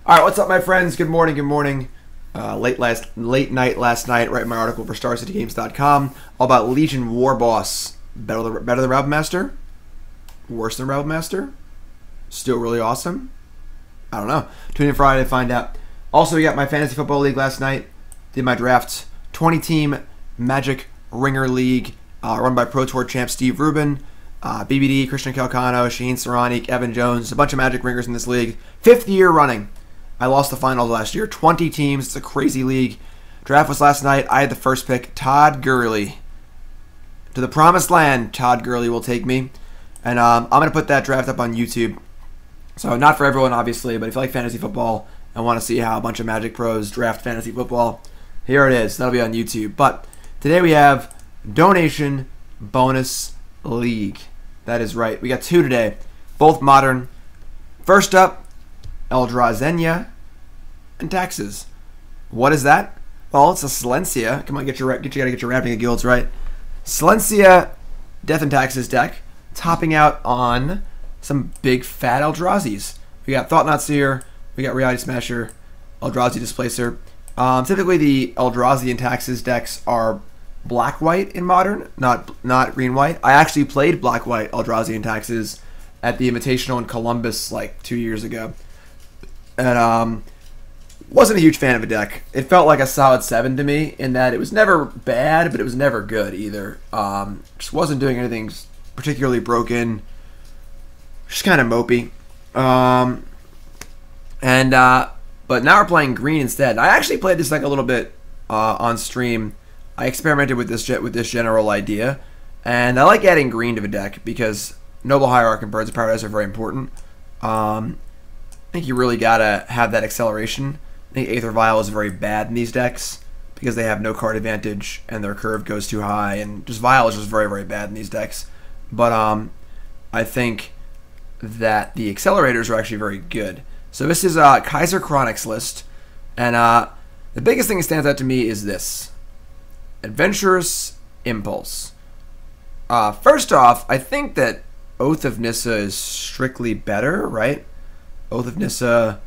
All right, what's up, my friends? Good morning. Good morning. Late night last night. Writing my article for StarCityGames.com all about Legion War Boss. Better than Rabbit Master? Worse than Rabbit Master? Still really awesome? I don't know. Tune in Friday to find out. Also, we got my fantasy football league last night. Did my draft 20-team Magic Ringer League, run by Pro Tour champ Steve Rubin, BBD, Christian Calcano, Shaheen Saranic, Evan Jones, a bunch of Magic Ringers in this league. 5th year running. I lost the finals last year. 20 teams. It's a crazy league. Draft was last night. I had the first pick. Todd Gurley. To the promised land, Todd Gurley will take me. And I'm going to put that draft up on YouTube. So not for everyone, obviously, but if you like fantasy football and want to see how a bunch of Magic pros draft fantasy football, here it is. That'll be on YouTube. But today we have Donation Bonus League. That is right. We got 2 today. Both modern. First up, Eldrazi and Taxes. What is that? Well, it's a Silencia. Come on, gotta get your Ravnica Guilds right. Silencia Death and Taxes deck, topping out on some big fat Eldrazi's. We got Thought-Knot Seer, we got Reality Smasher, Eldrazi Displacer. Typically, the Eldrazi and Taxes decks are black-white in Modern, not green-white. I actually played black-white Eldrazi and Taxes at the Invitational in Columbus like 2 years ago. And wasn't a huge fan of a deck. It felt like a solid 7 to me in that it was never bad, but it was never good either. Just wasn't doing anything particularly broken. Just kind of mopey. But now we're playing green instead. I actually played this deck a little bit on stream. I experimented with this general idea, and I like adding green to a deck because Noble Hierarch and Birds of Paradise are very important. I think you really gotta have that acceleration. I think Aether Vial is very bad in these decks because they have no card advantage and their curve goes too high, and just Vial is just very, very bad in these decks. But I think that the accelerators are actually very good. So this is KaiserChronic's list, and the biggest thing that stands out to me is this: Adventurous Impulse. First off, I think that Oath of Nissa is strictly better, right? Oath of Nissa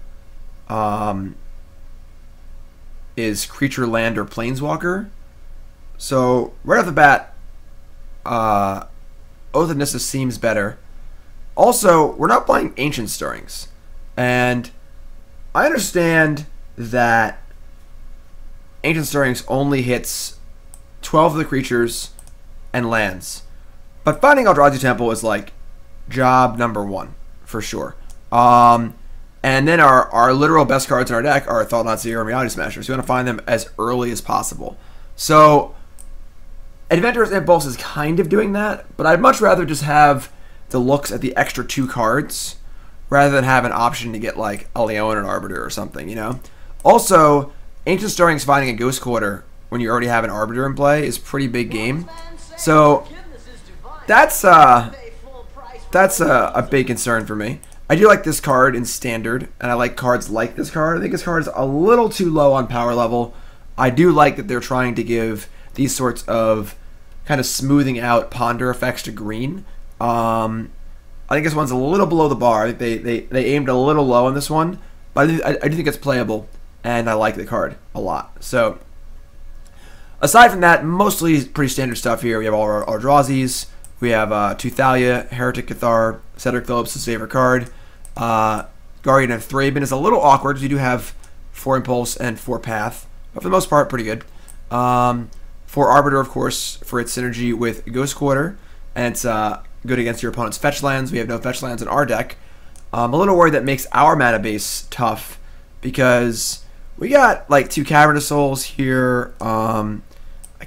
is creature, land, or planeswalker. So right off the bat, Oath of Nissa seems better. Also, we're not playing Ancient Stirrings, and I understand that Ancient Stirrings only hits 12 of the creatures and lands, but finding Eldrazi Temple is like job number 1 for sure. And then our literal best cards in our deck are Thought-Knot Seer and Reality Smasher. So you want to find them as early as possible. So Adventurous Impulse is kind of doing that, but I'd much rather just have the looks at the extra 2 cards rather than have an option to get like a Leonin Arbiter or something, you know? Also, Ancient Stirrings finding a Ghost Quarter when you already have an Arbiter in play is pretty big game. So that's a big concern for me. I do like this card in Standard, and I like cards like this card. I think this card is a little too low on power level. I do like that they're trying to give these sorts of kind of smoothing out ponder effects to green. I think this one's a little below the bar. I think they aimed a little low on this one, but I do think it's playable, and I like the card a lot. So aside from that, mostly pretty standard stuff here. We have all our Eldrazi's. We have 2 Thalia, Heretic, Cathar, Cedric Phillips' favorite card. Guardian of Thraben is a little awkward because you do have 4 Impulse and 4 Path, but for the most part, pretty good. 4 Arbiter, of course, for its synergy with Ghost Quarter, and it's good against your opponent's fetch lands. We have no fetch lands in our deck. I'm a little worried that makes our mana base tough because we got like 2 Cavern of Souls here, a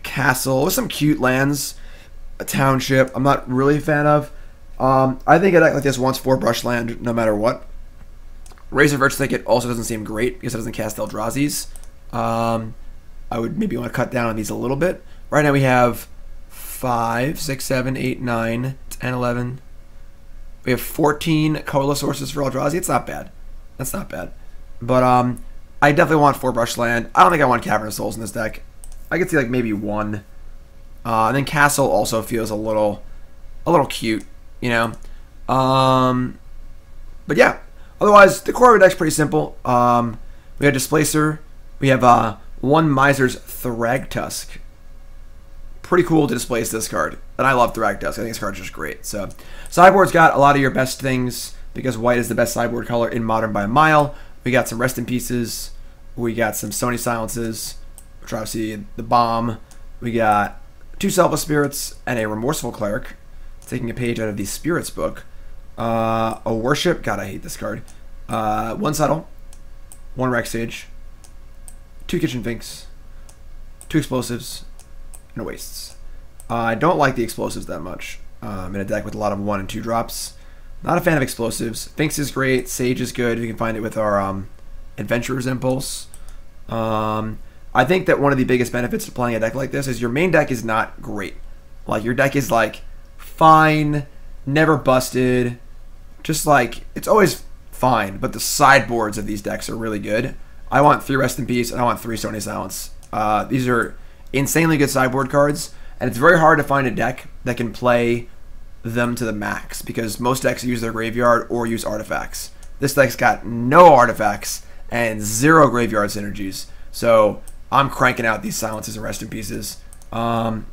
castle with some cute lands. A township I'm not really a fan of. I think a deck like this wants 4 Brushland no matter what. Razorverge Thicket also doesn't seem great because it doesn't cast Eldrazi's. I would maybe want to cut down on these a little bit. Right now we have 5, 6, 7, 8, 9, 10, 11. We have 14 colorless sources for Eldrazi. It's not bad. That's not bad. But I definitely want 4 Brushland. I don't think I want Cavern of Souls in this deck. I could see like maybe 1. And then Castle also feels a little cute, you know. But yeah, Otherwise, the core of our deck's pretty simple. We have Displacer. We have one Miser's Thragtusk. Pretty cool to displace this card. And I love Thragtusk. I think this card's just great. So, Sideboard's got a lot of your best things because white is the best sideboard color in Modern by a mile. We got some Rest in Pieces. We got some Stony Silences, which are obviously the bomb. We got 2 Selfless Spirits and a Remorseful Cleric. Taking a page out of the Spirits book. A Worship. God, I hate this card. 1 Settle. 1 Reclamation Sage. 2 Kitchen Finks. 2 Explosives. And Wastes. I don't like the Explosives that much. In a deck with a lot of 1 and 2 drops. Not a fan of Explosives. Finks is great. Sage is good. We can find it with our Adventurous Impulse. I think that one of the biggest benefits to playing a deck like this is your main deck is not great. Like, your deck is, like, fine, never busted. Just, like, it's always fine. But the sideboards of these decks are really good. I want 3 Rest in Peace, and I want 3 Stony Silence. These are insanely good sideboard cards, and it's very hard to find a deck that can play them to the max, because most decks use their graveyard or use artifacts. This deck's got no artifacts and 0 graveyard synergies, so I'm cranking out these Silences and Rest in Pieces. So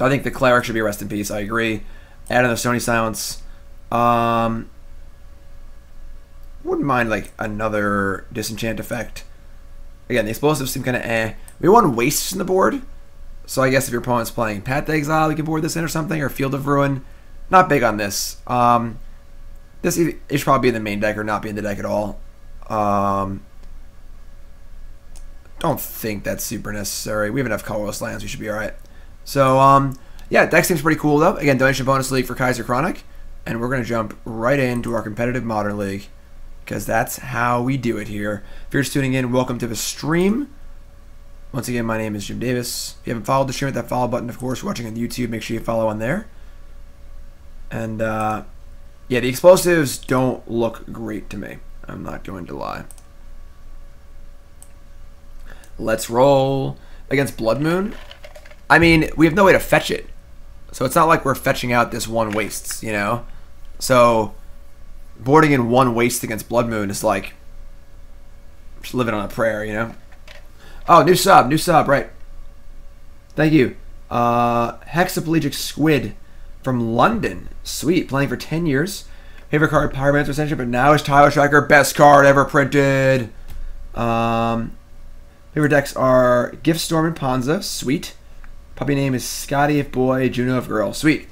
I think the Cleric should be Rest in Peace, I agree. Add in the Stony Silence. Wouldn't mind like another Disenchant effect. Again, the Explosives seem kind of eh. We want Wastes in the board, so I guess if your opponent's playing Path to Exile, you can board this in or something, or Field of Ruin. Not big on this. This should probably be in the main deck or not be in the deck at all. Don't think that's super necessary. We have enough colorless lands. We should be alright. So, yeah, deck seems pretty cool, though. Again, Donation Bonus League for KaiserChronic. And we're going to jump right into our competitive Modern League, because that's how we do it here. If you're just tuning in, welcome to the stream. Once again, my name is Jim Davis. If you haven't followed the stream, hit that follow button. Of course, watching on YouTube, make sure you follow on there. And, yeah, the Explosives don't look great to me. I'm not going to lie. Let's roll against Blood Moon. I mean, we have no way to fetch it. So it's not like we're fetching out this 1 Wastes, you know? So boarding in 1 Waste against Blood Moon is like just living on a prayer, you know? Oh, new sub, right. Thank you. Hexaplegic Squid from London. Sweet, playing for 10 years. Favorite card, Pyromancer Ascension, but now is Tyler Striker, best card ever printed. Favorite decks are Gift Storm and Ponza, sweet. Puppy name is Scotty if boy, Juno if girl, sweet.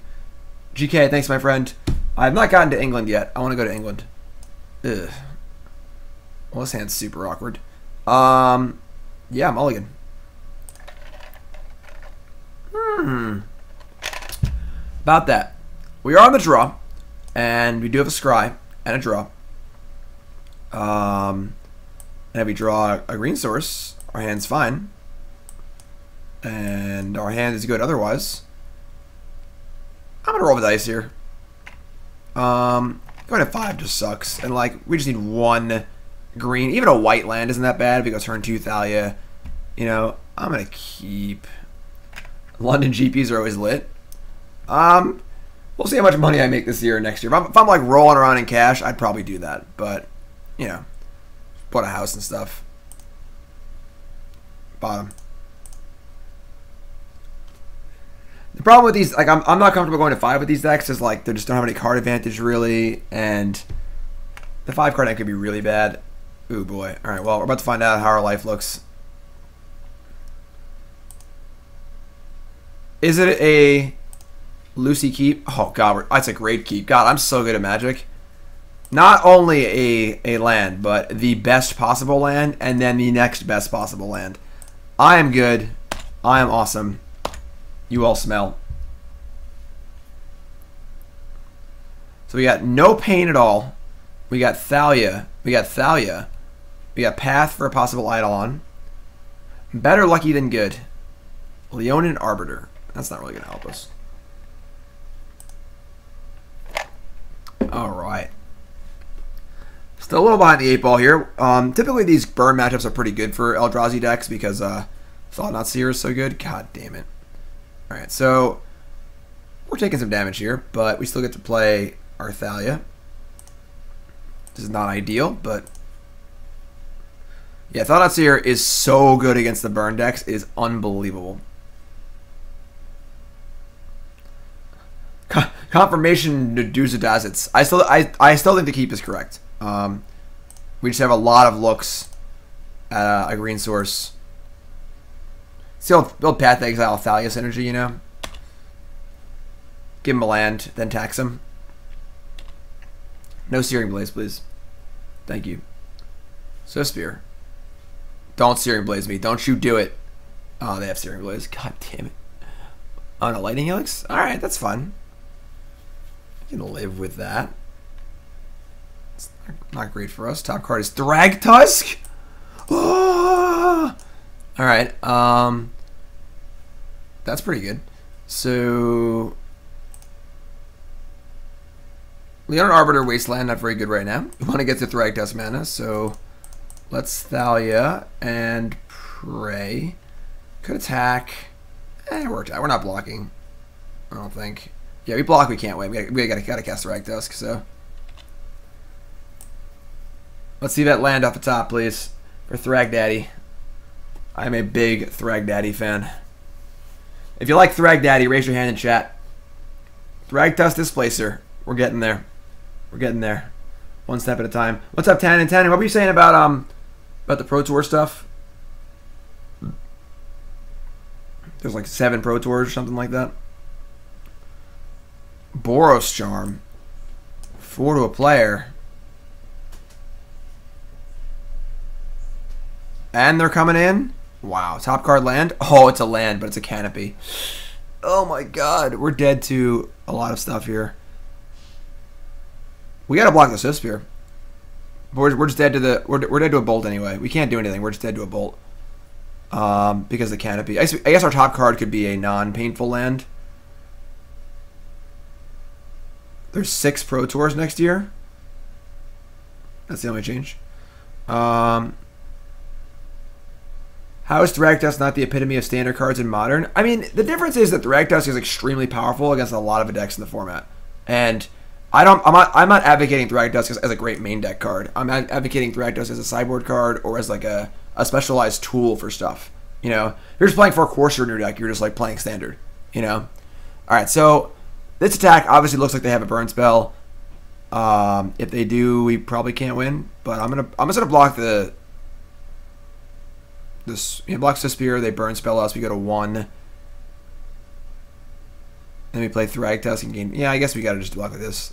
GK, thanks my friend. I've not gotten to England yet. I want to go to England. Ugh. Well, this hand's super awkward. Yeah, mulligan. About that. We are on the draw, and we do have a scry and a draw. And if we draw a green source, our hand's fine. And our hand is good otherwise. I'm going to roll the dice here. Going to 5 just sucks. And, like, we just need 1 green. Even a white land isn't that bad. If we go turn 2 Thalia. You know, I'm going to keep... London GPs are always lit. We'll see how much money I make this year or next year. If I'm like, rolling around in cash, I'd probably do that. But, you know, bought a house and stuff. Bottom. The problem with these, like, I'm not comfortable going to 5 with these decks, is like they just don't have any card advantage really, and the 5 card deck could be really bad. Ooh boy. All right, well, we're about to find out how our life looks. Is it a Lucy keep? Oh god, that's a great keep. God, I'm so good at Magic. Not only a land, but the best possible land, and then the next best possible land. I am good. I am awesome. You all smell. So we got no pain at all. We got Thalia. We got Thalia. We got Path for a possible Eidolon. Better lucky than good. Leonin Arbiter. That's not really going to help us. Alright. Still a little behind the 8 ball here. Typically these burn matchups are pretty good for Eldrazi decks because Thought-Knot Seer is so good. God damn it. Alright, so we're taking some damage here, but we still get to play our Thalia. This is not ideal, but yeah, Thought-Knot Seer is so good against the burn decks. It is unbelievable. Confirmation Naduzadazits. I still think the keep is correct. We just have a lot of looks at a green source. Still build Path to Exile Thalia synergy, you know. Give him a land, then tax him. No Searing Blaze, please. Thank you. Swift Spear. Don't Searing Blaze me. Don't you do it. Oh, they have Searing Blaze. God damn it. On a Lightning Helix? Alright, that's fun. I can live with that. It's not great for us. Top card is Thragtusk. Oh! Alright, that's pretty good. So Leonin Arbiter Wasteland, not very good right now. We want to get the Thragtusk mana, so let's Thalia and pray. Could attack. It worked out. We're not blocking, I don't think. Yeah, we block, we can't win. We gotta cast Thragtusk, so let's see that land off the top, please, for Thrag Daddy. I'm a big Thrag Daddy fan. If you like Thrag Daddy, raise your hand in chat. Thragtusk Displacer. We're getting there. We're getting there. One step at a time. What's up, 10 and 10? What were you saying about the Pro Tour stuff? There's like 7 Pro Tours or something like that. Boros Charm. 4 to a player. And they're coming in. Wow. Top card land. Oh, it's a land, but it's a canopy. Oh my god. We're dead to a lot of stuff here. We gotta block the Swift Spear. But we're just dead to the... We're dead to a bolt anyway. We can't do anything. We're just dead to a bolt. Because of the canopy. I guess our top card could be a non-painful land. There's 6 Pro Tours next year. That's the only change. How is Thragtusk not the epitome of standard cards in Modern? I mean, the difference is that Thragtusk is extremely powerful against a lot of decks in the format. And I'm not advocating Thragtusk as a great main deck card. I'm advocating Thragtusk as a sideboard card or as like a specialized tool for stuff. You know, if you're just playing for a Courser in your deck, you're just like playing standard. You know? Alright, so this attack obviously looks like they have a burn spell. If they do, we probably can't win. But I'm just gonna block block Swift Spear, they burn spell us, we go to 1. Then we play Thragtusk and gain. Yeah, I guess we gotta just block with this.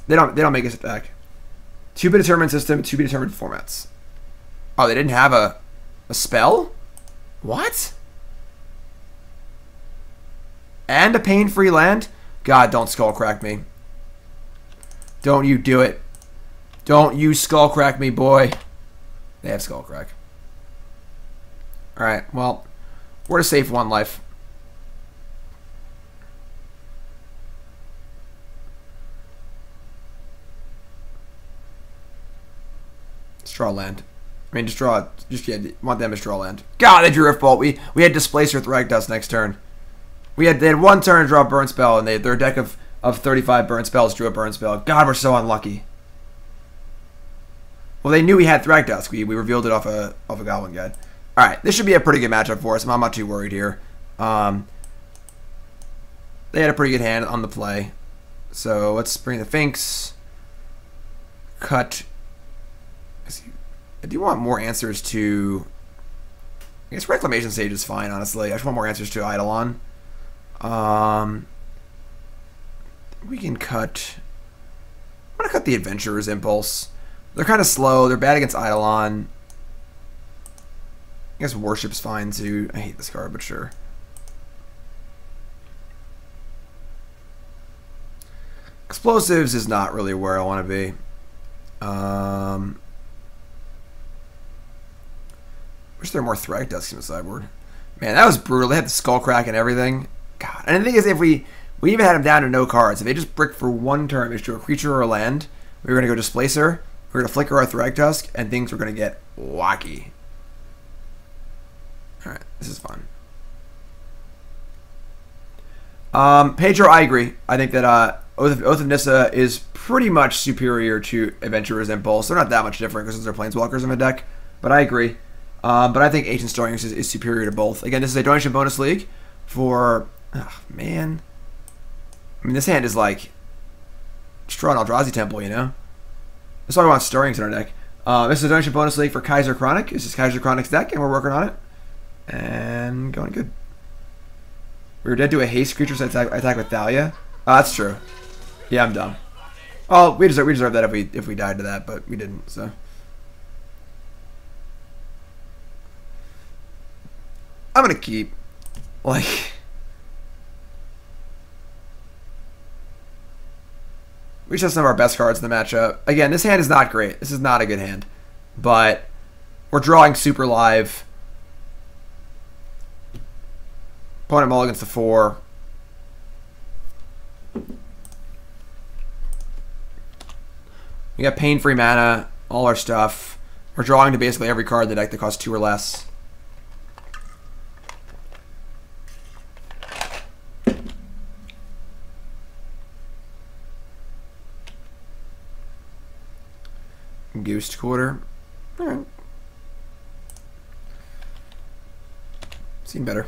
They don't make us attack. To be determined system, to be determined formats. Oh, they didn't have a spell? What? And a pain-free land? God, don't skullcrack me. Don't you do it. Don't you skullcrack me, boy. They have skullcrack. Alright, well, we're to save 1 life. Let's draw land. I mean, just draw, want them to draw land. God, they drew Rift Bolt. We had Displacer Thragtusk next turn. They had 1 turn to draw a burn spell, and their deck of 35 burn spells drew a burn spell. God, we're so unlucky. Well, they knew we had Thragtusk. We revealed it off a Goblin Guide. Alright, this should be a pretty good matchup for us. I'm not too worried here. They had a pretty good hand on the play. So let's bring the Finks. Cut. I do want more answers to... I guess Reclamation Sage is fine, honestly. I just want more answers to Eidolon. We can cut... I'm going to cut the Adventurous Impulse. They're kind of slow. They're bad against Eidolon. I guess Worship's fine, too. I hate this card, but sure. Explosives is not really where I want to be. Wish there were more Thragtusk in the sideboard. Man, that was brutal. They had the Skullcrack and everything. God. And the thing is, if we even had them down to no cards, if they just brick for 1 turn, which to a creature or a land, we were going to go Displacer, we were going to flicker our Thragtusk, and things were going to get wacky. Alright, this is fun. Pedro, I agree. I think that Oath of Nissa is pretty much superior to Adventurous Impulse. They're not that much different because they're planeswalkers in my deck, but I agree. But I think Ancient Stories is superior to both. Again, this is a donation bonus league for... Oh, man. I mean, this hand is like... Destroy an Eldrazi Temple, you know? That's why we want Stirrings in our deck. This is a donation bonus league for KaiserChronic. This is KaiserChronic's deck, and we're working on it. And going good. We were dead to a haste creature, so I attack with Thalia. Oh, that's true. Yeah, I'm dumb. Oh, we deserve that if we died to that, but we didn't, so... I'm gonna keep, like, we just have some of our best cards in the matchup. Again, this hand is not great. This is not a good hand, but we're drawing super live. Opponent mulligans to 4. We got pain-free mana, all our stuff. We're drawing to basically every card in the deck that costs 2 or less. Goose Quarter. Alright. Seen better.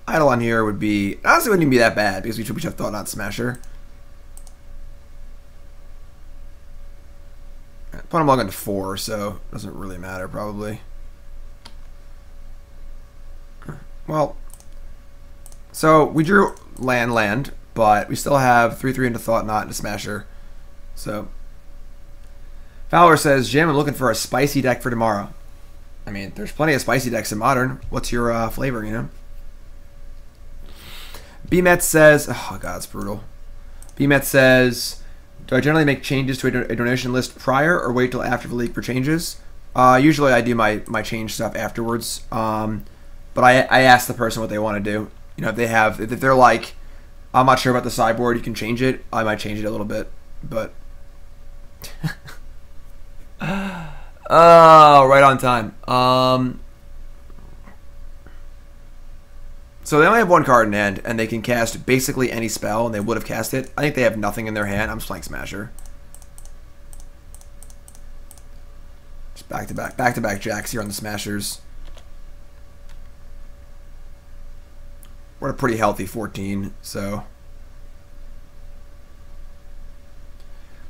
Idle on here would be... Honestly, wouldn't even be that bad because we should have Thought-Knot Smasher. Put him log to 4, so it doesn't really matter probably. Well, so we drew land, but we still have 3/3 into Thought-Knot into Smasher. So, Fowler says, Jim, I'm looking for a spicy deck for tomorrow. I mean, there's plenty of spicy decks in Modern. What's your flavor, you know? BMet says, oh god, it's brutal. BMet says, do I generally make changes to a donation list prior or wait till after the league for changes? Usually I do my change stuff afterwards. But I ask the person what they want to do. You know, if they're like, I'm not sure about the sideboard, you can change it. I might change it a little bit, but oh, right on time. So they only have 1 card in hand, and they can cast basically any spell, and they would have cast it. I think they have nothing in their hand. I'm just playing Smasher. Just back to back jacks here on the Smashers. We're at a pretty healthy 14, so.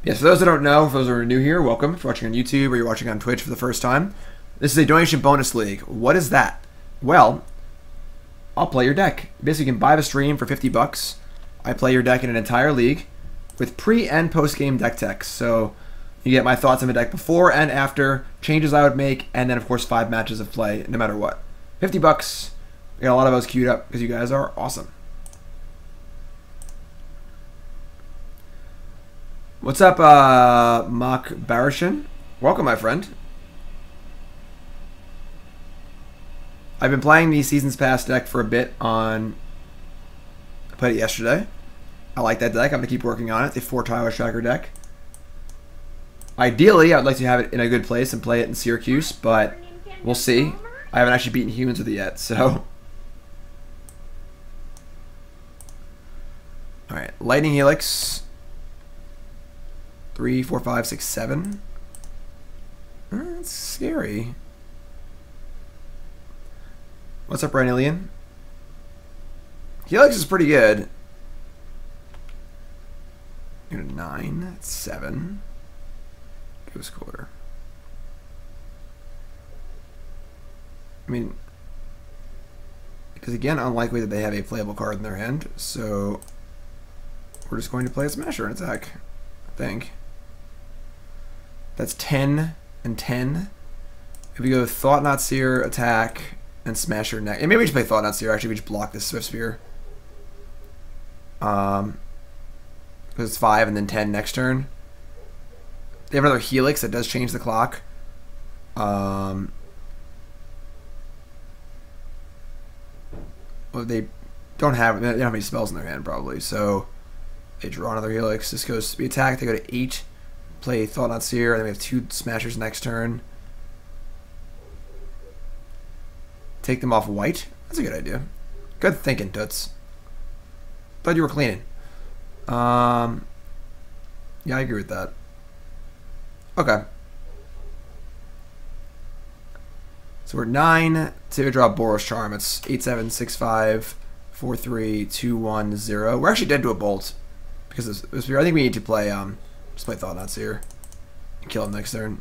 Yeah, for those that don't know, for those that are new here, welcome. If you're watching on YouTube or you're watching on Twitch for the first time, this is a donation bonus league. What is that? Well, I'll play your deck. Basically, you can buy the stream for 50 bucks. I play your deck in an entire league with pre- and post-game deck techs. So you get my thoughts on the deck before and after, changes I would make, and then, of course, 5 matches of play, no matter what. 50 bucks. We got a lot of those queued up because you guys are awesome. What's up, Mock Barishan? Welcome, my friend. I've been playing the Seasons Pass deck for a bit on... I played it yesterday. I like that deck. I'm going to keep working on it. The 4-tile Tracker deck. Ideally, I'd like to have it in a good place and play it in Syracuse, but we'll see. I haven't actually beaten humans with it yet, so... Alright, Lightning Helix. 3, 4, 5, 6, 7. That's scary. What's up, Rhynillion? Helix is pretty good. 9, that's 7. Goose Quarter. I mean, because again, unlikely that they have a playable card in their hand, so we're just going to play a Smasher and attack, I think. That's 10 and 10. If we go Thought-Knot Seer, attack, and Smasher next. And maybe we just play Thought-Knot Seer. Actually, we just block this Swift Spear. Because it's 5 and then 10 next turn. They have another Helix that does change the clock. Well, they don't have any spells in their hand probably, so they draw another Helix. This goes to be attacked. They go to 8, play Thought-Knot Seer, and then we have 2 Smashers next turn. Take them off white. That's a good idea. Good thinking, Toots. Thought you were cleaning. Yeah, I agree with that. Okay. So we're 9 to draw Boros Charm. It's 8, 7, 6, 5, 4, 3, 2, 1, 0. We're actually dead to a bolt. Because I think we need to play, just play Thought-Knot Seer. And kill him next turn.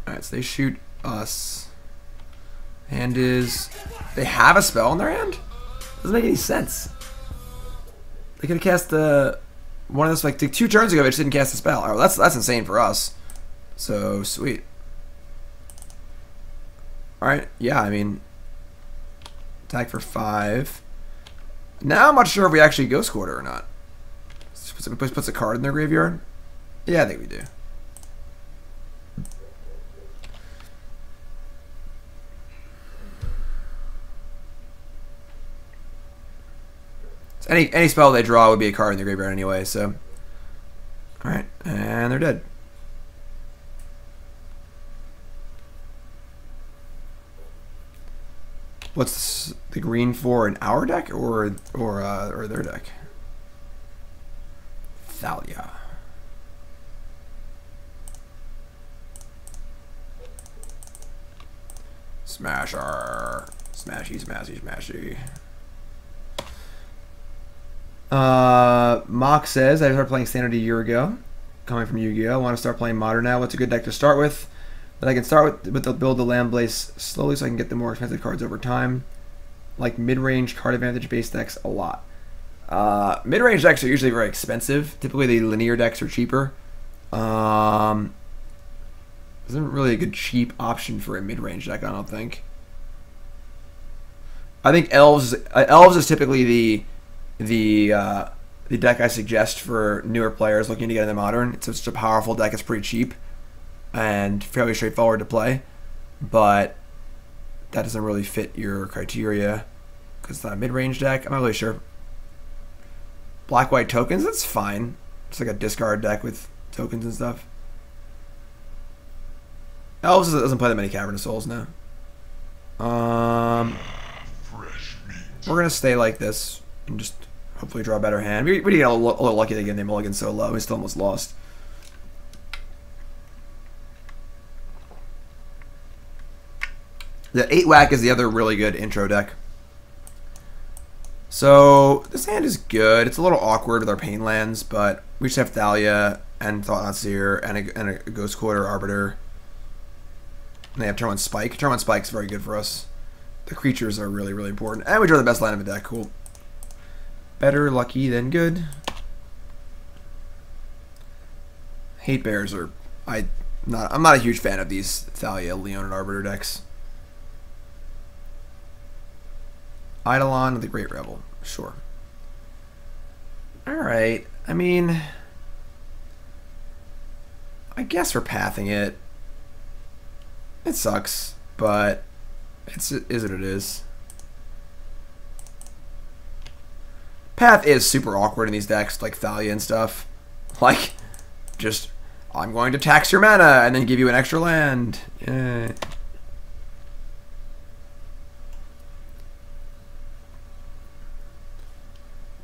Alright, so they shoot us. Hand is... They have a spell in their hand? Doesn't make any sense. They could have cast the... One of those, like, 2 turns ago, they just didn't cast a spell. Oh, that's insane for us. So, sweet. Alright, yeah, I mean... Attack for 5. Now I'm not sure if we actually Ghost Quarter or not. Puts a card in their graveyard? Yeah, I think we do. Any spell they draw would be a card in the graveyard anyway, so. Alright, and they're dead. What's the green for, in our deck or their deck? Thalia. Smasher. Smashy, smashy, smashy. Mock says, I started playing Standard a year ago, coming from Yu-Gi-Oh! I want to start playing Modern now. What's a good deck to start with? That I can start with the build the Land Blaze slowly so I can get the more expensive cards over time. Like mid-range card advantage based decks a lot. Mid-range decks are usually very expensive. Typically the linear decks are cheaper. Isn't really a good cheap option for a mid-range deck, I don't think. I think Elves is typically the deck I suggest for newer players looking to get into Modern. It's such a powerful deck. It's pretty cheap and fairly straightforward to play, but that doesn't really fit your criteria because it's not a mid-range deck. I'm not really sure. Black-white tokens, that's fine. It's like a discard deck with tokens and stuff. Elves doesn't play that many Cavern of Souls now. We're gonna stay like this and just hopefully draw a better hand. We did get a little lucky to get the mulligan so low. We still almost lost. The 8-Whack is the other really good intro deck. So this hand is good. It's a little awkward with our pain lands, but we just have Thalia and Thought-Knot Seer and a Ghost Quarter Arbiter. And they have turn 1 Spike. Turn 1 Spike is very good for us. The creatures are really, really important. And we draw the best line of the deck. Cool. Better lucky than good. Hate Bears are... I'm not a huge fan of these Thalia, Leonin Arbiter decks. Eidolon, the Great Rebel. Sure. Alright. I mean... I guess we're pathing it. It sucks, but... It is what it is. Path is super awkward in these decks, like Thalia and stuff. Like, just, I'm going to tax your mana and then give you an extra land. Yeah.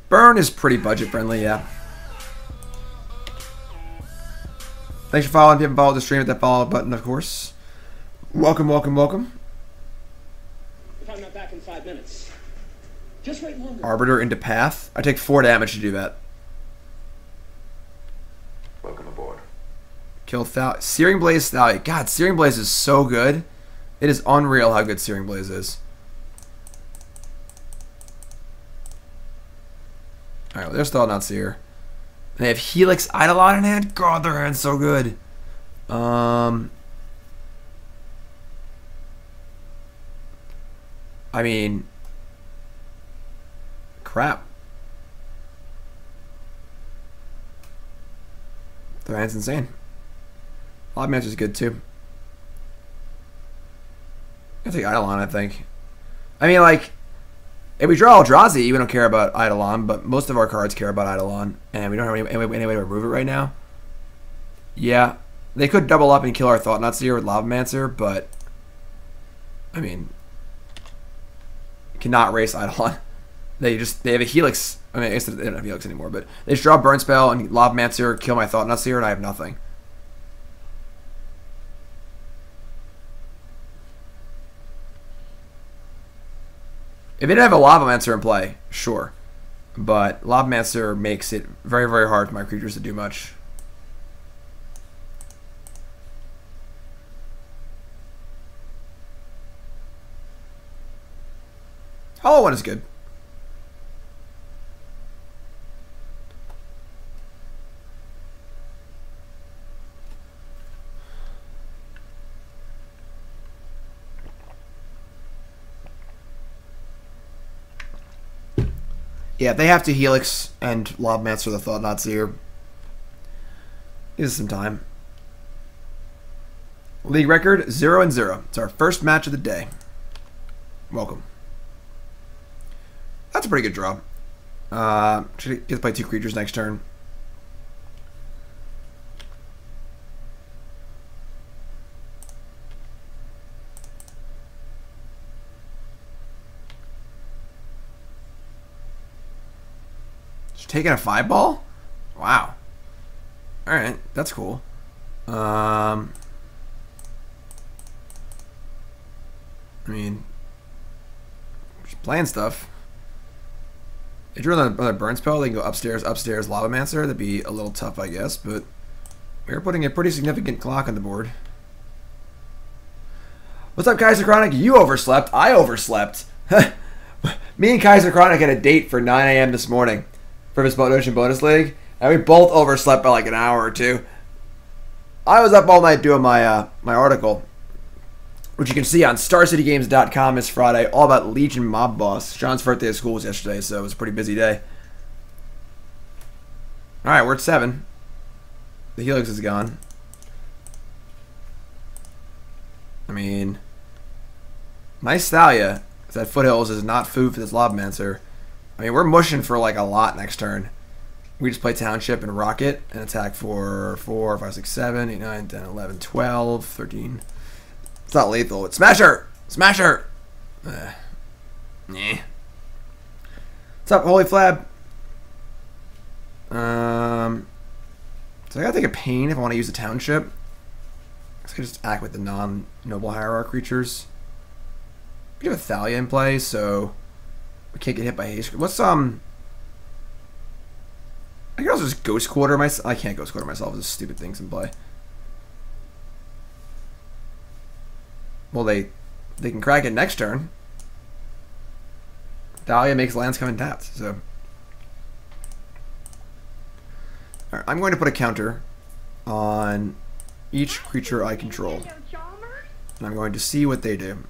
Burn is pretty budget friendly, yeah. Thanks for following. If you haven't followed the stream, hit that follow button, of course. Welcome, welcome, welcome. If I'm not back in 5 minutes, just wait longer. Arbiter into Path. I take 4 damage to do that. Welcome aboard. Kill Thalia. Searing Blaze Thalia. God, Searing Blaze is so good. It is unreal how good Searing Blaze is. Alright, well, there's Thought-Knot Seer. They have Helix Eidolon in hand. God, their hand's so good. I mean, crap. Their hand's insane. Lob Match is good too. take Eidolon, I think. I mean, like, if we draw Eldrazi, we don't care about Eidolon, but most of our cards care about Eidolon, and we don't have any way to remove it right now. Yeah, they could double up and kill our Thought-Knot Seer with Lavamancer, but, I mean, you cannot race Eidolon. They have a Helix. I mean, I guess they don't have Helix anymore, but they just draw Burn Spell and Lavamancer, kill my Thought-Knot Seer, and I have nothing. If they didn't have a Lavamancer in play, sure. But Lavamancer makes it very, very hard for my creatures to do much. Hollow One is good. Yeah, they have to Helix and Lobmancer the Thought-Knot Seer. Gives us some time. League record 0-0. It's our first match of the day. Welcome. That's a pretty good draw. Should get to play 2 creatures next turn. Taking a 5-ball? Wow. Alright, that's cool. I mean, just playing stuff. If you're on a burn spell, they can go upstairs, Lavamancer. That'd be a little tough, I guess, but we're putting a pretty significant clock on the board. What's up, KaiserChronic? You overslept. I overslept. Me and KaiserChronic had a date for 9 a.m. this morning for his Ocean Bonus League, and we both overslept by like an hour or two. I was up all night doing my my article, which you can see on StarCityGames.com this Friday, all about Legion Mob Boss. John's first day of school was yesterday, so it was a pretty busy day. Alright, we're at 7. The Helix is gone. I mean, nice Thalia. That Foothills is not food for this Lobmancer. I mean, we're mushing for like a lot next turn. We just play Township and Rocket and attack for 4, 5, 6, 7, 8, 9, 10, 11, 12, 13. It's not lethal. It's Smasher! Smasher! Nah. What's up, Holy Flab? So I gotta take a pain if I want to use the Township. I could just act with the non-Noble Hierarch creatures. We have a Thalia in play, so we can't get hit by haste. What's I can also just Ghost Quarter myself. I can't Ghost Quarter myself. There's stupid things in play. Well, they can crack it next turn. Thalia makes lands come in tapped. So, all right, I'm going to put a counter on each creature I control, and I'm going to see what they do.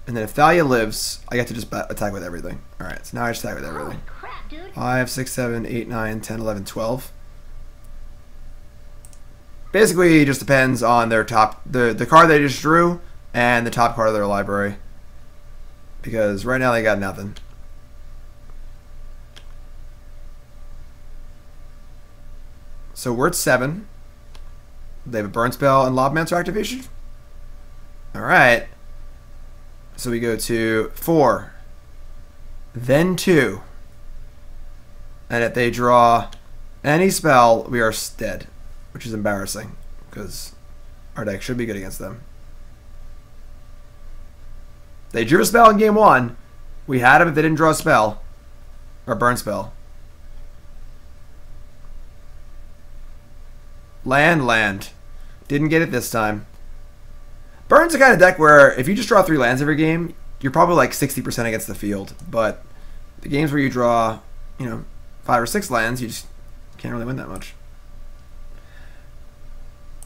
And then if Thalia lives, I get to just attack with everything. Alright, so now I just attack with everything. 5, 6, 7, 8, 9, 10, 11, 12. Basically, it just depends on their top, the card they just drew, and the top card of their library. Because right now they got nothing. So we're at 7. They have a Burn Spell and Lobmancer activation. Alright. So we go to 4, then 2, and if they draw any spell, we are dead, which is embarrassing, because our deck should be good against them. They drew a spell in game 1, we had them if they didn't draw a spell, or burn spell. Land. Didn't get it this time. Burn's the kind of deck where if you just draw 3 lands every game, you're probably like 60% against the field. But the games where you draw, 5 or 6 lands, you just can't really win that much.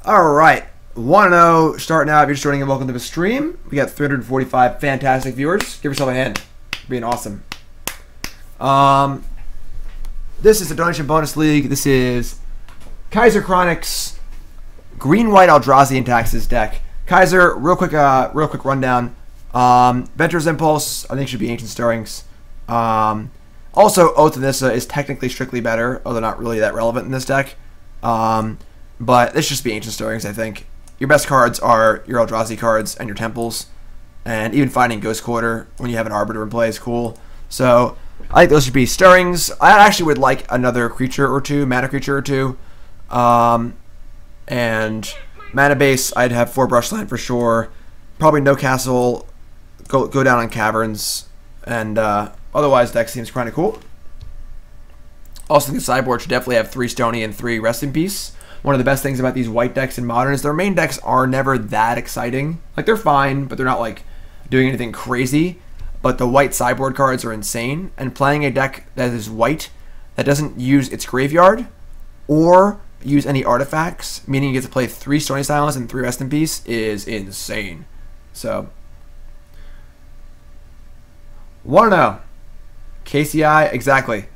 Alright, 1-0, start now. If you're just joining in, welcome to the stream. We got 345 fantastic viewers. Give yourself a hand for being awesome. This is the Donation Bonus League. This is KaiserChronic's Green-White Eldrazi Taxes deck. Kaiser, real quick rundown. Adventurous Impulse, I think should be Ancient Stirrings. Also, Oath of Nissa is technically strictly better, although not really that relevant in this deck. But this should just be Ancient Stirrings, I think. Your best cards are your Eldrazi cards and your Temples. And even finding Ghost Quarter when you have an Arbiter in play is cool. So, I think those should be Stirrings. I actually would like another creature or two, mana creature or two. And mana base, I'd have 4 Brushland for sure. Probably no Castle. Go down on Caverns. And otherwise, deck seems kind of cool. Also, think the sideboard should definitely have 3 Stony and 3 Rest in Peace. One of the best things about these white decks in Modern is their main decks are never that exciting. Like, they're fine, but they're not, like, doing anything crazy. But the white sideboard cards are insane. And playing a deck that is white, that doesn't use its graveyard, or use any artifacts, meaning you get to play 3 Stony Silence and 3 Rest in Peace, is insane. So, want to know. KCI, exactly.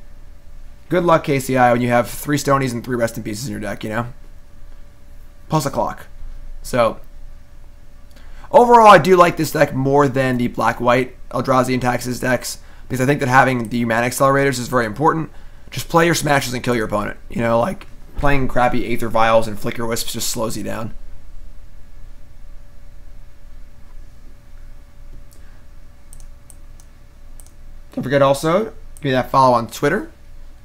Good luck, KCI, when you have 3 Stonies and 3 Rest in Pieces in your deck, you know? Plus a clock. So, overall, I do like this deck more than the black-white Eldrazi and Taxes decks, because I think that having the mana accelerators is very important. Just play your smashes and kill your opponent. You know, like, playing crappy Aether Vials and Flicker Wisps just slows you down. Don't forget also, give me that follow on Twitter,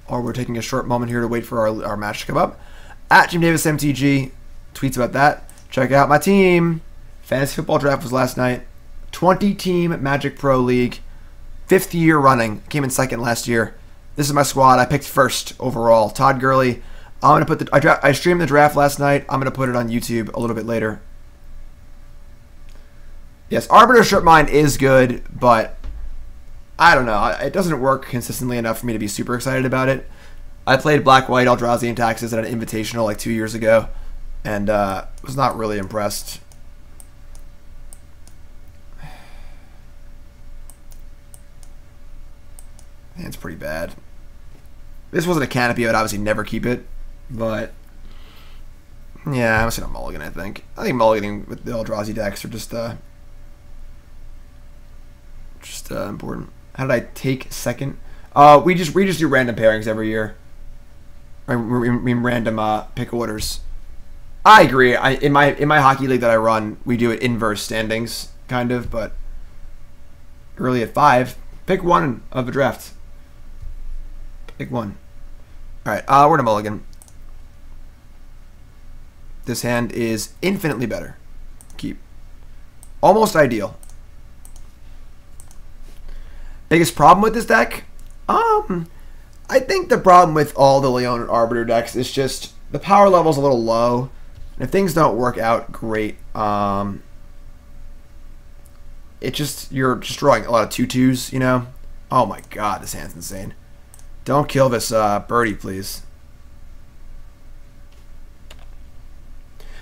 or we're taking a short moment here to wait for our match to come up. At Jim Davis MTG, tweets about that. Check out my team. Fantasy Football Draft was last night. 20-team Magic Pro League. 5th year running. Came in 2nd last year. This is my squad. I picked 1st overall. Todd Gurley. I'm gonna put the. I streamed the draft last night. I'm gonna put it on YouTube a little bit later. Yes, Arbiter Strip Mine is good, but I don't know. It doesn't work consistently enough for me to be super excited about it. I played Black-White Eldrazi and Taxes at an Invitational like 2 years ago, and was not really impressed. Man, it's pretty bad. This wasn't a Canopy, I would obviously never keep it, but yeah, I'm just gonna mulligan, I think. I think mulliganing with the Eldrazi decks are just important. How did I take 2nd? We just do random pairings every year. Random pick orders. I agree. In my hockey league that I run, we do it inverse standings, kind of, but early at 5. Pick 1 of the draft. Pick 1. Alright, we're to mulligan. This hand is infinitely better. Keep. Almost ideal. Biggest problem with this deck? I think the problem with all the Leonin Arbiter decks is just the power level's a little low. And if things don't work out great, you're just drawing a lot of 2/2s, you know? Oh my god, this hand's insane. Don't kill this birdie, please.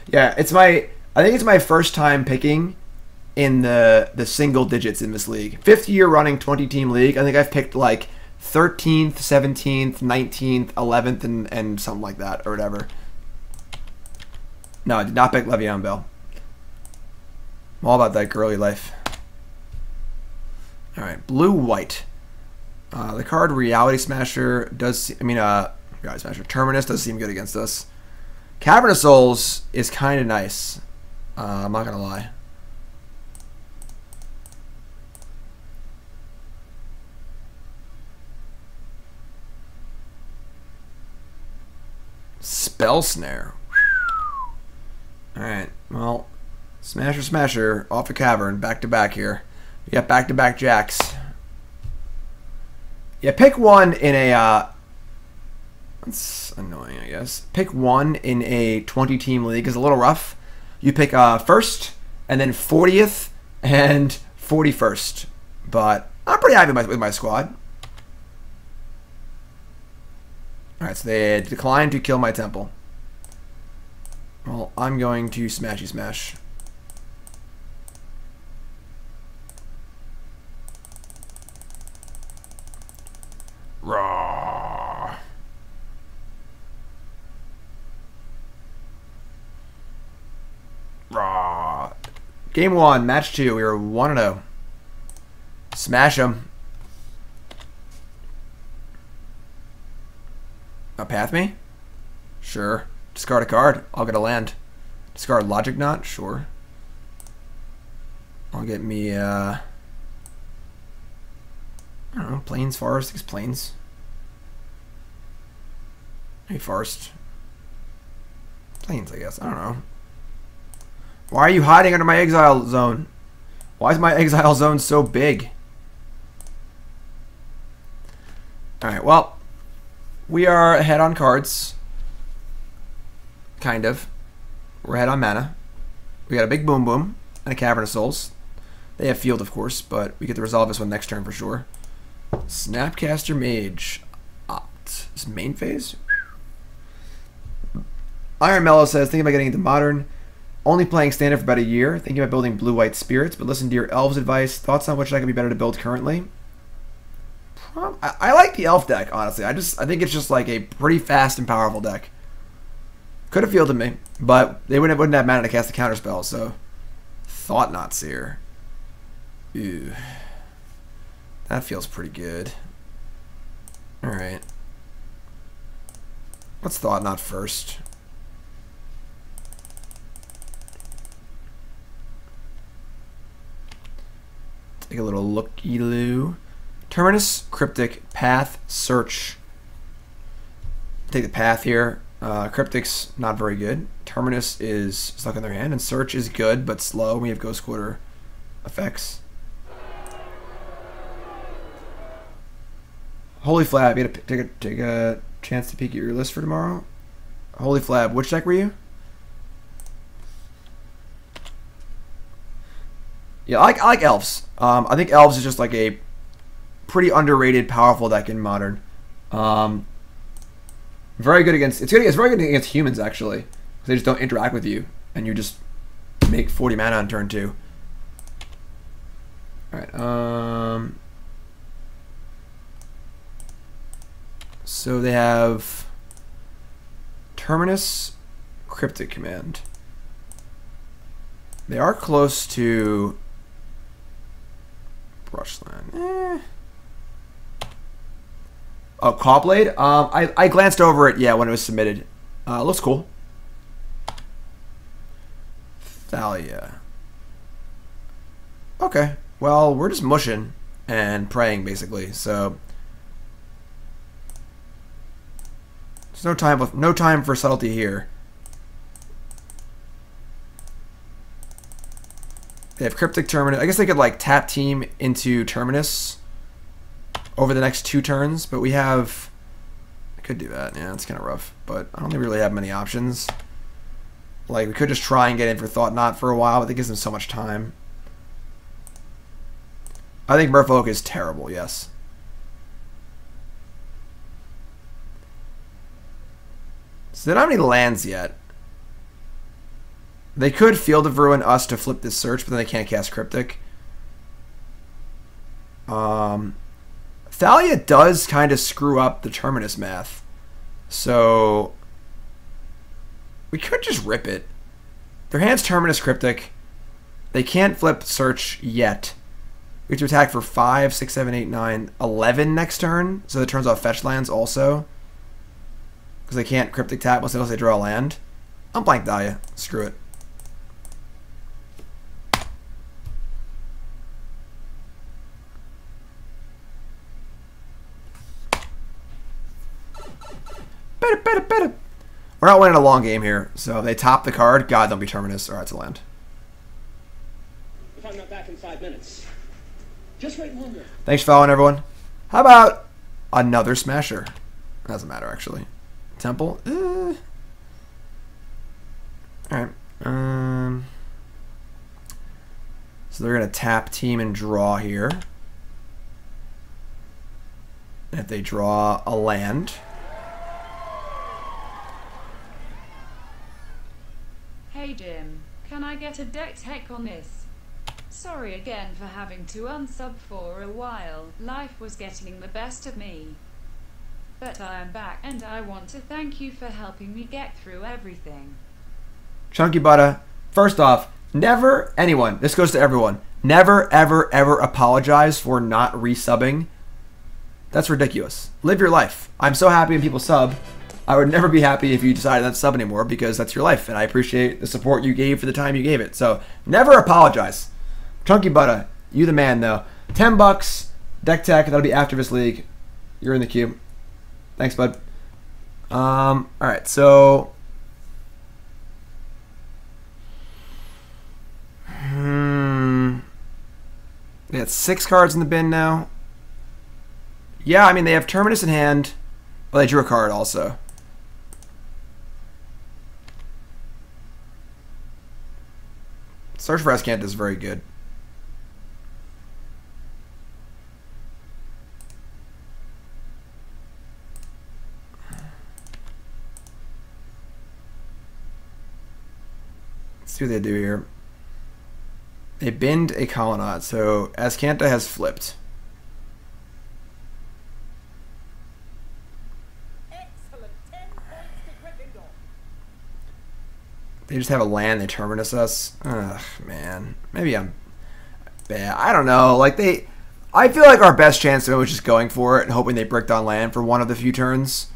Yeah, I think it's my first time picking in the single digits in this league. 5th year running 20-team league. I think I've picked like 13th, 17th, 19th, 11th, and something like that, or whatever. No, I did not pick Le'Veon Bell. I'm all about that girly life. Alright, blue-white. The card Reality Smasher does... Reality Smasher. Terminus does seem good against us. Cavern of Souls is kind of nice. I'm not going to lie. Spell Snare. Alright, well, Smasher, off the Cavern, back-to-back here. We got back-to-back jacks. Yeah, pick 1 in a... that's annoying, I guess. Pick 1 in a 20-team league is a little rough. You pick 1st, and then 40th, and 41st. But I'm pretty happy with my squad. Alright, so they declined to kill my temple. Well, I'm going to smashy smash. Raw. Raw. Game 1, match 2. We were 1-0. Smash them. Path me? Sure. Discard a card. I'll get a land. Discard Logic Knot? Sure. I'll get me, I don't know, Plains, Forest, 6 Plains. Maybe Forest. Plains, I guess. I don't know. Why are you hiding under my exile zone? Why is my exile zone so big? Alright, well, we are ahead on cards. Kind of. We're ahead on mana. We got a big Boom Boom and a Cavern of Souls. They have Field, of course, but we get to resolve this one next turn for sure. Snapcaster Mage. Opt. This main phase? Iron Mellow says, thinking about getting into Modern. Only playing Standard for about a year. Thinking about building Blue-White Spirits, but listen to your Elves advice. Thoughts on which deck would be better to build currently? I like the Elf deck, honestly. I think it's just like a pretty fast and powerful deck. Could have fielded me, but they wouldn't have mana to cast a counterspell, so... Thought-Knot Seer. Ew. That feels pretty good. Alright. Let's Thought-Knot first. Take a little looky-loo. Terminus, Cryptic, Path, Search. Take the Path here. Cryptic's not very good. Terminus is stuck in their hand, and Search is good, but slow. We have Ghost Quarter effects. Holy Flab, you gotta take a chance to peek at your list for tomorrow. Holy Flab, which deck were you? Yeah, I like Elves. I think Elves is just like a pretty underrated, powerful deck in Modern. Very good against it's very good against humans actually. They just don't interact with you, and you just make 40 mana on turn 2. All right. So they have Terminus, Cryptic Command. They are close to Brushland. Oh, Cawblade? I glanced over it, yeah, when it was submitted. Looks cool. Thalia. Okay. Well, we're just mushing and praying, basically, so... There's no time for subtlety here. They have Cryptic Terminus. I guess they could, like, tap team into Terminus over the next 2 turns, but we have... I could do that. Yeah, it's kind of rough, but I don't think we really have many options. Like, we could just try and get in for Thought-Knot for a while, but that gives them so much time. I think Merfolk is terrible, yes. So they don't have any lands yet. They could Field of Ruin us to flip this search, but then they can't cast Cryptic. Thalia does kind of screw up the Terminus math. So we could just rip it. Their hand's Terminus Cryptic. They can't flip search yet. We have to attack for 5, 6, 7, 8, 9, 11 next turn. So that turns off fetch lands also. Because they can't Cryptic tap unless they draw a land. I'm playing Thalia. Screw it. We're not winning a long game here, so if they top the card, God, don't be Terminus. Alright, it's a land. If I'm not back in 5 minutes, just wait longer. Thanks for following, everyone. How about another Smasher? Doesn't matter, actually. Temple? Alright. So they're going to tap team and draw here. And if they draw a land... Hey Jim, can I get a deck tech on this? Sorry again for having to unsub for a while. Life was getting the best of me. But I am back and I want to thank you for helping me get through everything. Chunky Butter, first off, Never, anyone, this goes to everyone, never, ever, ever apologize for not resubbing. That's ridiculous. Live your life. I'm so happy when people sub. I would never be happy if you decided not to sub anymore because that's your life, and I appreciate the support you gave for the time you gave it. So never apologize. Chunky Butter, you the man though. $10, deck tech, that'll be after this league. You're in the queue. Thanks, bud. Alright, so they got 6 cards in the bin now. Yeah, I mean they have Terminus in hand. Well, they drew a card also. Search for Azcanta is very good. Let's see what they do here. They binned a Colonnade, so Azcanta has flipped. Excellent. 10 points to Gryffindor. They just have a land, they Terminus us. Ugh, man. Maybe I'm bad. I don't know. Like, I feel like our best chance to win was just going for it and hoping they bricked on land for one of the few turns.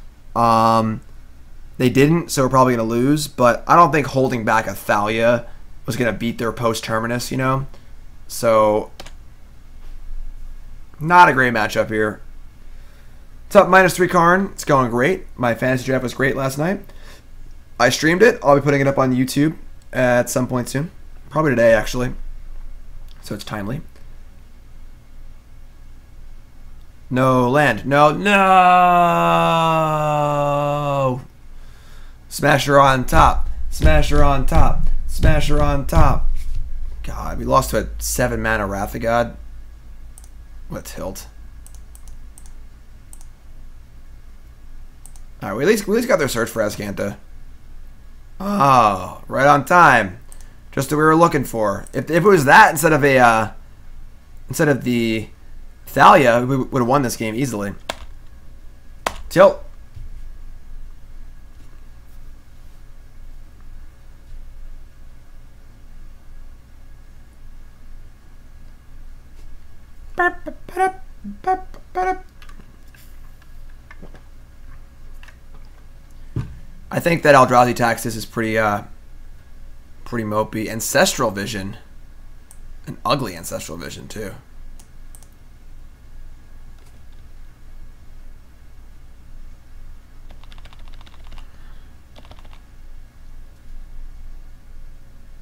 They didn't, so we're probably going to lose, but I don't think holding back a Thalia was going to beat their post-Terminus, you know? So, not a great matchup here. It's up -3 Karn. It's going great. My fantasy draft was great last night. I streamed it. I'll be putting it up on YouTube at some point soon. Probably today, actually. So it's timely. No land. No, no! Smasher on top. Smasher on top. Smasher on top. God, we lost to a 7 mana Wrath of God. What a tilt. Alright, we at least got their search for Azcanta. Oh, right on time. Just what we were looking for. If it was that instead of the Thalia, we would have won this game easily. Tilt. I think that Eldrazi Taxes is pretty mopey. Ancestral Vision. An ugly Ancestral Vision, too.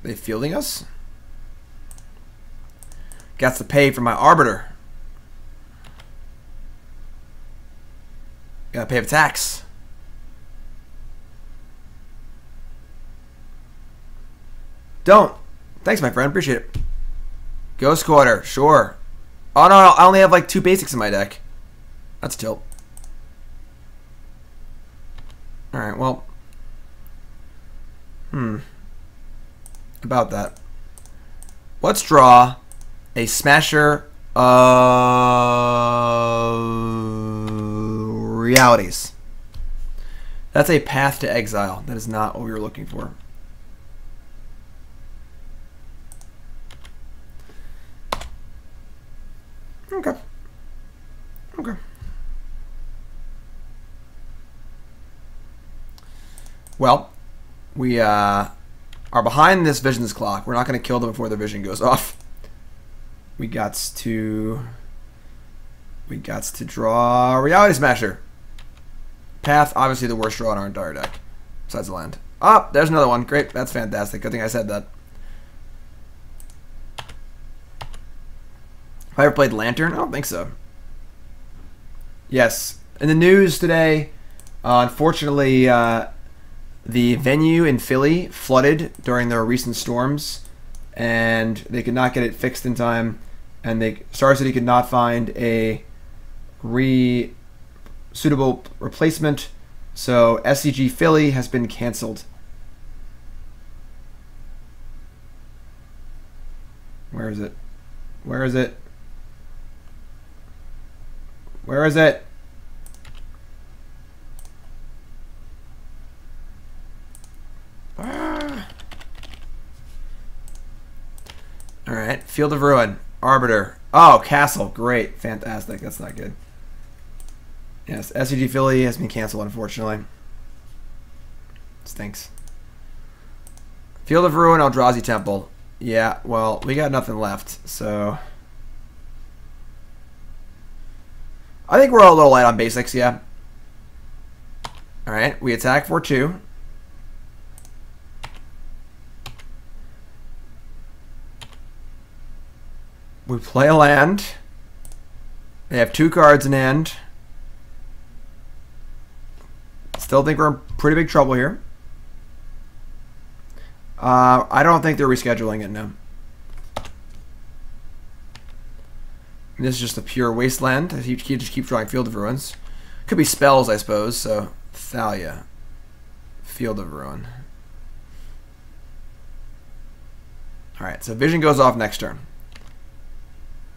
They fielding us? Got to pay for my Arbiter. Gotta pay the tax. Don't. Thanks, my friend. Appreciate it. Ghost Quarter. Sure. Oh, no. I only have like 2 basics in my deck. That's a tilt. Alright, well. About that. Let's draw a Smasher of Realities. That's a Path to Exile. That is not what we were looking for. Okay. Okay. Well, we are behind this Vision's clock. We're not going to kill them before the Vision goes off. We got to draw Reality Smasher. Path, obviously the worst draw in our entire deck, besides the land. Ah, there's another one. Great, that's fantastic. Good thing I said that. Have I ever played Lantern? I don't think so. Yes. In the news today, unfortunately, the venue in Philly flooded during their recent storms, and they could not get it fixed in time, and Star City could not find a suitable replacement, so SCG Philly has been canceled. Where is it? Where is it? Where is it? Field of Ruin. Arbiter. Oh, Castle. Great. Fantastic. That's not good. Yes, SCG Philly has been canceled, unfortunately. Stinks. Field of Ruin, Eldrazi Temple. Yeah, well, we got nothing left, so... I think we're a little light on basics, yeah. Alright, we attack for 2. We play a land. They have 2 cards in hand. Still think we're in pretty big trouble here. I don't think they're rescheduling it, no. This is just a pure wasteland. You just keep drawing Field of Ruins. Could be spells, I suppose. So, Thalia. Field of Ruin. Alright, so Vision goes off next turn.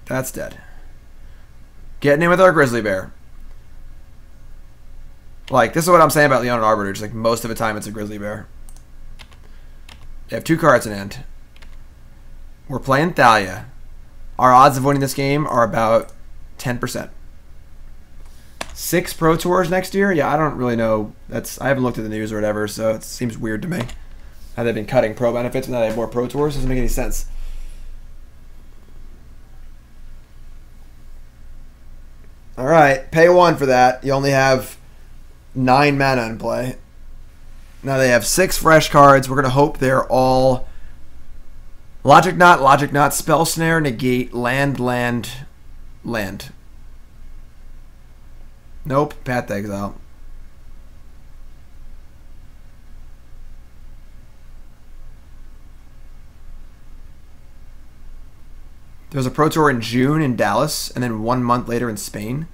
That's dead. Getting in with our Grizzly Bear. Like, this is what I'm saying about Leonin Arbiter. Just like most of the time it's a Grizzly Bear. They have 2 cards in hand. We're playing Thalia. Our odds of winning this game are about 10%. 6 Pro Tours next year? Yeah, I don't really know. I haven't looked at the news or whatever, so it seems weird to me. How they've been cutting pro benefits and now they have more Pro Tours. Doesn't make any sense. Alright, pay 1 for that. You only have 9 mana in play. Now they have 6 fresh cards. We're going to hope they're all Logic Knot, Spell Snare, Negate, Land. Nope, Path to Exile. There was a Pro Tour in June in Dallas, and then 1 month later in Spain.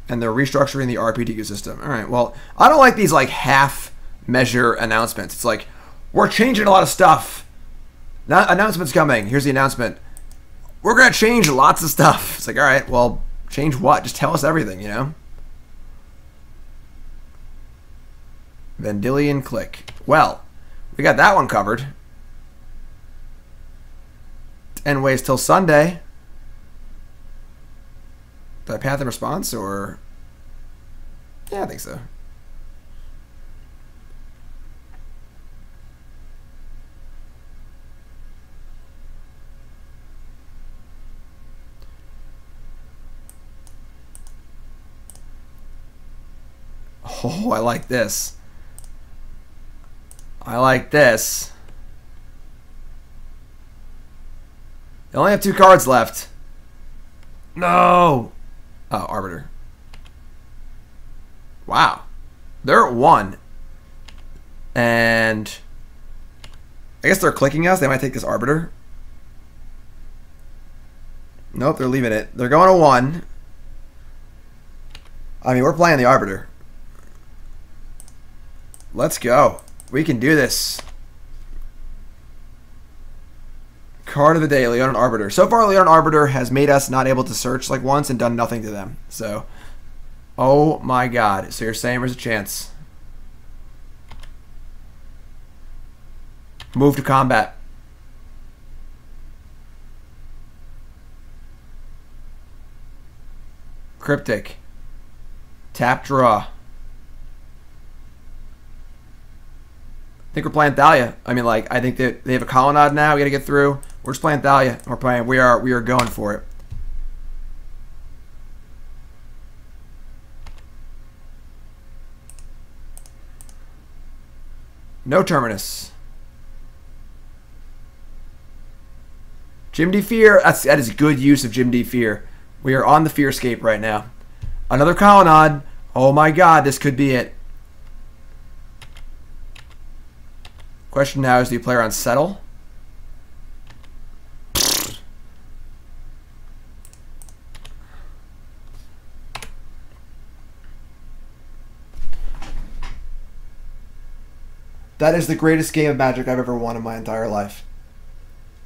And they're restructuring the RPG ecosystem. Alright, well, I don't like these like half-measure announcements. It's like, we're changing a lot of stuff. Announcement's coming. Here's the announcement. We're going to change lots of stuff. It's like, alright, well, change what? Just tell us everything, you know? Vendilion Click. Well, we got that one covered. 10 ways till Sunday. Did I path in response, or... Yeah, I think so. Oh, I like this. I like this. They only have 2 cards left. No! Oh, Arbiter. Wow. They're at 1. And I guess they're clicking us. They might take this Arbiter. Nope, they're leaving it. They're going to 1. I mean, we're playing the Arbiter. Let's go. We can do this. Card of the day, Leonin Arbiter. So far, Leonin Arbiter has made us not able to search like once and done nothing to them. So, oh my god. So you're saying there's a chance. Move to combat. Cryptic. Tap draw. I think we're playing Thalia. I mean, like, I think that they have a Colonnade now. We got to get through. We're just playing Thalia. We're playing. We are going for it. No Terminus. Jim D. Fear. That is good use of Jim D. Fear. We are on the Fearscape right now. Another Colonnade. Oh my god, this could be it. Question now is, do you play her on Settle? That is the greatest game of Magic I've ever won in my entire life.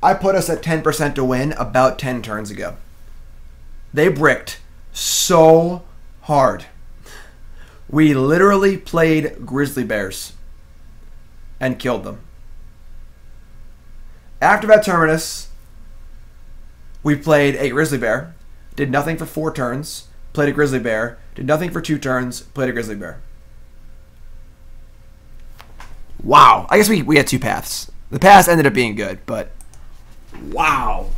I put us at 10% to win about 10 turns ago. They bricked so hard. We literally played Grizzly Bears and killed them. After that Terminus, We played a Grizzly Bear, did nothing for 4 turns, played a Grizzly Bear, did nothing for 2 turns, played a Grizzly Bear. Wow. I guess we had 2 paths. The paths ended up being good, but wow.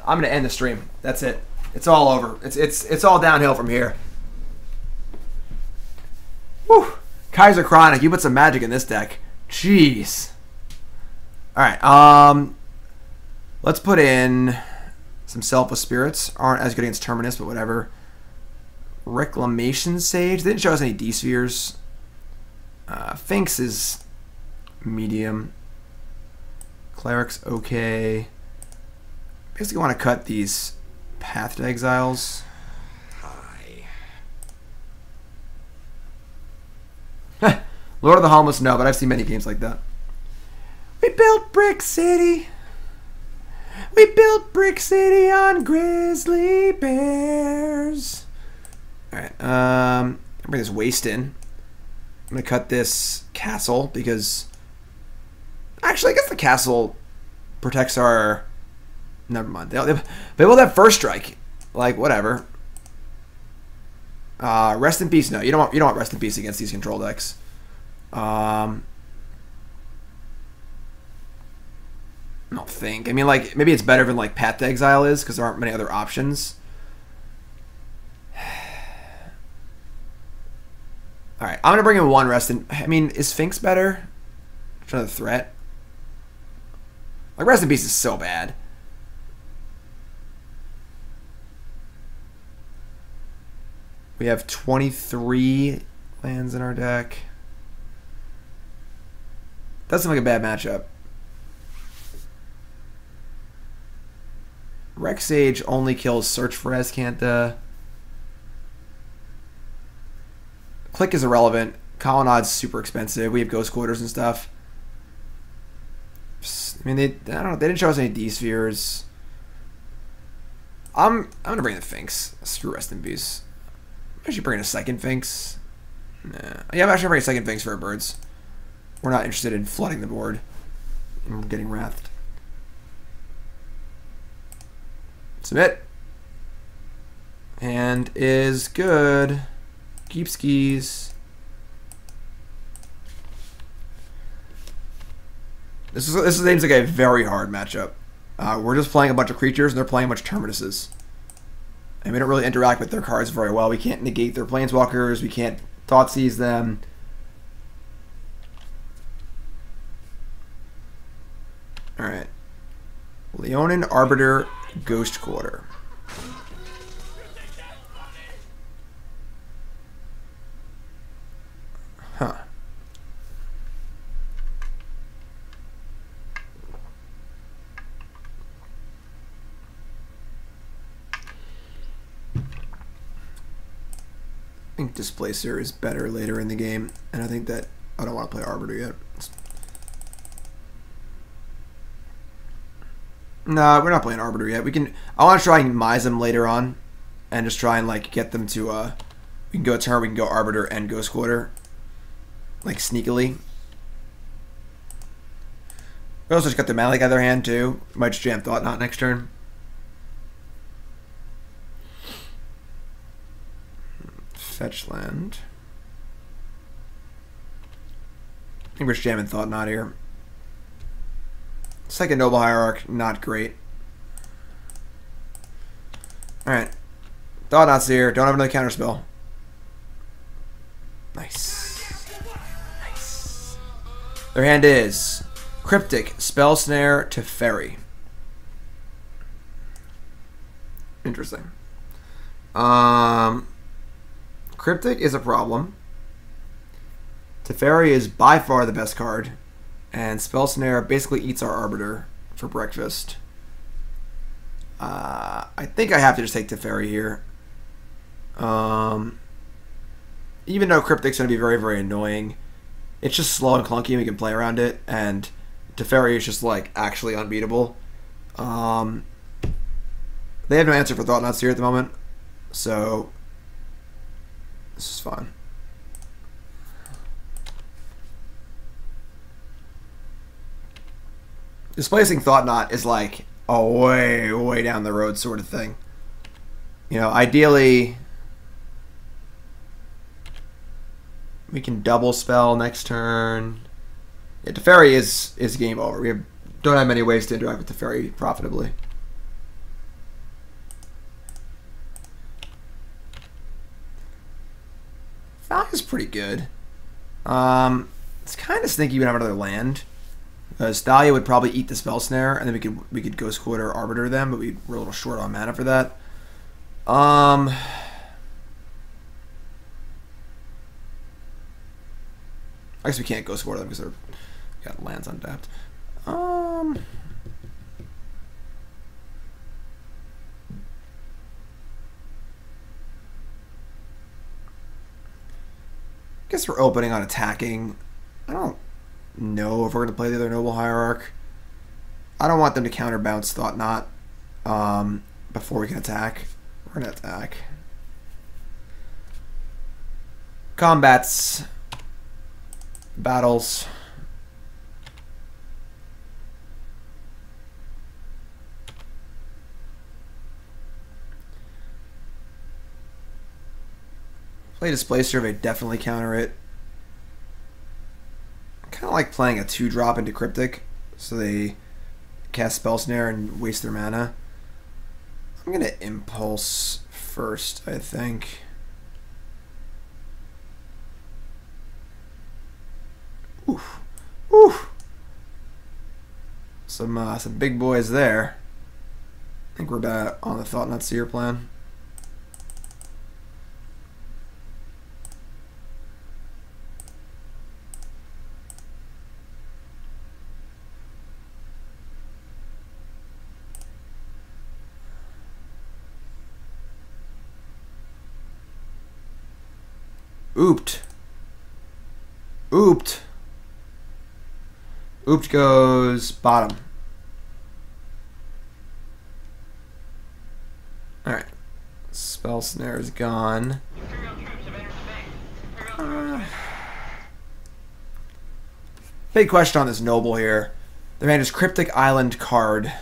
I'm going to end the stream. That's it. It's all over. It's all downhill from here. Whew. KaiserChronic, you put some magic in this deck. Jeez. Alright, let's put in some Selfless Spirits. Aren't as good against Terminus, but whatever. Reclamation Sage. They didn't show us any D-Spheres. Finks is medium. Cleric's okay. Basically want to cut these Path to Exiles. Lord of the Homeless, no, but I've seen many games like that. We built Brick City. We built Brick City on grizzly bears. Alright, bring this waste in. I'm going to cut this castle because... Actually, I guess the castle protects our... Never mind. They will have first strike. Like, whatever. Rest in peace. No, you don't want rest in peace against these control decks. I don't think. I mean, like, maybe it's better than like Path to Exile is because there aren't many other options. All right, I'm gonna bring in 1 rest in. I mean, is Finks better? Another threat. Like, rest in peace is so bad. We have 23 lands in our deck. Doesn't seem like a bad matchup. Rec Sage only kills Search for Azcanta. Click is irrelevant. Colonnade's super expensive. We have Ghost Quarters and stuff. I mean, I don't know. They didn't show us any D-Spheres. I'm gonna bring the Finks. Screw Rest in Peace. I should bring in a second Finks. Nah. Yeah, I'm actually bringing a second Finks for our birds. We're not interested in flooding the board. We're getting wrathed. Submit. And is good. Keep skis. This seems like a very hard matchup. We're just playing a bunch of creatures and they're playing a bunch of Terminuses. And we don't really interact with their cards very well. We can't negate their Planeswalkers. We can't Thoughtseize them. Alright. Leonin Arbiter, Ghost Quarter. Huh. I think Displacer is better later in the game, and I think that I don't want to play Arbiter yet. No, we're not playing Arbiter yet. We can. I want to try and mise them later on, and just try and like get them to. We can go turn. We can go Arbiter and Ghost Quarter, like sneakily. We also just got the Malik out of their hand too. Might just jam Thought-Knot next turn. Fetch land. I think we're jamming Thought-Knot here. Second Noble Hierarch, not great. Alright. Thought-Knot Seer, don't have another counterspell. Nice. Nice. Their hand is Cryptic, Spell Snare, Teferi. Interesting. Cryptic is a problem. Teferi is by far the best card. And Spell Snare basically eats our Arbiter for breakfast. I think I have to just take Teferi here. Even though Cryptic's going to be very, very annoying, it's just slow and clunky and we can play around it. And Teferi is just like actually unbeatable. They have no answer for Thought-Knot Seer at the moment. So this is fine. Displacing Thought-Knot is like a way, way down the road sort of thing. You know, ideally, we can double spell next turn. Yeah, Teferi is game over. We don't have many ways to interact with Teferi profitably. Thalia's pretty good. It's kind of sneaky we have another land, because Thalia would probably eat the Spell Snare, and then we could Ghost Quarter or Arbiter them, but we're a little short on mana for that. I guess we can't Ghost Quarter them because they're got lands untapped. Guess we're opening on attacking. I don't know if we're going to play the other Noble Hierarch. I don't want them to counterbounce Thought-Knot before we can attack. We're going to attack. Combats. Battles. Play Displacer, they definitely counter it. I kind of like playing a 2-drop into Cryptic, so they cast Spell Snare and waste their mana. I'm going to Impulse first, I think. Oof. Oof. Some big boys there. I think we're back on the Thought-Knot Seer plan. Ooped. Ooped. Ooped goes bottom. Alright. Spell Snare is gone. Big question on this Noble here. The man is Cryptic Island card.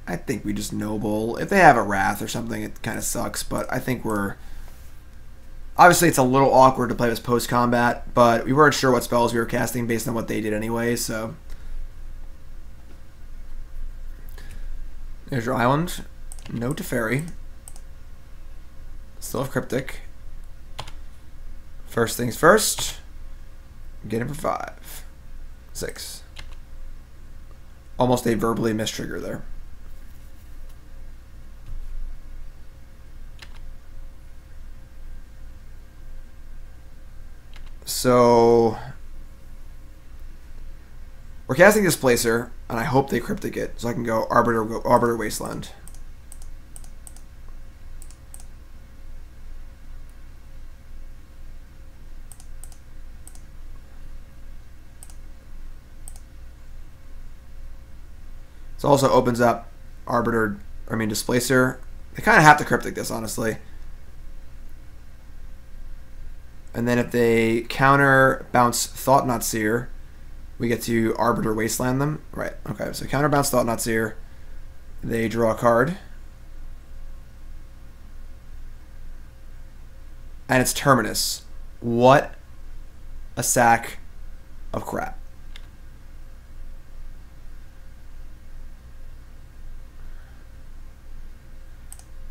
I think we just Noble. If they have a Wrath or something, it kind of sucks, but I think we're... Obviously, it's a little awkward to play this post-combat, but we weren't sure what spells we were casting based on what they did anyway, so... There's your island. No Teferi. Still have Cryptic. First things first. Get him for 5. 6. Almost a verbally mistrigger there. So we're casting Displacer, and I hope they Cryptic it, so I can go Arbiter Wasteland. This also opens up Displacer. They kind of have to Cryptic this, honestly. And then if they counter bounce Thought-Knot Seer, we get to Arbiter Wasteland them. Right, okay, so counter bounce Thought-Knot Seer. They draw a card. And it's Terminus. What a sack of crap.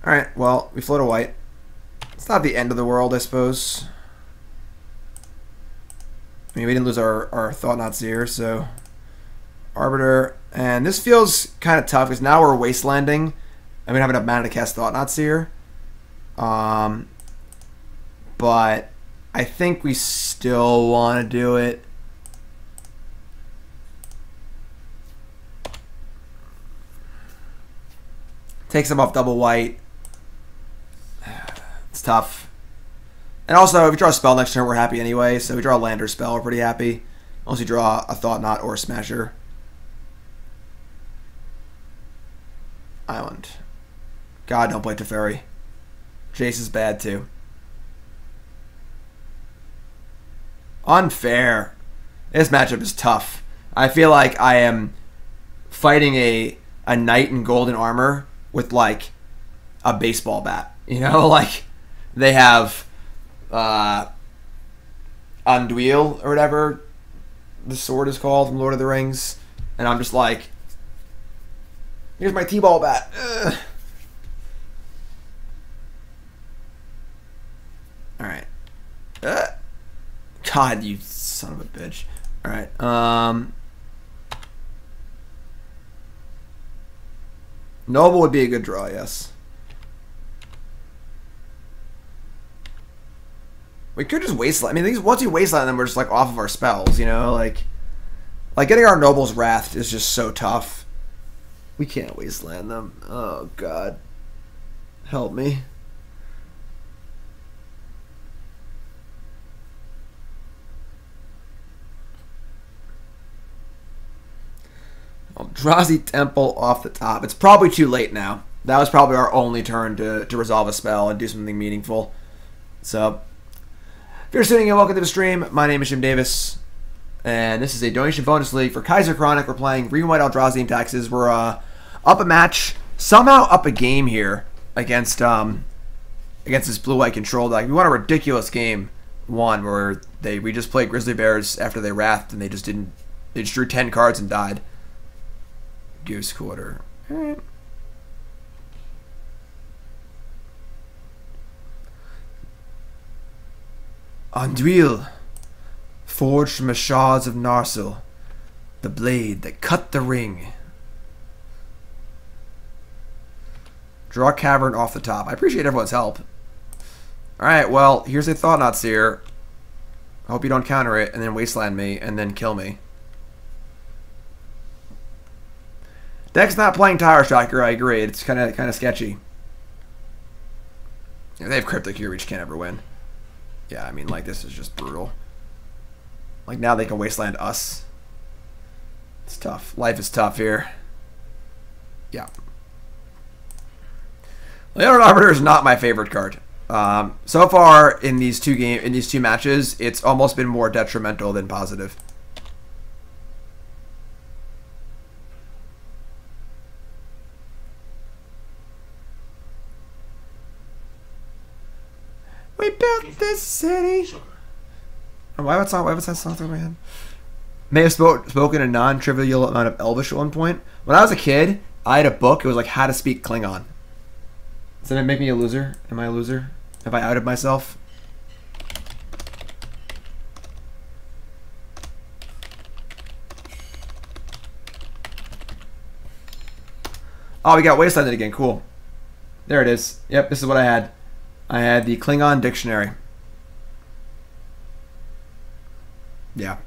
Alright, well, we float a white. It's not the end of the world, I suppose. I mean, we didn't lose our Thought-Knot Seer, so... Arbiter. And this feels kind of tough, because now we're Wastelanding, and we don't have enough mana to cast Thought-Knot Seer. But I think we still want to do it. Takes them off double white. It's tough. And also, if we draw a spell next turn, we're happy anyway. So if we draw a land or spell, we're pretty happy. Unless you draw a Thought-Knot or a Smasher. Island. God, don't play Teferi. Jace is bad too. Unfair. This matchup is tough. I feel like I am fighting a knight in golden armor with like a baseball bat. You know, like they have Anduil or whatever the sword is called from Lord of the Rings, and I'm just like, here's my T-ball bat. Ugh. All right. God, you son of a bitch. All right. Noble would be a good draw, yes. We could just wasteland. I mean, once you wasteland them, we're just like off of our spells, you know? Like getting our Noble's Wrath is just so tough. We can't wasteland them. Oh, God. Help me. Eldrazi Temple off the top. It's probably too late now. That was probably our only turn to resolve a spell and do something meaningful. So, if you're tuning in, welcome to the stream. My name is Jim Davis, and this is a donation bonus league for KaiserChronic. We're playing Green White Eldrazi Taxes. We're up a match, somehow up a game here against this blue white control deck. We won a ridiculous game one where we just played Grizzly Bears after they wrathed and they just drew 10 cards and died. Goose Quarter. Alright. Anduil, forged from the shards of Narsil, the blade that cut the ring. Draw Cavern off the top. I appreciate everyone's help. Alright, well, here's a Thought-Knot Seer. I hope you don't counter it and then wasteland me and then kill me. Deck's not playing Tire Striker, I agree. It's kind of sketchy. If they have Cryptic here, we just can't ever win. Yeah, I mean, like, this is just brutal. Like, now they can wasteland us. It's tough. Life is tough here. Yeah. Leonin Arbiter is not my favorite card. So far in these two matches, it's almost been more detrimental than positive. We built this city. Why was that song through my head? May have spoken a non-trivial amount of Elvish at one point. When I was a kid, I had a book. It was like How to Speak Klingon. Does that make me a loser? Am I a loser? Have I outed myself? Oh, we got wastelanded again. Cool. There it is. Yep, this is what I had. I had the Klingon Dictionary. Yeah.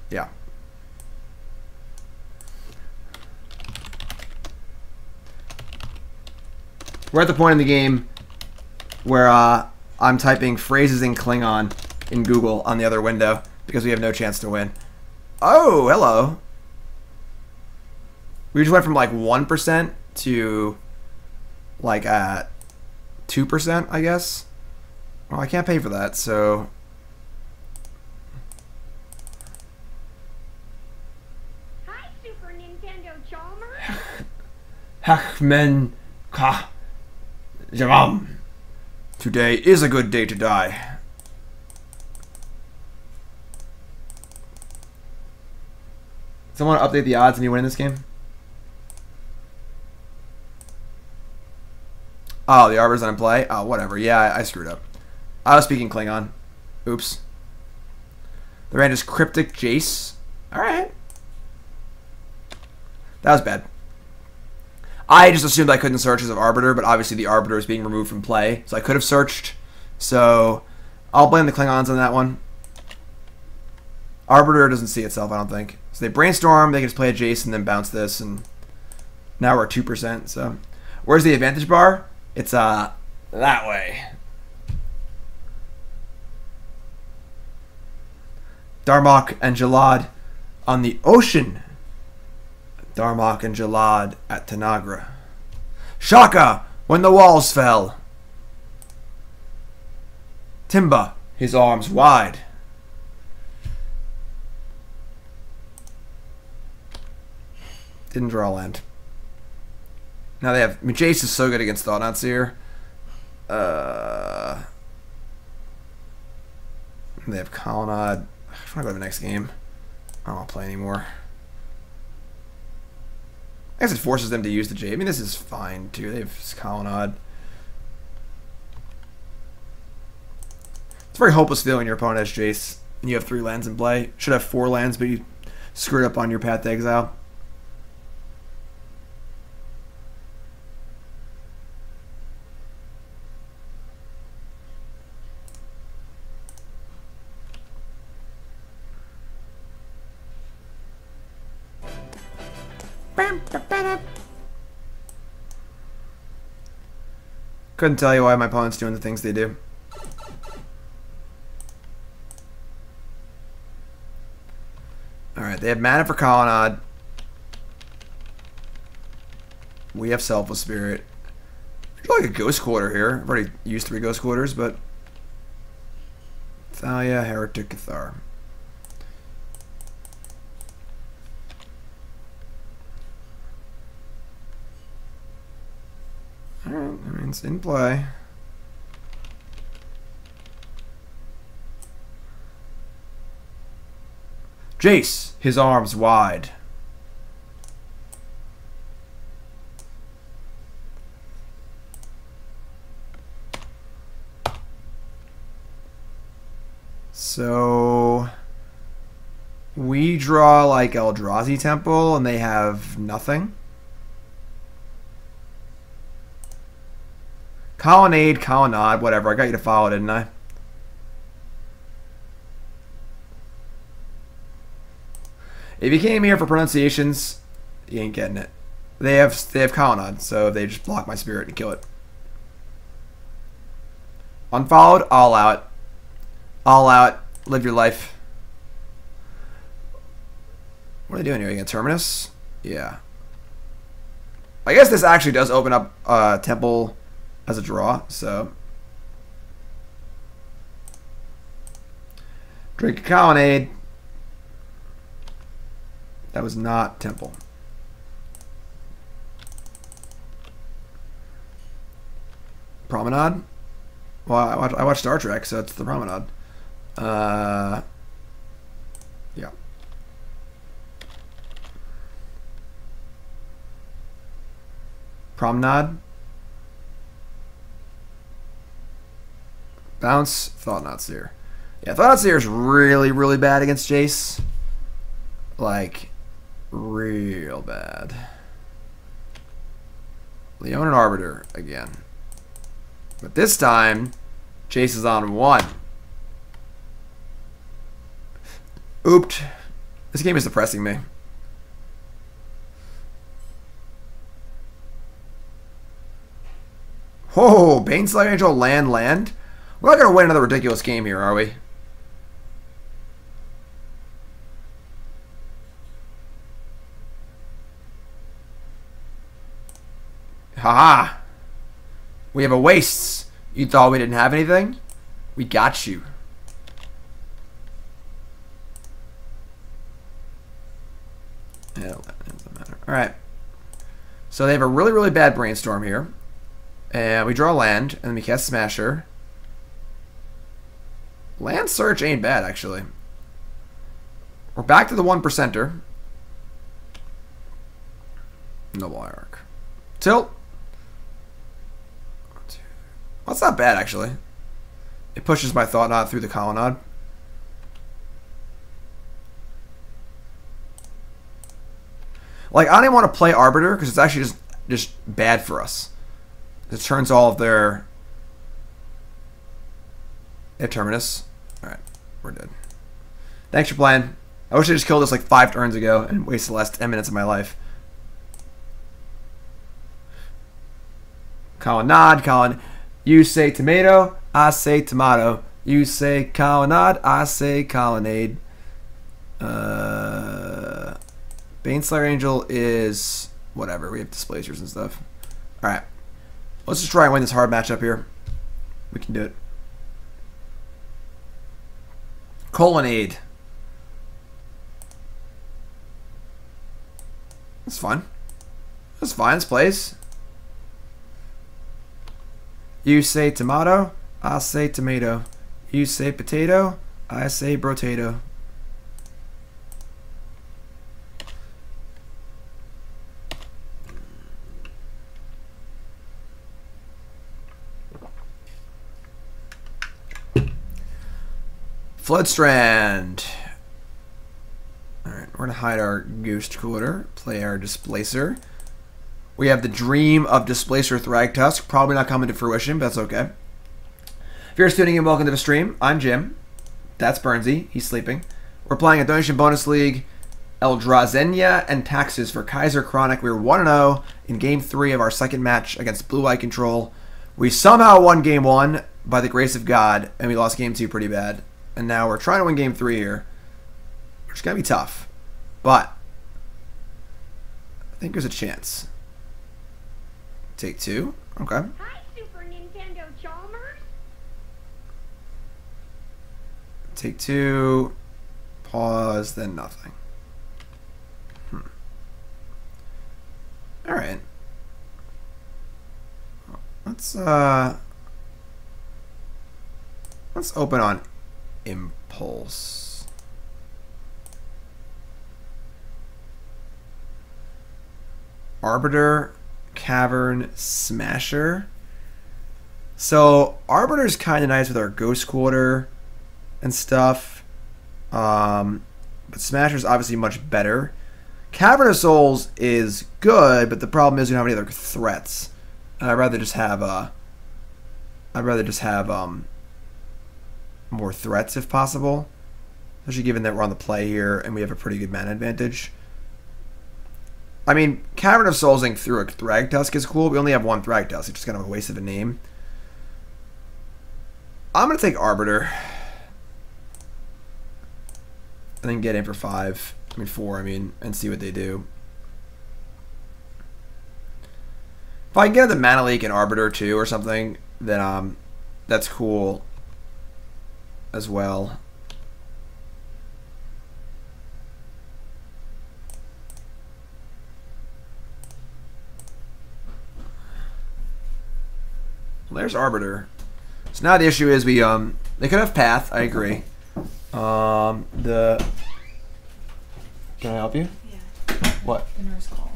Yeah. We're at the point in the game where I'm typing phrases in Klingon in Google on the other window because we have no chance to win. Oh, hello. We just went from like 1% to like 2%, I guess. Well, I can't pay for that, so... Hi, Super Nintendo Chalmers. Hachmen Ka Javam. Today is a good day to die. Someone update the odds and you win this game? Oh, the Arbiter's on play? Oh, whatever. Yeah, I screwed up. I was speaking Klingon. Oops. The ran is Cryptic Jace. Alright. That was bad. I just assumed I couldn't search as an Arbiter, but obviously the Arbiter is being removed from play, so I could have searched. So, I'll blame the Klingons on that one. Arbiter doesn't see itself, I don't think. So they brainstorm, they can just play a Jace and then bounce this, and now we're at 2%, so... Where's the advantage bar? It's, that way. Darmok and Jalad on the ocean. Darmok and Jalad at Tanagra. Shaka when the walls fell. Timba, his arms wide. Didn't draw land. Now they have... I mean, Jace is so good against Thought-Knot Seer. They have Colonnade. I want to go to the next game. I don't want to play anymore. I guess it forces them to use the Jade. I mean, this is fine, too. They have Colonnade. It's a very hopeless feeling your opponent has Jace and you have 3 lands in play. Should have 4 lands, but you screwed up on your path to exile. Couldn't tell you why my opponent's doing the things they do. Alright, they have mana for Colonnade. We have Selfless Spirit. I feel like a Ghost Quarter here. I've already used 3 Ghost Quarters, but... Thalia, Heretic, Cathar. Alright, I mean, it's in play. Jace, his arms wide. So we draw like Eldrazi Temple and they have nothing. Colonnade, Colonnade, whatever. I got you to follow, didn't I? If you came here for pronunciations, you ain't getting it. They have Colonnade, so they just block my spirit and kill it. Unfollowed, all out. All out, live your life. What are they doing here? You got Terminus? Yeah. I guess this actually does open up Temple as a draw, so. Drink a Colonnade. That was not Temple. Promenade? Well, I watched Star Trek, so it's the Promenade. Yeah. Promenade. Bounce. Thought-Knot Seer. Yeah, Thought-Knot Seer is really, really bad against Jace. Like, real bad. Leonin Arbiter again. But this time, Jace is on 1. Ooped. This game is depressing me. Whoa, Baneslayer Angel land. We're not going to win another ridiculous game here, are we? Haha. We have a wastes. You thought we didn't have anything? We got you. Yeah, it doesn't matter. Alright. So they have a really, really bad brainstorm here. And we draw land, and then we cast Smasher. Land Search ain't bad, actually. We're back to the 1%er. Noble Hierarch. Tilt. That's not bad, actually. It pushes my Thought-Knot through the Colonnade. Like, I don't even want to play Arbiter, because it's actually just bad for us. It turns all of their... They have Terminus. Alright, we're dead. Thanks for playing. I wish I just killed this like 5 turns ago and wasted the last 10 minutes of my life. Colonnade. You say tomato, I say tomato. You say colonnade, I say colonnade. Baneslayer Angel is whatever. We have displacers and stuff. Alright. Let's just try and win this hard matchup here. We can do it. Colonnade. That's fine. That's fine. It's plays. You say tomato, I say tomato. You say potato, I say brotato. Floodstrand. Alright, we're going to hide our Ghost Quarter, play our Displacer. We have the Dream of Displacer Thragtusk. Probably not coming to fruition, but that's okay. If you're just tuning in, welcome to the stream. I'm Jim. That's Burnsy. He's sleeping. We're playing a Donation Bonus League, Eldrazi and Taxes for KaiserChronic. We were 1-0 in Game 3 of our second match against Blue Eye Control. We somehow won Game 1 by the grace of God, and we lost Game 2 pretty bad. And now we're trying to win Game 3 here, which is going to be tough. But I think there's a chance. Take 2. Okay. Hi, Super Nintendo Chalmers. Take 2. Pause, then nothing. Alright. Let's open on Impulse. Arbiter, Cavern, Smasher. So Arbiter's kind of nice with our Ghost Quarter and stuff. But Smasher's obviously much better. Cavern of Souls is good, but the problem is we don't have any other threats. And I'd rather just have more threats if possible. Especially given that we're on the play here and we have a pretty good mana advantage. I mean, Cavern of Soulsing through a Thragtusk is cool. We only have one Thragtusk. It's just kind of a waste of a name. I'm going to take Arbiter. And then get in for 5. I mean 4, and see what they do. If I can get the Mana Leak and Arbiter too or something, then that's cool as well. Well, there's Arbiter. So now the issue is they could have Path, I agree. Can I help you? Yeah. What? The nurse called.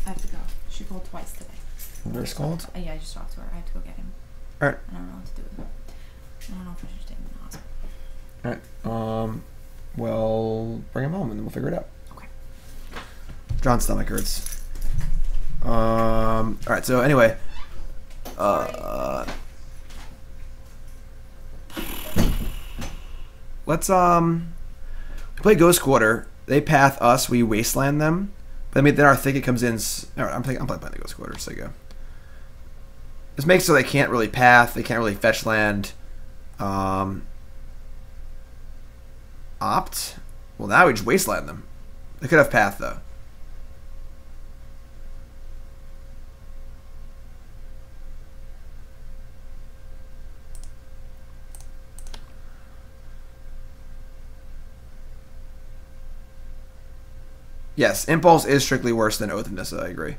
I have to go. She called twice today. The nurse called? Yeah, I just talked to her. I have to go get him. Alright. I don't know what to do with him. I don't know if I should take him to the hospital. Alright. Well, bring him home and then we'll figure it out. Okay. John's stomach hurts. Alright, so anyway. Let's we play Ghost Quarter. They path us. We wasteland them. But I mean, then our Thicket comes in. All right, I'm playing the Ghost Quarter. So go. This makes so they can't really path. They can't really fetch land. Opt. Well, now we just wasteland them. They could have path though. Yes, Impulse is strictly worse than Oath of Nissa, I agree.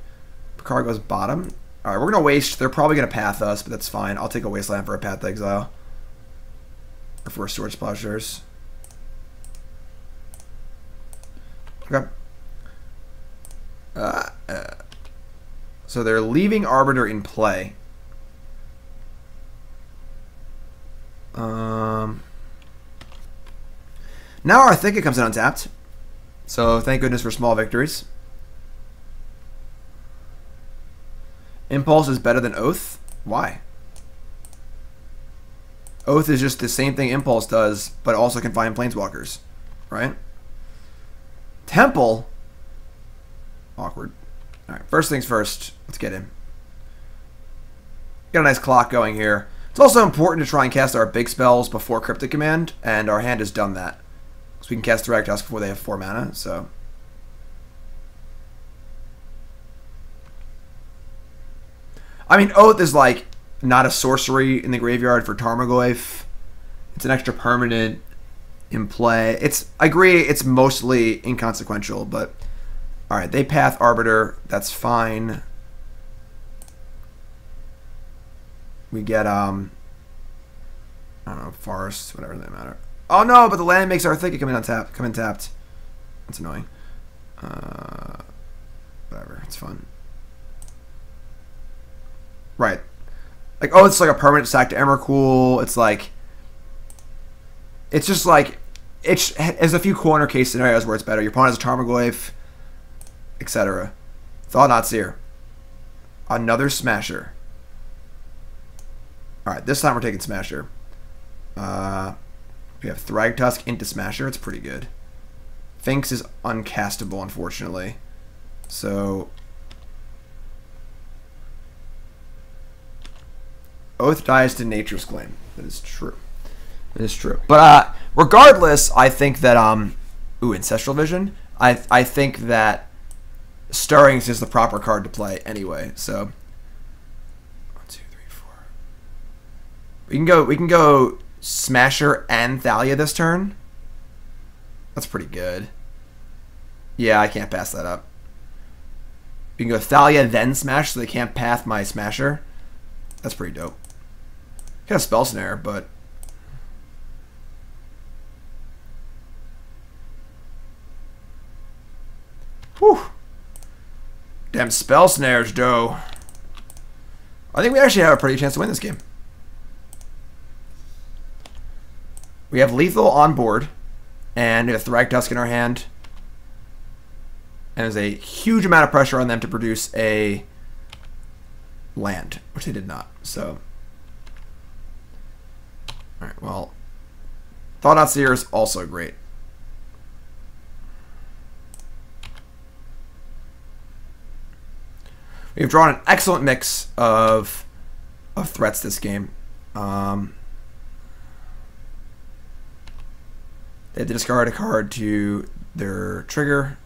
Picard goes bottom. Alright, we're going to waste. They're probably going to path us, but that's fine. I'll take a Wasteland for a Path to Exile. Or for a Storage Plowshares. Okay. So they're leaving Arbiter in play. Now our Thicket comes in untapped. So thank goodness for small victories. Impulse is better than Oath? Why? Oath is just the same thing Impulse does, but also can find Planeswalkers. Right? Temple? Awkward. Alright, first things first. Let's get in. Got a nice clock going here. It's also important to try and cast our big spells before Cryptic Command, and our hand has done that. So we can cast Thragtusk before they have 4 mana, so. I mean, Oath is like not a sorcery in the graveyard for Tarmogoyf. It's an extra permanent in play. I agree, it's mostly inconsequential, but Alright, they path Arbiter. That's fine. We get, I don't know, Forest, whatever they matter. Oh no, but the land makes our Thicket come in tapped. That's annoying. Whatever, it's fun. Right. Like, oh, it's like a permanent sack to Emrakul. It's like... It's just like... There's a few corner case scenarios where it's better. Your opponent has a Tarmogoyf, etc. Thought-Knot Seer. Another Smasher. Alright, this time we're taking Smasher. We have Thragtusk into Smasher. It's pretty good. Finks is uncastable, unfortunately. So... Oath dies to Nature's Claim. That is true. That is true. But regardless, I think that... Ancestral Vision. I think that Stirrings is the proper card to play anyway. So... 1, 2, 3, 4. We can go Smasher and Thalia this turn. That's pretty good. Yeah, I can't pass that up. We can go Thalia then Smash, so they can't path my Smasher. That's pretty dope. Kind of Spell Snare, but... Whew. Damn Spell Snares, dough. I think we actually have a pretty chance to win this game. We have Lethal on board, and we have Thragtusk in our hand. And there's a huge amount of pressure on them to produce a land, which they did not. So, alright, well, Thought-Knot Seer is also great. We've drawn an excellent mix of threats this game. They had to discard a card to their trigger.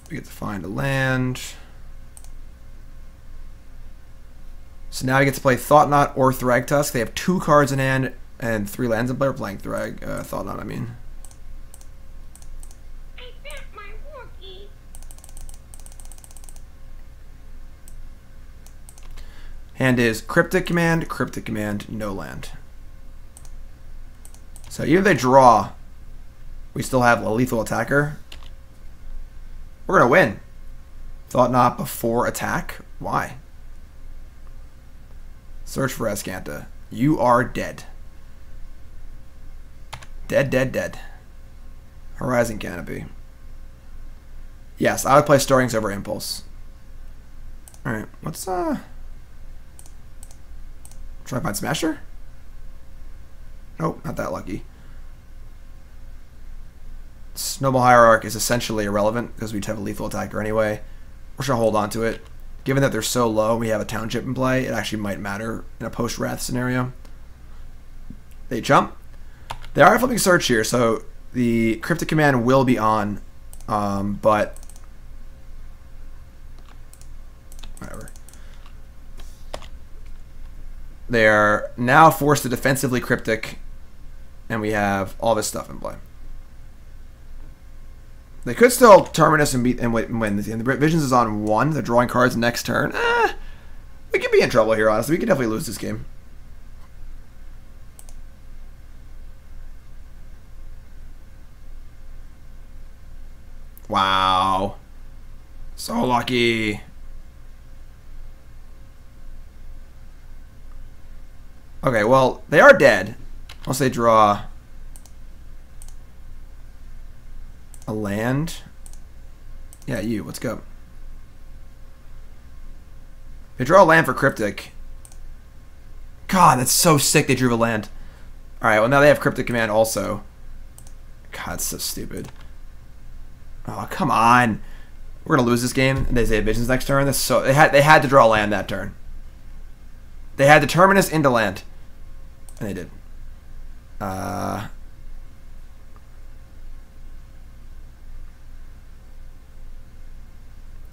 We get to find a land. So now we get to play Thought-Knot or Thragtusk. They have 2 cards in hand and 3 lands in play. We're playing Thought-Knot, I mean. I bet my rookie. Hand is Cryptic Command, no land. So even if they draw, we still have a lethal attacker. We're going to win. Thought-Knot before attack? Why? Search for Azcanta. You are dead. Dead, dead, dead. Horizon Canopy. Yes, I would play Stirrings over Impulse. Alright, let's try to find Smasher? Nope, not that lucky. Noble Hierarch is essentially irrelevant because we'd have a lethal attacker anyway. We're just going to hold on to it. Given that they're so low and we have a Township in play, it actually might matter in a post-Wrath scenario. They jump. They are flipping Search here, so the Cryptic Command will be on, but... whatever. They are now forced to defensively Cryptic, and we have all this stuff in play. They could still Terminus and beat and win. The Visions is on 1. They're drawing cards next turn. We could be in trouble here, honestly. We could definitely lose this game. Wow. So lucky. Okay, well, they are dead. Unless they draw a land. Yeah, let's go. They draw a land for Cryptic. God, that's so sick they drew a land. Alright, well now they have Cryptic Command also. God, it's so stupid. Oh, come on. We're gonna lose this game and they say Visions next turn. That's so they had to draw a land that turn. They had the Terminus into land. And they did.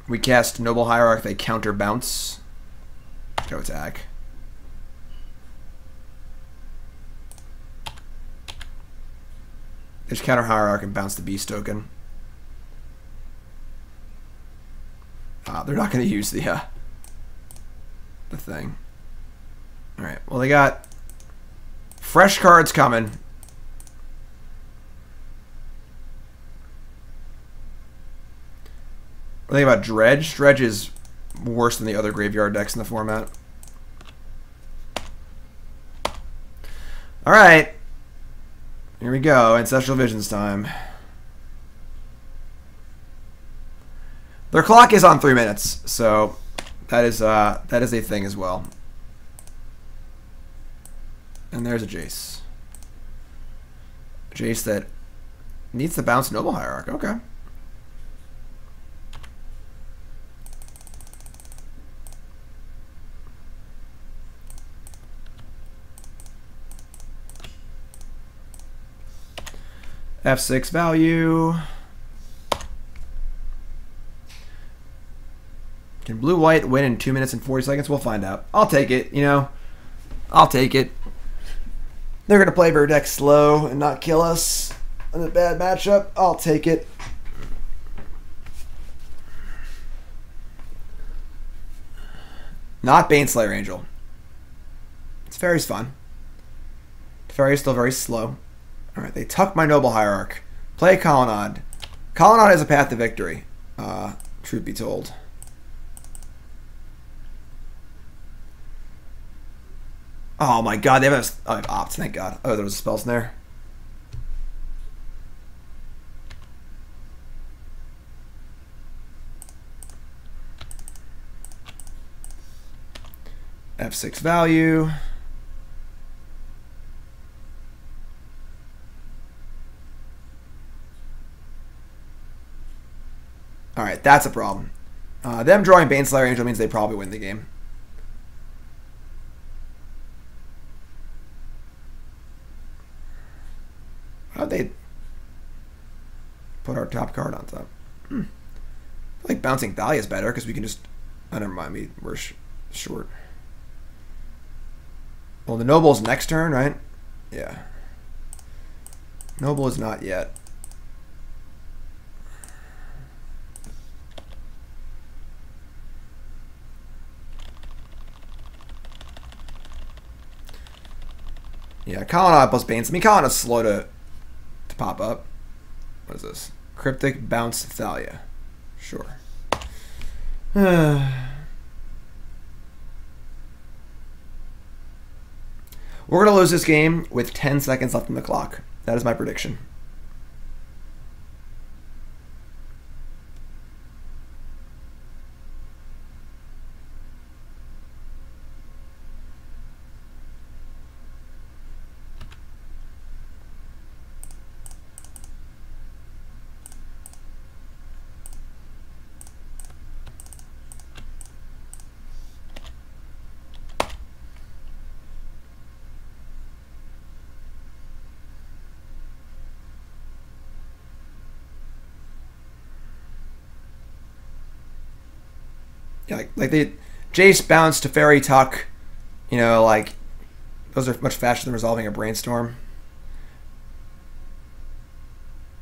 We cast Noble Hierarch, they counter bounce. Go attack. There's counter Hierarch and bounce the Beast token. They're not going to use the thing. All right. Well, they got fresh cards coming. What do you think about Dredge? Dredge is worse than the other graveyard decks in the format. All right. Here we go. Ancestral Visions time. Their clock is on 3 minutes, so that is a thing as well. And there's a Jace. Jace that needs to bounce Noble Hierarch. Okay. F6 value. Can blue-white win in 2 minutes and 40 seconds? We'll find out. I'll take it, you know. I'll take it. They're going to play their deck slow and not kill us in a bad matchup. I'll take it. Not Baneslayer Angel. Teferi's fun. Teferi's still very slow. Alright, they tuck my Noble Hierarch. Play Colonnade. Colonnade has a path to victory. Truth be told. Oh my god, they have a... Oh, I have Opt, thank god. Oh, there was spells in there. F6 value. Alright, that's a problem. Them drawing Baneslayer Angel means they probably win the game. How'd they put our top card on top? I feel like bouncing Thalia is better because we can just... Oh, never mind me. We're short. Well, the Noble's next turn, right? Yeah. Noble is not yet. Yeah, Colonnade plus Banes. I mean, Colonnade's slow to pop up. What is this? Cryptic Bounce Thalia. Sure. We're going to lose this game with 10 seconds left on the clock. That is my prediction. Yeah, like they Jace bounce to Fairy Tuck, you know, like those are much faster than resolving a Brainstorm.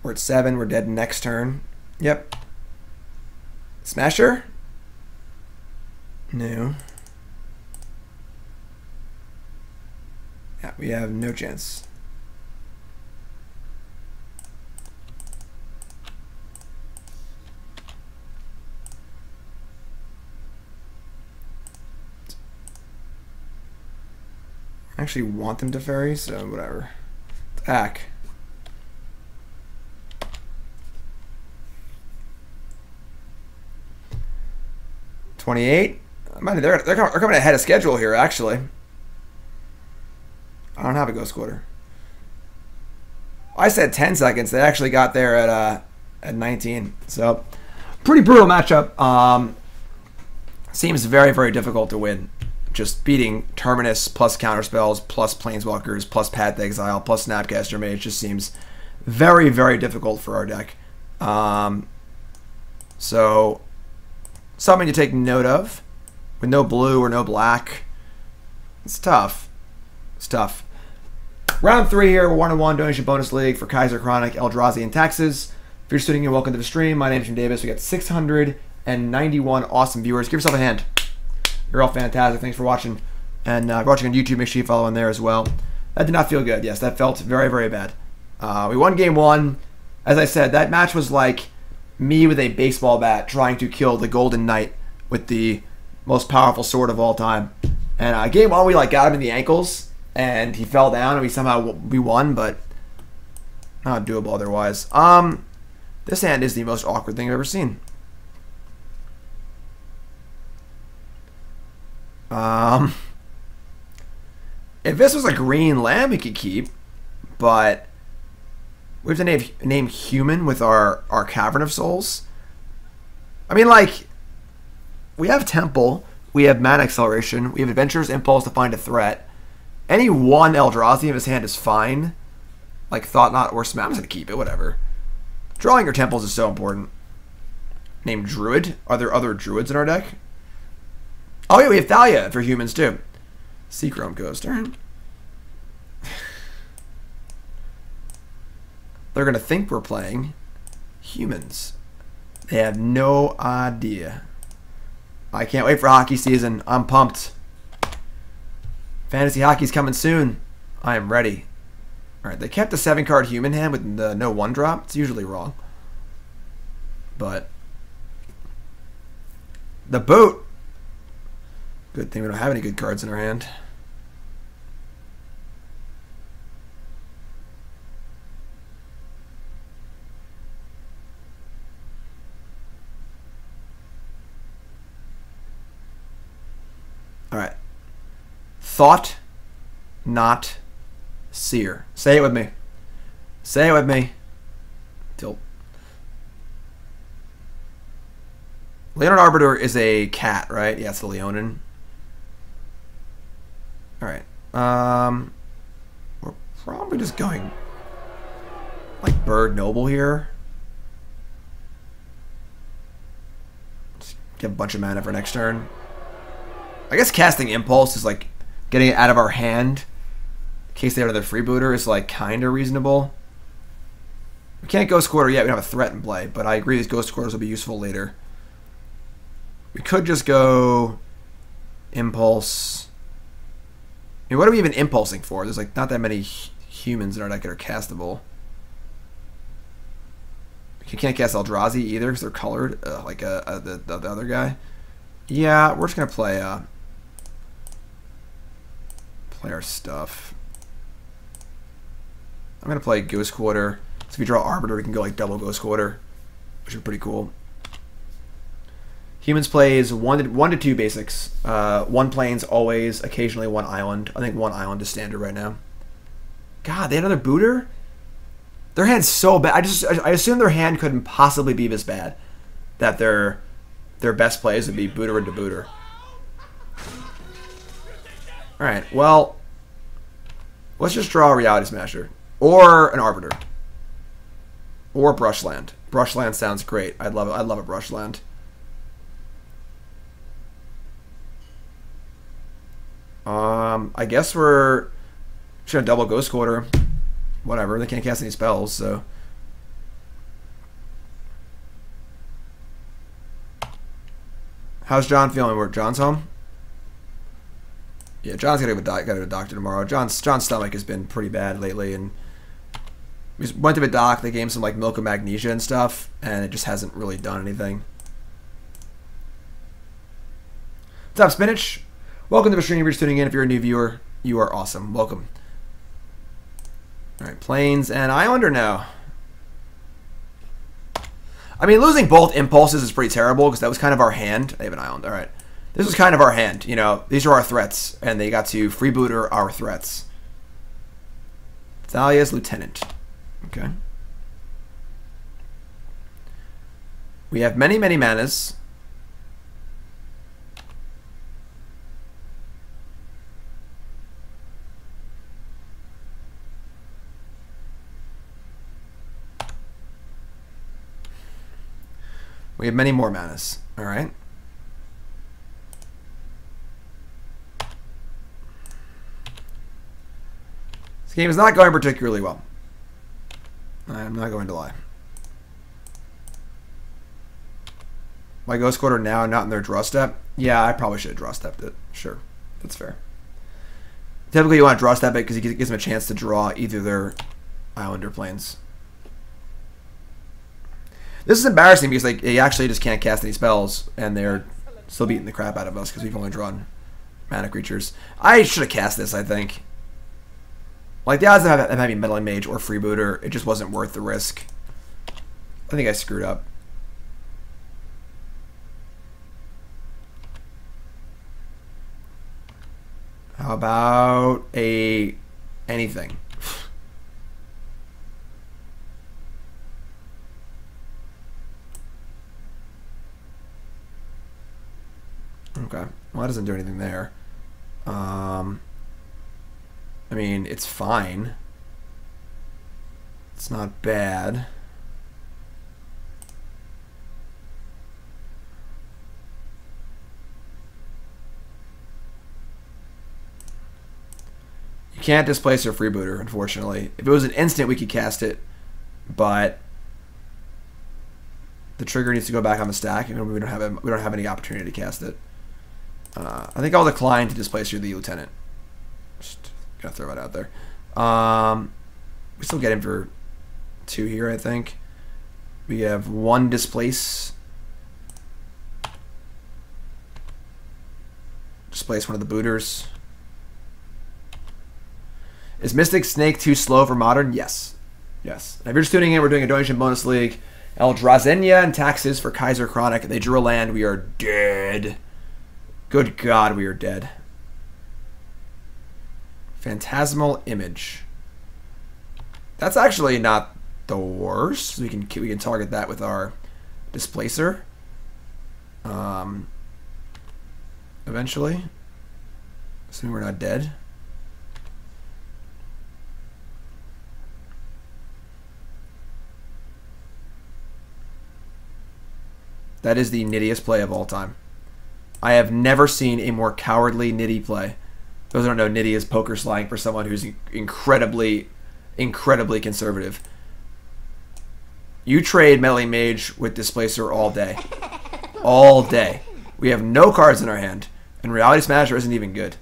We're at 7, we're dead next turn. Yep. Smasher? No. Yeah, we have no chance. I actually want them to fairy, so whatever. Attack. $28. They're coming ahead of schedule here, actually. I don't have a Ghost Quarter. I said 10 seconds. They actually got there at 19. So, pretty brutal matchup. Seems very, very difficult to win. Just beating Terminus plus Counterspells plus Planeswalkers plus Path to Exile plus Snapcaster Mage just seems very, very difficult for our deck. So, something to take note of. With no blue or no black, it's tough. It's tough. Round 3 here, we're 1-1 donation bonus league for KaiserChronic, Eldrazi, and Taxes. If you're tuning in, welcome to the stream. My name is Jim Davis. We got 691 awesome viewers. Give yourself a hand. You're all fantastic. Thanks for watching. And if you're watching on YouTube, make sure you follow in there as well. That did not feel good. Yes, that felt very, very bad. We won game 1. As I said, that match was like me with a baseball bat trying to kill the Golden Knight with the most powerful sword of all time. And game 1, we like got him in the ankles, and he fell down, and we won, but not doable otherwise. This hand is the most awkward thing I've ever seen. If this was a green lamb, we could keep, but we have to name human with our Cavern of Souls. I mean, like, we have Temple, we have Mana Acceleration, we have Adventurous Impulse to find a threat. Any one Eldrazi in his hand is fine. Like Thought-Knot or Smash, I'm just going to keep it, whatever. Drawing your temples is so important. Name Druid. Are there other Druids in our deck? Oh yeah, we have Thalia for humans too. Seachrome Ghost. Alright. They're going to think we're playing humans. They have no idea. I can't wait for hockey season. I'm pumped. Fantasy hockey's coming soon. I am ready. Alright, they kept the 7-card human hand with the no 1-drop. It's usually wrong. But the boat. Good thing we don't have any good cards in our hand. Alright. Thought-Knot Seer. Say it with me. Say it with me. Tilt. Leonin Arbiter is a cat, right? Yeah, it's the Leonin. Alright. We're probably just going like Bird Noble here. Just get a bunch of mana for next turn. I guess casting Impulse is like getting it out of our hand in case they have another freebooter is like kind of reasonable. We can't Ghost Quarter yet. We don't have a threat in play, but I agree these Ghost Quarters will be useful later. We could just go Impulse. I mean, what are we even impulsing for? There's like not that many humans in our deck that are castable. You can't cast Eldrazi either because they're colored, like the other guy. Yeah, we're just gonna play our stuff. I'm gonna play Ghost Quarter. So if you draw Arbiter, we can go like double Ghost Quarter, which is pretty cool. Humans plays 1 to 2 basics. 1 plains always, occasionally 1 island. I think 1 island is standard right now. God, they had another booter? Their hand's so bad. I assume their hand couldn't possibly be this bad. That their best plays would be booter into booter. Alright, well, let's just draw a Reality Smasher. Or an Arbiter. Or Brushland. Brushland sounds great. I'd love it. I'd love a Brushland. I guess we're just gonna double Ghost Quarter. Whatever, they can't cast any spells, so. How's John feeling? Where John's home? Yeah, John's gotta go to a doctor tomorrow. John's stomach has been pretty bad lately, and we went to the doc. They gave him some like milk of magnesia and stuff, and it just hasn't really done anything. What's up, Spinach? Welcome to the stream. If you're just tuning in, if you're a new viewer, you are awesome. Welcome. All right, Plains and Islander now. I mean, losing both impulses is pretty terrible because that was kind of our hand. They have an island. All right. This was kind of our hand. You know, these are our threats, and they got to freebooter our threats. Thalia's Lieutenant. Okay. We have many, many manas. We have many more manas. All right. This game is not going particularly well. I'm not going to lie. My Ghost Quarter now not in their draw step? Yeah, I probably should have draw stepped it. Sure. That's fair. Typically you want to draw step it because it gives them a chance to draw either their Islander planes. This is embarrassing because like they actually just can't cast any spells and they're still beating the crap out of us because we've only drawn mana creatures. I should have cast this, I think. Like the odds of having Meddling Mage or Freebooter, it just wasn't worth the risk. I think I screwed up. How about a anything? Okay. Well, that doesn't do anything there. I mean, it's fine. It's not bad. You can't displace your Freebooter, unfortunately. If it was an instant, we could cast it, but the trigger needs to go back on the stack, and we don't have any opportunity to cast it. I think I'll decline to displace your the Lieutenant. Just gonna throw it out there. We still get him for 2 here, I think. We have 1 displace. Displace one of the booters. Is Mystic Snake too slow for Modern? Yes. Yes. And if you're just tuning in, we're doing a donation bonus league. Eldrazi Taxes for KaiserChronic. They drew a land. We are dead. Good God, we are dead. Phantasmal Image. That's actually not the worst. We can target that with our Displacer. Eventually, assuming we're not dead. That is the nittiest play of all time. I have never seen a more cowardly nitty play. Those who don't know, nitty is poker slang for someone who's incredibly conservative. You trade Meddling Mage with Displacer all day. All day. We have no cards in our hand, and Reality Smasher isn't even good.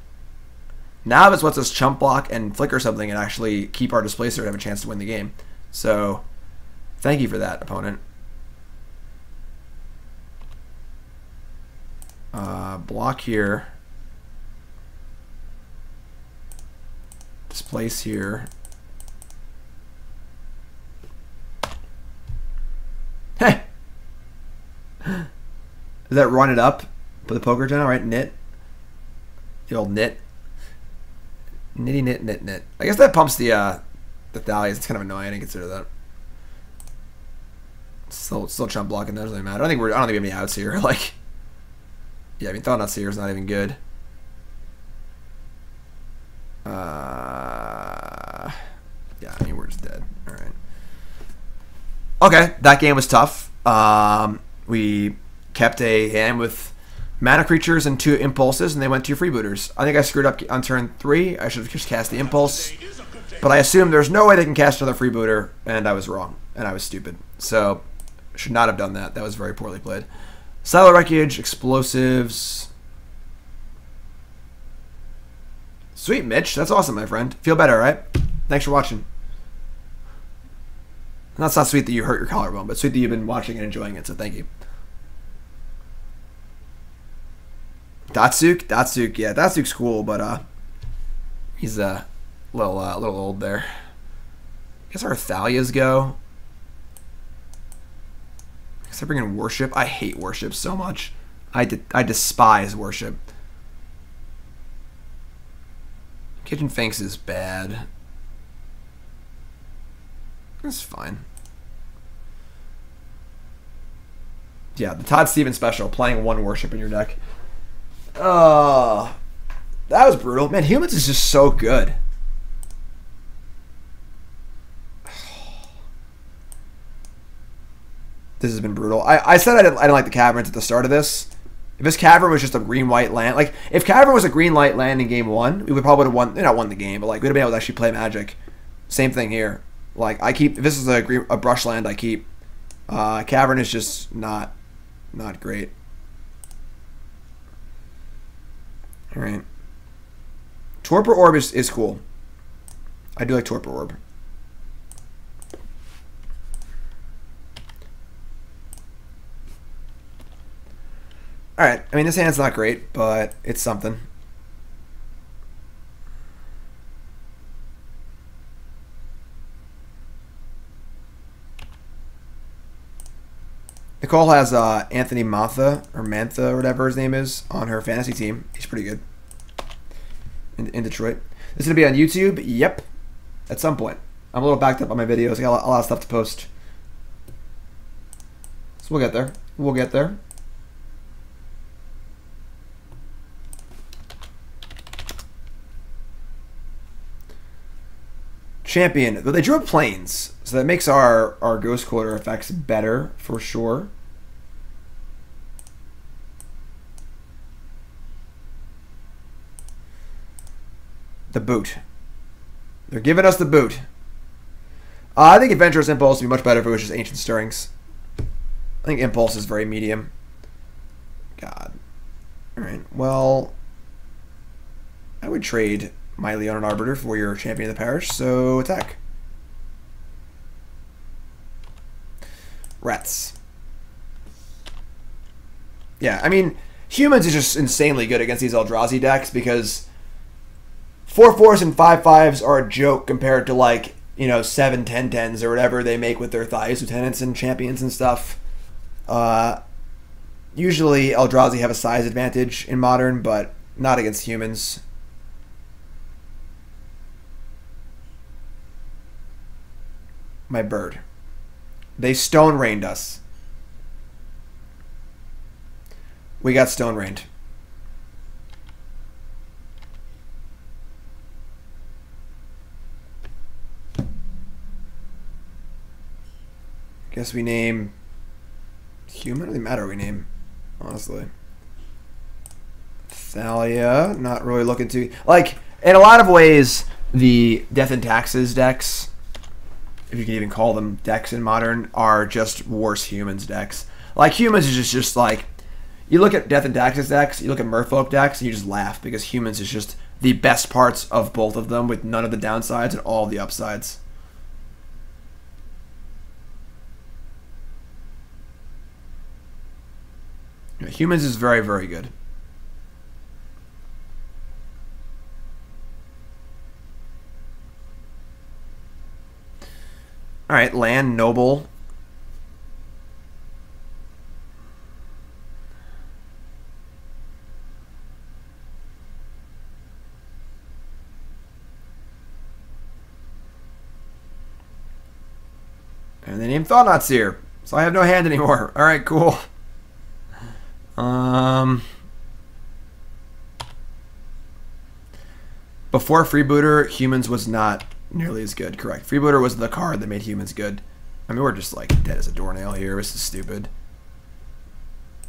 Now this lets us chump block and flicker something and actually keep our Displacer and have a chance to win the game. So, thank you for that, opponent. Block here. Displace here. Hey! Does that run it up for the poker channel, right? Knit. The old knit. Nitty knit knit knit. I guess that pumps the Thalias. It's kind of annoying. I didn't consider that. Still chump blocking. That doesn't really matter. I don't think we have any outs here. Like, yeah, I mean, Thought-Knot Seer is not even good. Yeah, I mean, we're just dead. All right. Okay, that game was tough. We kept a hand with mana creatures and 2 impulses, and they went 2 freebooters. I think I screwed up on turn 3. I should have just cast the impulse. But I assumed there's no way they can cast another freebooter, and I was wrong. And I was stupid. So, should not have done that. That was very poorly played. Settle the Wreckage, explosives. Sweet, Mitch. That's awesome, my friend. Feel better, right? Thanks for watching. That's not sweet that you hurt your collarbone, but sweet that you've been watching and enjoying it, so thank you. Datsuk? Datsuk, yeah. Datsuk's cool, but he's a little old there. I guess our Thalias go. I guess I bring in Worship. I hate Worship so much. I despise Worship. Kitchen Finks is bad. That's fine. Yeah, the Todd Stevens special, playing 1 Worship in your deck. That was brutal. Man, Humans is just so good. This has been brutal. I said I didn't like the Caverns at the start of this. If this Cavern was just a green-white land, like if Cavern was a green-light land in game 1, we would probably have won. Not won the game, but like we'd have been able to actually play Magic Same thing here. Like, I keep... If this is a Brushland, I keep... Cavern is just not great. Alright. Torpor Orb is cool. I do like Torpor Orb. Alright, I mean, this hand's not great, but it's something. Nicole has Anthony Mantha, or whatever his name is, on her fantasy team. He's pretty good. In Detroit. This is going to be on YouTube? Yep. At some point. I'm a little backed up on my videos. I got a lot of stuff to post. So we'll get there. We'll get there. Champion. They drew planes, so that makes our Ghost Quarter effects better for sure. The boot. They're giving us the boot. I think Adventurous Impulse would be much better if it was just Ancient Stirrings. I think Impulse is very medium. God. Alright, well... I would trade my Leonin Arbiter for your Champion of the Parish, so attack. Rats. Yeah, I mean, Humans is just insanely good against these Eldrazi decks because 4/4s and 5/5s are a joke compared to, like, you know, 7/10/10s or whatever they make with their Thais, Lieutenants, and Champions and stuff. Usually Eldrazi have a size advantage in Modern, but not against Humans. My bird. They Stone Rained us. We got Stone Rained. Guess we name Human? It doesn't matter what we name, honestly. Thalia, not really looking to... Like, in a lot of ways, the Death and Taxes decks, if you can even call them decks in Modern, are just worse Humans decks. Like, Humans is just like... You look at Death and Taxes decks, you look at Merfolk decks, and you just laugh, because Humans is just the best parts of both of them with none of the downsides and all the upsides. Humans is very, very good. Alright, land, Noble. And they named Thought-Knot Seer, so I have no hand anymore. Alright, cool. Before Freebooter, Humans was not nearly as good. Correct. Freebooter was the card that made Humans good. I mean, we're just like dead as a doornail here. This is stupid.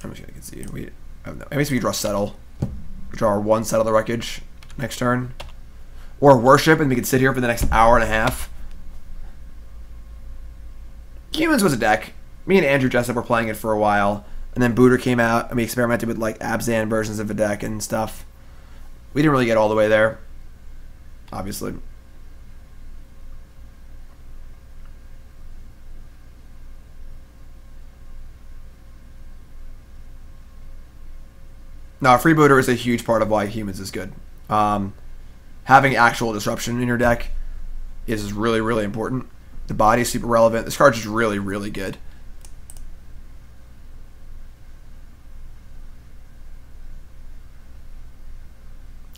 I'm just gonna concede. I guess we draw Settle. We draw our one Settle the Wreckage next turn, or Worship, and we can sit here for the next hour and a half. Humans was a deck. Me and Andrew Jessup were playing it for a while. And then Booter came out, and we experimented with, like, Abzan versions of the deck and stuff. We didn't really get all the way there, obviously. No, Freebooter is a huge part of why Humans is good. Having actual disruption in your deck is really, really important. The body is super relevant. This card's just really, really good.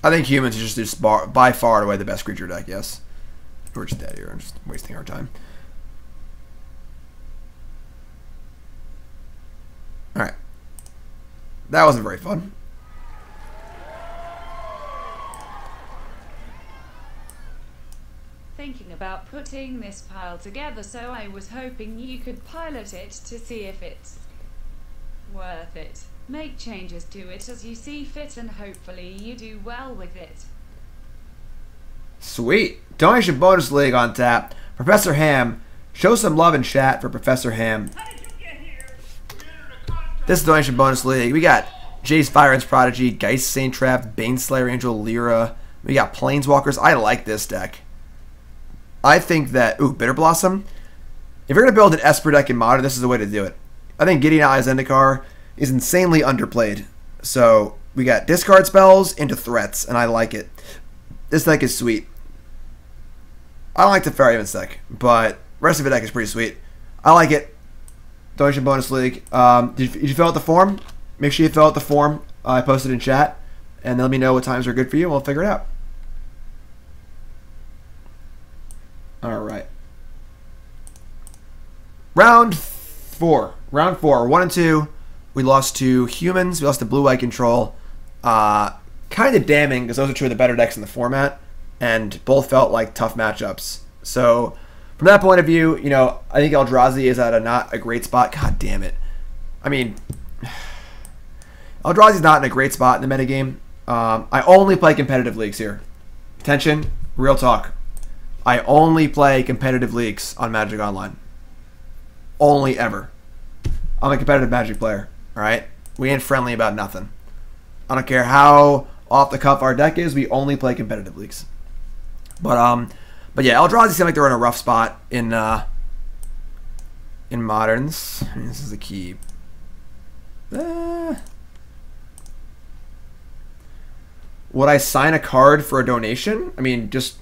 I think Humans is just by far and away the best creature deck, yes. We're just dead here. I'm just wasting our time. Alright. That wasn't very fun. Thinking about putting this pile together, so I was hoping you could pilot it to see if it's worth it. Make changes to it as you see fit, and hopefully you do well with it. Sweet. Donation bonus league on tap. Professor Ham. Show some love in chat for Professor Ham. This is donation bonus league. We got Jace Firehand's Prodigy, Geist Saint Trap, Baneslayer Angel Lyra. We got Planeswalkers. I like this deck. I think that... Ooh, Bitter Blossom. If you're going to build an Esper deck in Modern, this is the way to do it. I think Gideon Eye Zendikar is insanely underplayed. So, we got discard spells into threats, and I like it. This deck is sweet. I don't like the Fairy Events deck, but the rest of the deck is pretty sweet. I like it. Donation bonus league. Did you fill out the form? Make sure you fill out the form I posted in chat, and let me know what times are good for you, and we'll figure it out. All right. Round 4. 1 and 2. We lost to humans. We lost to blue-white control. Kind of damning because those are two of the better decks in the format, and both felt like tough matchups. So, from that point of view, you know, I think Eldrazi is at not a great spot. God damn it. I mean, Eldrazi's not in a great spot in the metagame. I only play competitive leagues here. Attention, real talk. I only play competitive leagues on Magic Online. Only ever. I'm a competitive Magic player, alright? We ain't friendly about nothing. I don't care how off the cuff our deck is, we only play competitive leagues. But yeah, Eldrazi seem like they're in a rough spot in Moderns. I mean, this is the key. Would I sign a card for a donation? I mean, just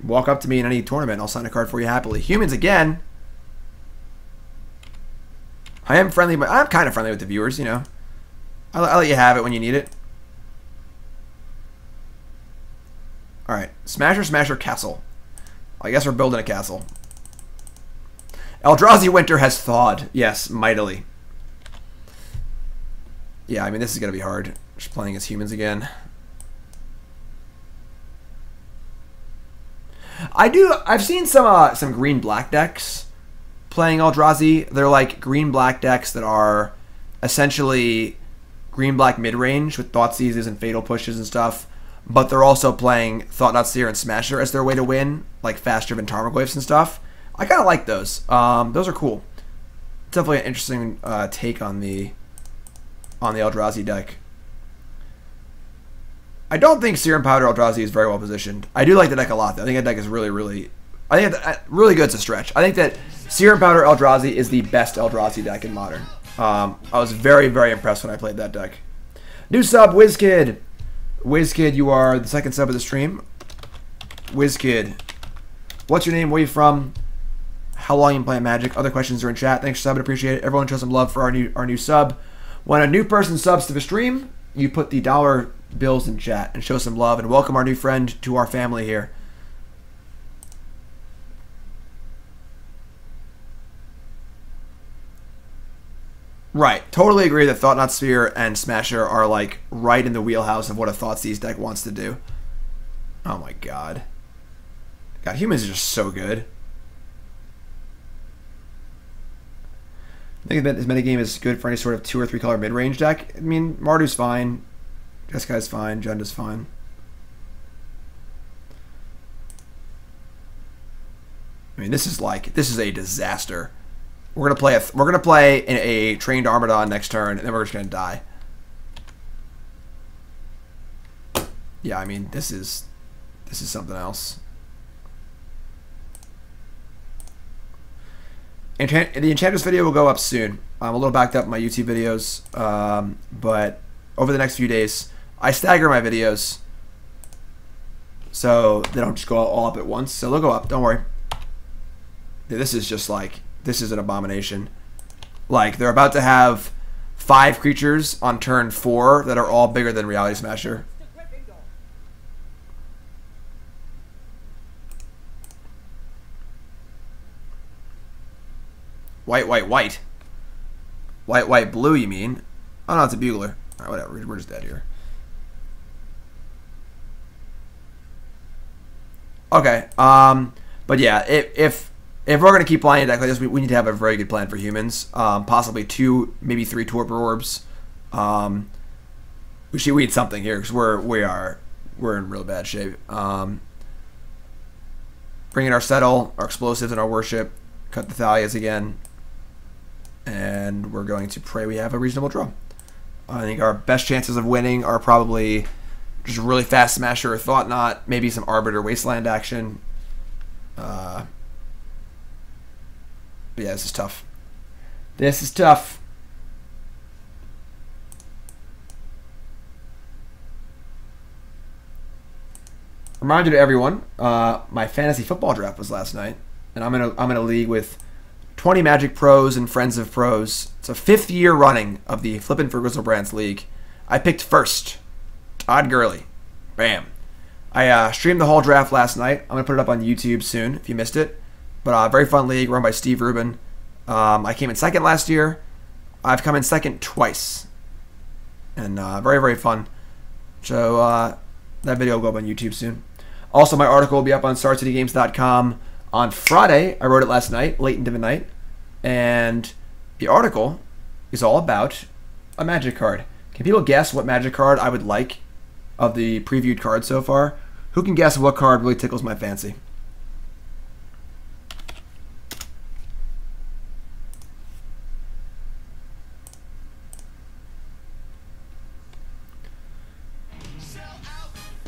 walk up to me in any tournament and I'll sign a card for you happily. Humans again. I am friendly, but I'm kind of friendly with the viewers, you know. I'll let you have it when you need it. Alright, Smasher Castle. I guess we're building a castle. Eldrazi Winter has thawed. Yes, mightily. Yeah, I mean, this is going to be hard. Just playing as humans again. I've seen some green-black decks playing Eldrazi. They're like green-black decks that are essentially green-black mid-range with Thought Seizes and Fatal Pushes and stuff. But they're also playing Thought-Knot Seer and Smasher as their way to win, like fast-driven Tarmogoyfs and stuff. I kind of like those. Those are cool. Definitely an interesting take on the Eldrazi deck. I don't think Serum Powder Eldrazi is very well positioned. I do like the deck a lot, though. I think that deck is really good as a stretch. I think that Serum Powder Eldrazi is the best Eldrazi deck in Modern. I was very, very impressed when I played that deck. New sub, WizKid. WizKid, you are the second sub of the stream. WizKid. What's your name? Where are you from? How long you been playing Magic? Other questions are in chat. Thanks for subbing. Appreciate it. Everyone show some love for our new sub. When a new person subs to the stream, you put the dollar bills in chat and show some love and welcome our new friend to our family here. Right. Totally agree that Thought-Knot Seer and Smasher are like right in the wheelhouse of what a Thoughtseize deck wants to do. Oh my god. God, humans are just so good. I think that this metagame is good for any sort of 2 or 3 color mid-range deck. I mean, Mardu's fine. Jessica's fine. Jenda's fine. I mean, this is a disaster. We're gonna play a trained Armadon next turn, and then we're just gonna die. Yeah, I mean, this is something else. The Enchantress video will go up soon. I'm a little backed up in my YouTube videos, but over the next few days, I stagger my videos so they don't just go all up at once. So they'll go up. Don't worry. This is just like, this is an abomination. Like, they're about to have 5 creatures on turn 4 that are all bigger than Reality Smasher. White, white, white. White, white, blue, you mean? Oh, no, it's a bugler. Alright, whatever. We're just dead here. Okay. But yeah, if we're going to keep playing a deck like this, we need to have a very good plan for humans. Possibly 2, maybe 3 Torpor Orbs. We need something here because we're in real bad shape. bring in our Settle, our Explosives, and our Worship. Cut the Thalias again. And we're going to pray we have a reasonable draw. I think our best chances of winning are probably just a really fast Smasher or Thought-Knot, maybe some Arbiter Wasteland action. But yeah, this is tough. This is tough. Reminder to everyone, my fantasy football draft was last night, and I'm in a league with 20 Magic Pros and Friends of Pros. It's a 5th year running of the Flippin' for Grizzlebrands League. I picked first, Todd Gurley. Bam. I streamed the whole draft last night. I'm gonna put it up on YouTube soon if you missed it. But very fun league run by Steve Rubin. I came in second last year. I've come in second twice, and very, very fun. So that video will go up on YouTube soon. Also, my article will be up on StarCityGames.com on Friday. I wrote it last night, late into the night, and the article is all about a Magic card. Can people guess what Magic card I would like of the previewed cards so far? Who can guess what card really tickles my fancy?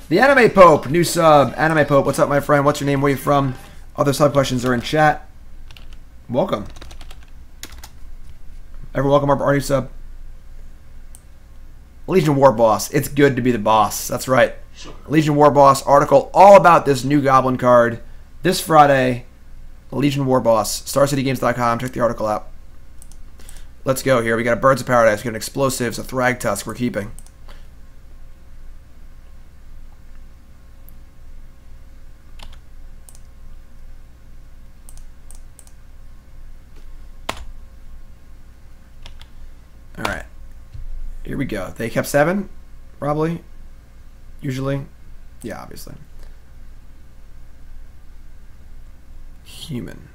The Anime Pope, new sub. Anime Pope, what's up, my friend? What's your name? Where are you from? Other sub questions are in chat. Welcome. Everyone, welcome our new sub. Legion War Boss. It's good to be the boss. That's right. Legion War Boss article all about this new Goblin card this Friday. Legion War Boss. StarCityGames.com. Check the article out. Let's go here. We got a Birds of Paradise. We got an Explosives, a Thragtusk we're keeping. Alright. Here we go. They kept 7? Probably. Usually. Yeah, obviously. Human.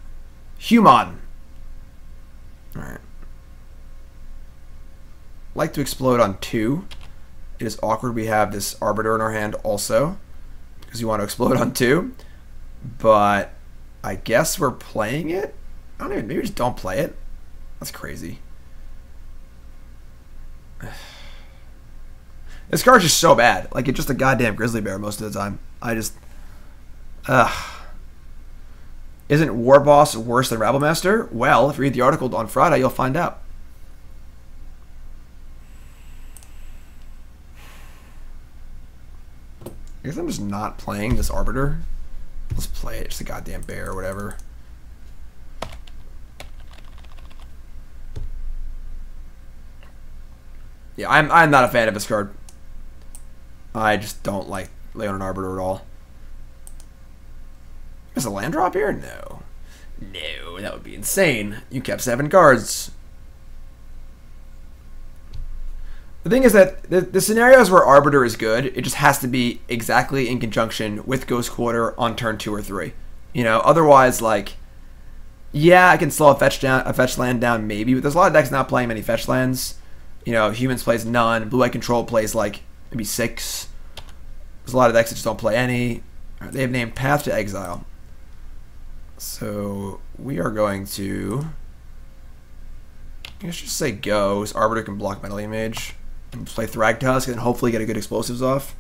Human! Alright. Like to explode on 2. It is awkward we have this Arbiter in our hand also, because you want to explode on 2. But I guess we're playing it? I don't even, maybe just don't play it. That's crazy. This card's just so bad. Like, it's just a goddamn grizzly bear most of the time. I just... Isn't War Boss worse than Rabblemaster? Well, if you read the article on Friday, you'll find out. I guess I'm just not playing this Arbiter. Let's play it. Just a goddamn bear or whatever. Yeah, I'm not a fan of this card. I just don't like Leonin Arbiter at all. Is a land drop here? No. No, that would be insane. You kept 7 cards. The thing is that the scenarios where Arbiter is good, it just has to be exactly in conjunction with Ghost Quarter on turn 2 or 3. You know, otherwise, like, yeah, I can slow a fetch land down maybe, but there's a lot of decks not playing many fetch lands. You know, Humans plays none. Blue Eye Control plays like maybe 6. There's a lot of decks that just don't play any. They have named Path to Exile. So we are going to, let's just say go. So Arbiter can block Metal Mage and play Thragtusk and hopefully get a good Explosives off.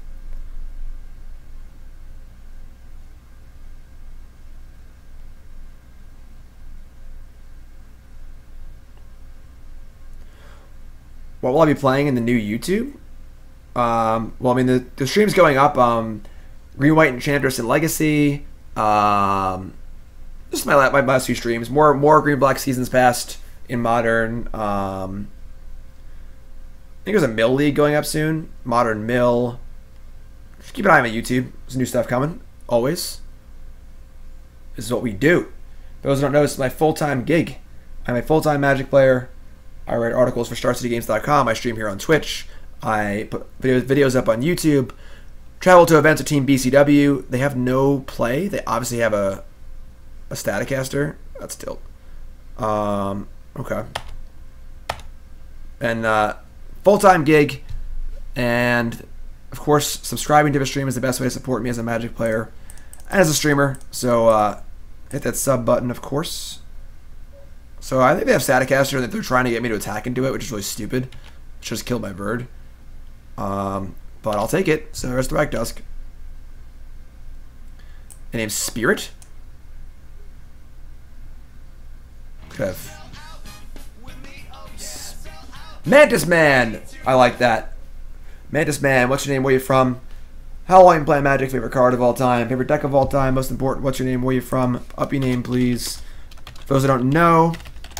What will I be playing in the new YouTube? Well, I mean, the stream's going up. Green, White, Enchantress, and Legacy. Just my last few streams. More Green, Black Seasons Past in Modern. I think there's a Mill League going up soon. Modern Mill. Just keep an eye on my YouTube. There's new stuff coming. Always. This is what we do. For those who don't know, this is my full-time gig. I'm a full-time Magic player. I write articles for StarCityGames.com. I stream here on Twitch. I put videos up on YouTube. Travel to events with Team BCW. They have no play. They obviously have a Staticaster. That's tilt. Okay. And full-time gig. And, of course, subscribing to the stream is the best way to support me as a Magic player. and as a streamer. So hit that sub button, of course. So I think they have Staticaster that they're trying to get me to attack into it, which is really stupid. Just killed my bird. But I'll take it. So there's the Thragtusk. The name's Spirit. Could have Mantis Man. I like that. Mantis Man. What's your name? Where you from? How long you play Magic? Favorite card of all time. Favorite deck of all time. Most important. What's your name? Where you from? Up your name, please. For those that don't know,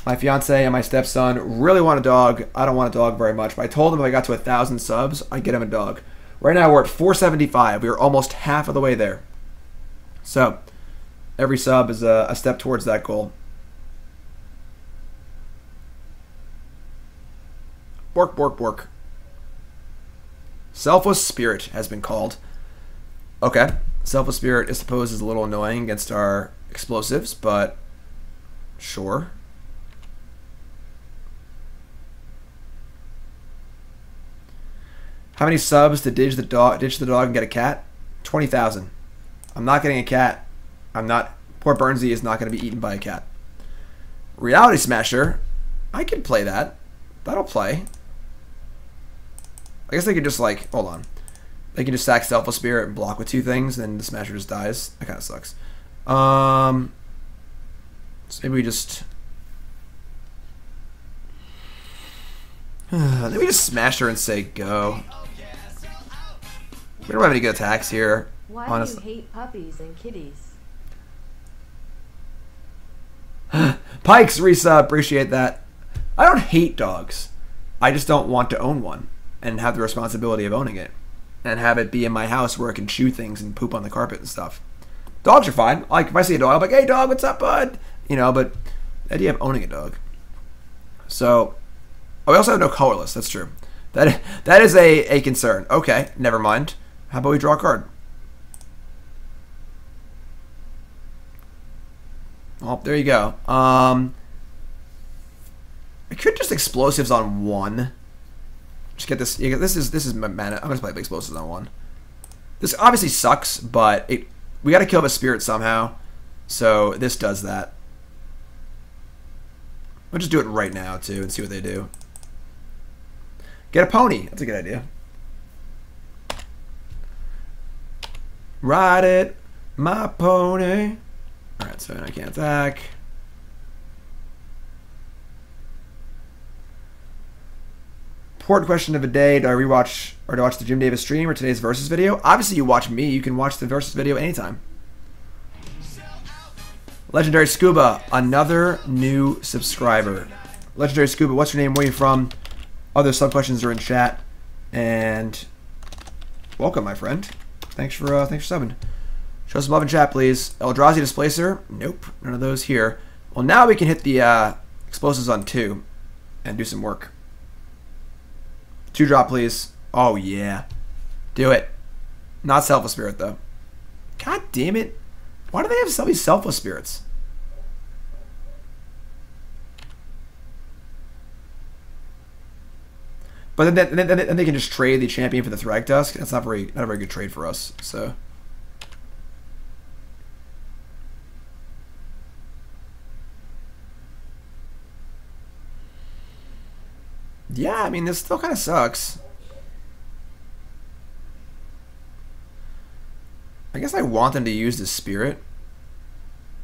my fiance and my stepson really want a dog. I don't want a dog very much, but I told them if I got to 1,000 subs, I'd get him a dog. Right now we're at 475. We are almost half of the way there. So every sub is a step towards that goal. Bork, bork, bork. Selfless Spirit has been called. Okay. Selfless Spirit, I suppose, is a little annoying against our explosives, but sure. How many subs to ditch the dog and get a cat? 20,000. I'm not getting a cat. I'm not. Poor Burnsy is not going to be eaten by a cat. Reality Smasher. I can play that. That'll play. I guess they could just like, hold on. They can just sack Selfless Spirit and block with 2 things, and the Smasher just dies. That kind of sucks. So maybe we just... Let me just smash her and say go. We don't have any good attacks here. Why honestly. do you hate puppies and kitties? Pikes resub, appreciate that. I don't hate dogs. I just don't want to own one and have the responsibility of owning it and have it be in my house where I can chew things and poop on the carpet and stuff. Dogs are fine. Like if I see a dog, I'm like, hey dog, what's up, bud? You know, but the idea of owning a dog. So, oh, we also have no colorless. That's true. That is a concern. Okay, never mind. How about we draw a card? Oh, there you go. I could just explosives on 1. Just get this. This is my mana. I'm gonna play explosives on 1. This obviously sucks, but we got to kill the spirit somehow. So this does that. I'll just do it right now too and see what they do. Get a pony. That's a good idea. Ride it, my pony. All right, so I can't attack. Important question of the day: do I rewatch or do I watch the Jim Davis stream or today's Versus video? Obviously, you watch me. You can watch the Versus video anytime. Legendary Scuba, another new subscriber. Legendary Scuba, what's your name? Where are you from? Other sub questions are in chat, and welcome, my friend. Thanks for subbing. Show some love in chat, please. Eldrazi Displacer, nope, none of those here. Well, now we can hit the explosives on 2 and do some work. 2-drop, please. Oh yeah, do it. Not Selfless Spirit though. God damn it! Why do they have so many Selfless Spirits? But then they can just trade the champion for the Thragtusk. That's not a very good trade for us. So yeah, I mean this still kind of sucks. I guess I want them to use the Spirit.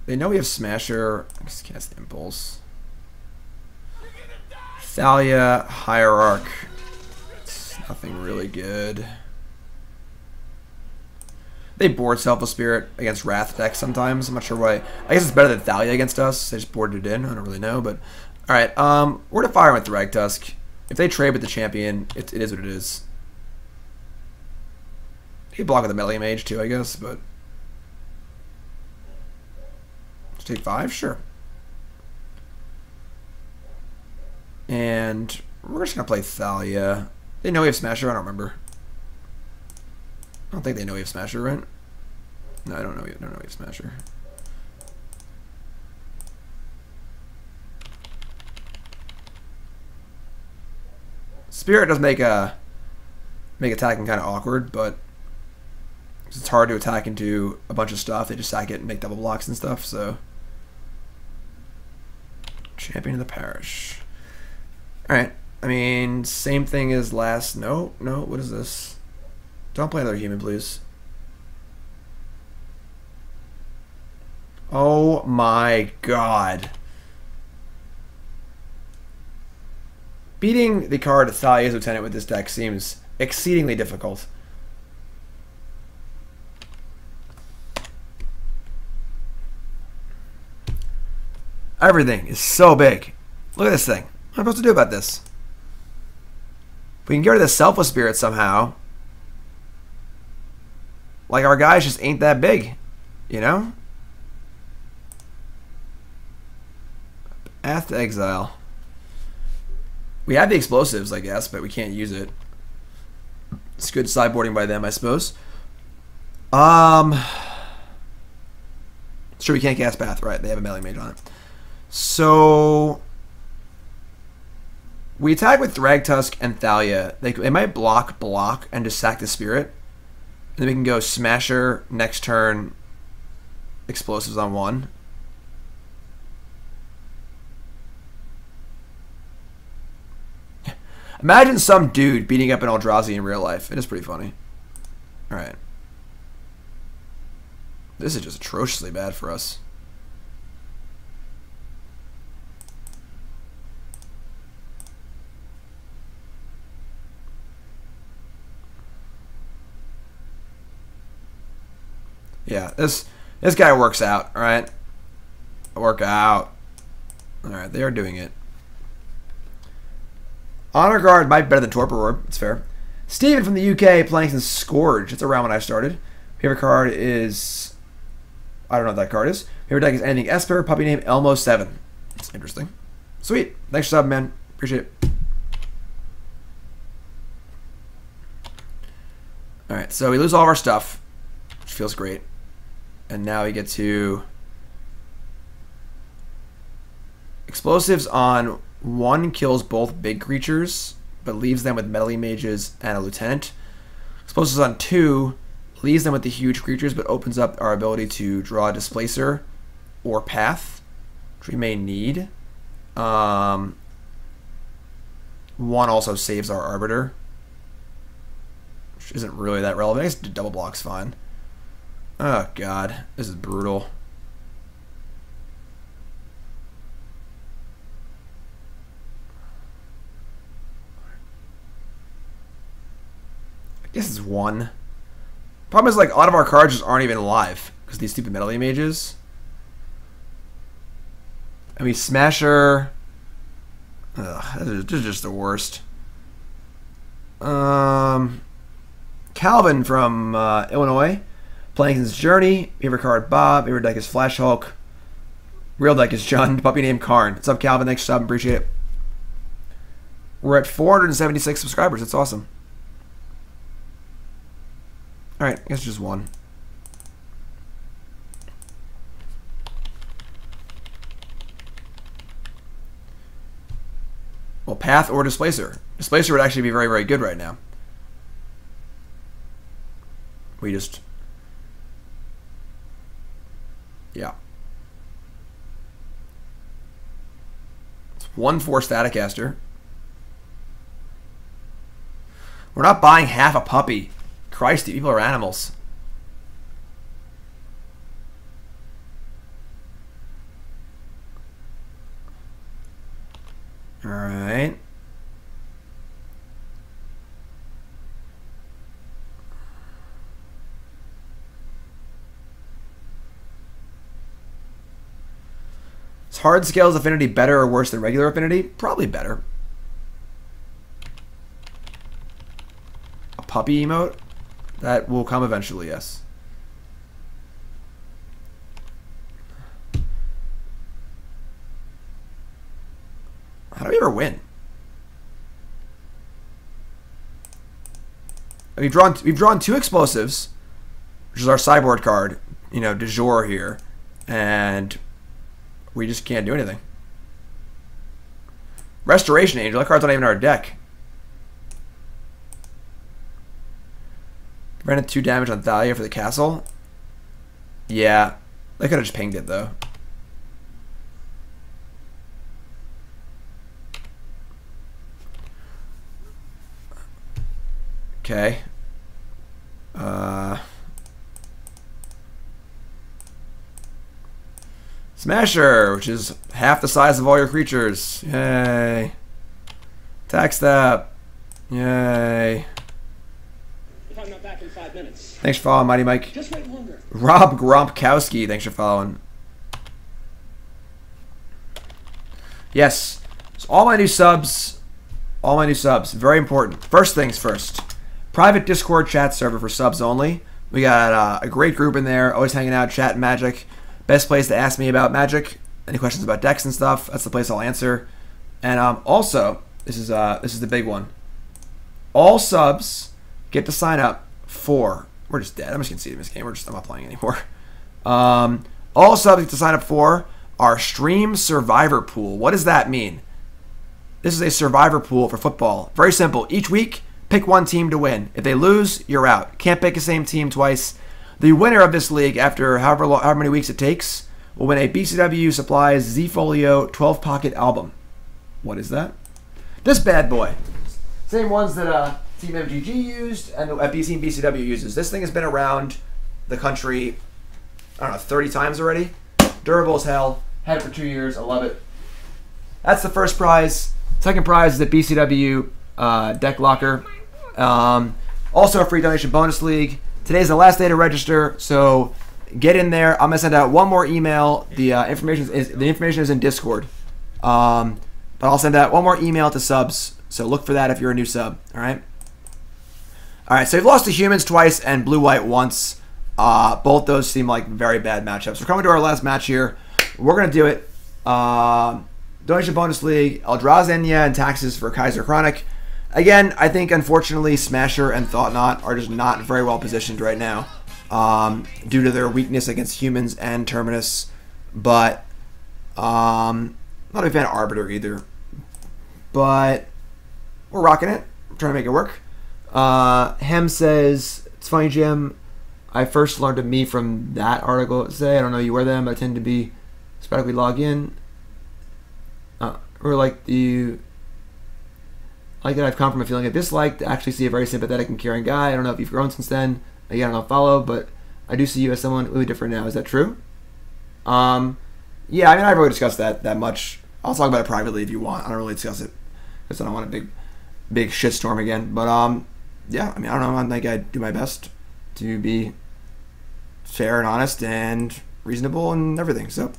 They know we have Smasher. I just cast Impulse. Thalia, Hierarch. It's nothing really good. They board Selfless Spirit against Wrath decks sometimes. I'm not sure why. I guess it's better than Thalia against us. They just boarded it in. I don't really know, but alright. We're gonna fire with Thragtusk. If they trade with the champion, it is what it is. You can block with a melee mage too, I guess, but let's take 5, sure. And we're just gonna play Thalia. They know we have Smasher, I don't remember. I don't think they know we have Smasher, right? No, I don't know we have Smasher. Spirit does make attacking kind of awkward, but It's hard to attack into a bunch of stuff. They just sack it and make double blocks and stuff, so. Champion of the Parish. Alright. I mean, same thing as last. No, what is this? Don't play another human, please. Oh my god. Beating the card Thalia's Lieutenant with this deck seems exceedingly difficult. Everything is so big. Look at this thing. What am I supposed to do about this? If we can get rid of the Selfless Spirit somehow. Like, our guys just ain't that big. You know? Path to Exile. We have the explosives, I guess, but we can't use it. It's good sideboarding by them, I suppose. Sure, we can't cast Path, right? They have a melee mage on it. So we attack with Thragtusk and Thalia. They might block and just sack the spirit. And then we can go Smasher next turn, explosives on one. Imagine some dude beating up an Eldrazi in real life. It is pretty funny. Alright. This is just atrociously bad for us. Yeah, this guy works out, alright? Work out. Alright, they are doing it. Honor Guard might be better than Torpor Orb. It's fair. Steven from the UK playing some Scourge. It's around when I started. Favorite card is... I don't know what that card is. Favorite deck is anything Esper. Puppy name Elmo7. That's interesting. Sweet. Thanks for subbing, man. Appreciate it. Alright, so we lose all of our stuff, which feels great. And now we get to... Explosives on... One kills both big creatures, but leaves them with melee mages and a lieutenant. Explosives on two leaves them with the huge creatures, but opens up our ability to draw a Displacer or Path, which we may need. One also saves our Arbiter, which isn't really that relevant. I guess double block's fine. Oh god, this is brutal. I guess it's one. Problem is, like, a lot of our cards just aren't even alive because these stupid melee mages. I mean, Smasher. Ugh, this is just the worst. Calvin from Illinois, playing his Journey. Favorite card Bob. Favorite deck is Flash Hulk. Real deck is Jund. Puppy named Karn. What's up, Calvin? Thanks for sub. Appreciate it. We're at 476 subscribers. That's awesome. Alright, I guess just one. Well, Path or Displacer. Displacer would actually be very, very good right now. We just... Yeah. It's 1/4 Staticaster. We're not buying half a puppy. Christ, people are animals. Alright. Is Hard Scales Affinity better or worse than regular Affinity? Probably better. A puppy emote? That will come eventually, yes. How do we ever win? We've drawn two explosives, which is our sideboard card, you know, du jour here, and we just can't do anything. Restoration Angel, that card's not even in our deck. Granted 2 damage on Thalia for the castle. Yeah. They could have just pinged it, though. Okay. Smasher, which is half the size of all your creatures. Yay. Attack step. Yay. If I'm not back in 5 minutes. Thanks for following, Mighty Mike. Just wait longer. Rob Grompkowski, thanks for following. Yes. So all my new subs. Very important. First things first. Private Discord chat server for subs only. We got a great group in there, always hanging out, chatting Magic. Best place to ask me about Magic. Any questions about decks and stuff, that's the place I'll answer. And also, this is the big one. All subs get to sign up for... We're just dead. I'm just conceding this game. I'm not playing anymore. All subs get to sign up for our Stream Survivor Pool. What does that mean? This is a survivor pool for football. Very simple. Each week, pick one team to win. If they lose, you're out. Can't pick the same team twice. The winner of this league, after however many weeks it takes, will win a BCW Supplies Z-Folio 12-pocket album. What is that? This bad boy. Same ones that Team MGG used and Team BCW uses. This thing has been around the country, I don't know, 30 times already. Durable as hell. Had it for 2 years. I love it. That's the first prize. Second prize is the BCW deck locker. Also a free donation bonus league. Today's the last day to register, so get in there. I'm gonna send out one more email. The information is in Discord, but I'll send out one more email to subs. So look for that if you're a new sub. All right. So we've lost to humans twice and blue-white once. Both those seem like very bad matchups. We're coming to our last match here. We're gonna do it. Donation bonus league. Eldrazi and Taxes for KaiserChronic. Again, I think, unfortunately, Smasher and Thought-Knot are just not very well positioned right now due to their weakness against humans and Terminus. But, not a big fan of Arbiter either. But, we're rocking it. I'm trying to make it work. Hem says, it's funny, Jim. I first learned of me from that article. Say, I don't know you wear them, but I tend to be sporadically log in. Or like the... like that I've come from a feeling of dislike to actually see a very sympathetic and caring guy. I don't know if you've grown since then. Again, I don't follow, but I do see you as someone really different now. Is that true? Yeah, I mean, I haven't really discussed that much. I'll talk about it privately if you want. I don't really discuss it because I don't want a big shitstorm again. But yeah, I mean, I don't know. I think I do my best to be fair and honest and reasonable and everything. So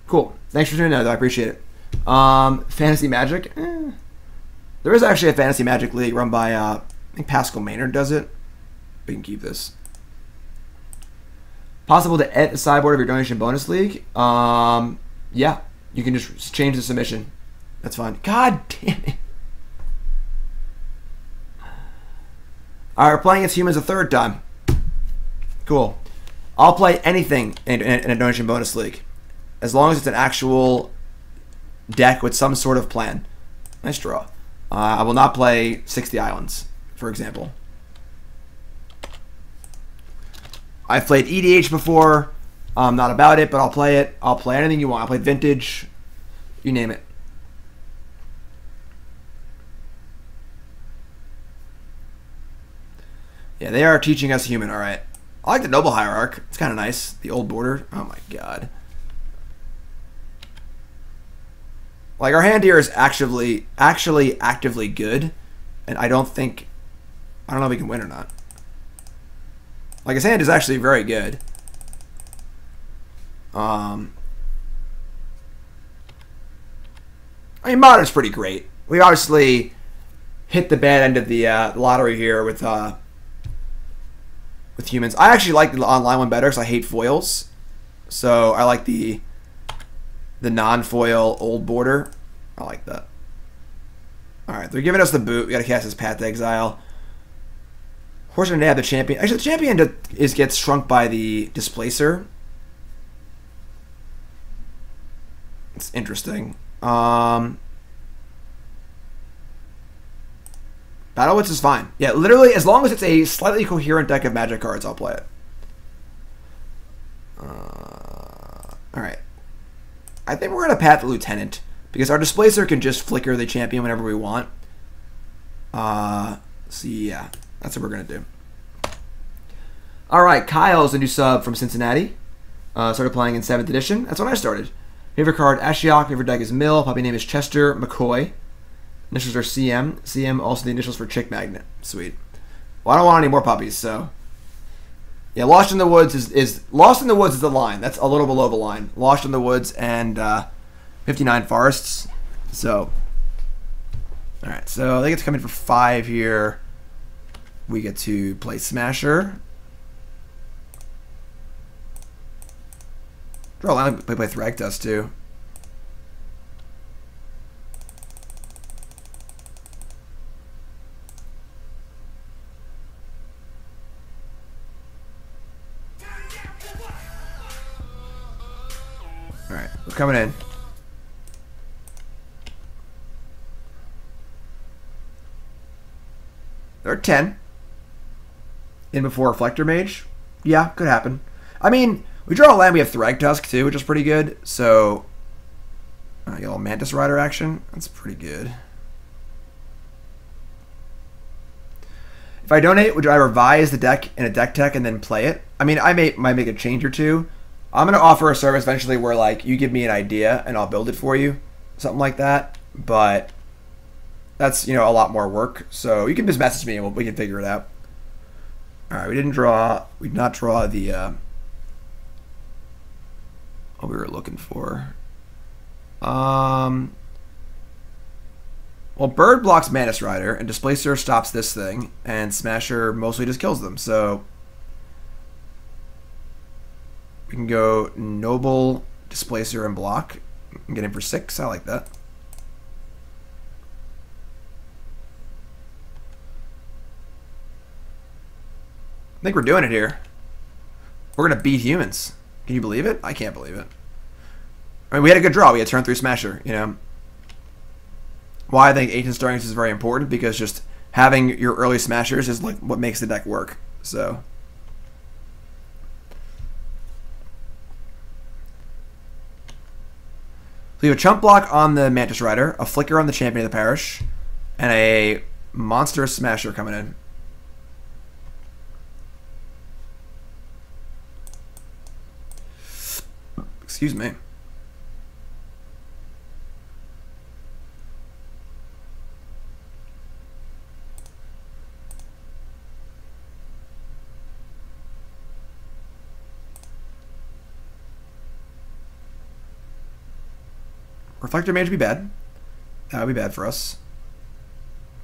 cool. Thanks for tuning in, though. I appreciate it. Fantasy Magic. There is actually a Fantasy Magic League run by, I think Pascal Maynard does it. We can keep this. Possible to edit the sideboard of your donation bonus league? Yeah. You can just change the submission. That's fine. God damn it. Alright, we're playing against humans a third time. Cool. I'll play anything in a donation bonus league. As long as it's an actual deck with some sort of plan. Nice draw. I will not play 60 Islands, for example. I've played EDH before. I'm not about it, but I'll play it. I'll play anything you want. I'll play Vintage. You name it. Yeah, they are teaching us human, alright. I like the Noble Hierarch. It's kind of nice. The old border. Oh my god. Like, our hand here is actually actively good, and I don't know if we can win or not. Like, his hand is actually very good. I mean, Modern's pretty great. We obviously hit the bad end of the lottery here with humans. I actually like the online one better because I hate foils. So I like the non-foil old border. I like that. Alright, they're giving us the boot. We gotta cast his Path to Exile. Horseman may have the champion. Actually, the champion gets shrunk by the Displacer. It's interesting. Battle Wits is fine. Yeah, literally, as long as it's a slightly coherent deck of magic cards, I'll play it. Alright. I think we're going to Path the Lieutenant, because our Displacer can just flicker the champion whenever we want. So yeah, that's what we're going to do. Alright, Kyle's a new sub from Cincinnati. Started playing in 7th edition. That's when I started. Favorite card, Ashiok. Favorite deck is Mill. Puppy name is Chester McCoy. Initials are CM. CM, also the initials for Chick Magnet. Sweet. Well, I don't want any more puppies, so... Yeah, Lost in the Woods is Lost in the Woods is the line. That's a little below the line. Lost in the Woods and 59 Forests. So... Alright, so they get to come in for 5 here. We get to play Smasher. Draw a line, play Thragtusk too. Alright, we're coming in. They're at 10. In before Reflector Mage. Yeah, could happen. I mean, we draw a land, we have Thragtusk too, which is pretty good. So, get a little Mantis Rider action. That's pretty good. If I donate, would I revise the deck in a deck tech and then play it? I mean, I might make a change or two. I'm going to offer a service eventually where, like, you give me an idea and I'll build it for you. Something like that. But that's, you know, a lot more work. So you can just message me and we can figure it out. Alright, we did not draw the, what we were looking for. Well, Bird blocks Mantis Rider, and Displacer stops this thing, and Smasher mostly just kills them, so... We can go Noble, Displacer, and block. And get in for 6, I like that. I think we're doing it here. We're going to beat humans. Can you believe it? I can't believe it. I mean, we had a good draw. We had turn 3 Smasher, you know. Why I think Ancient Starlings is very important, because just having your early Smashers is like what makes the deck work. So you have a chump block on the Mantis Rider, a flicker on the Champion of the Parish, and a monstrous Smasher coming in. Excuse me. Reflector Mage would be bad. That would be bad for us.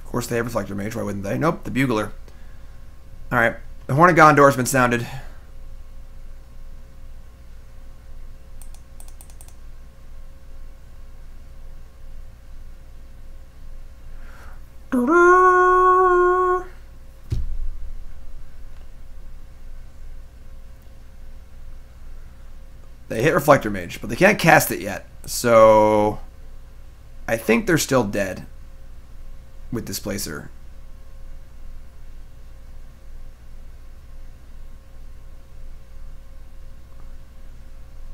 Of course they have Reflector Mage, why wouldn't they? Nope, the Bugler. Alright, the Horn of Gondor has been sounded. They hit Reflector Mage, but they can't cast it yet. So I think they're still dead with Displacer.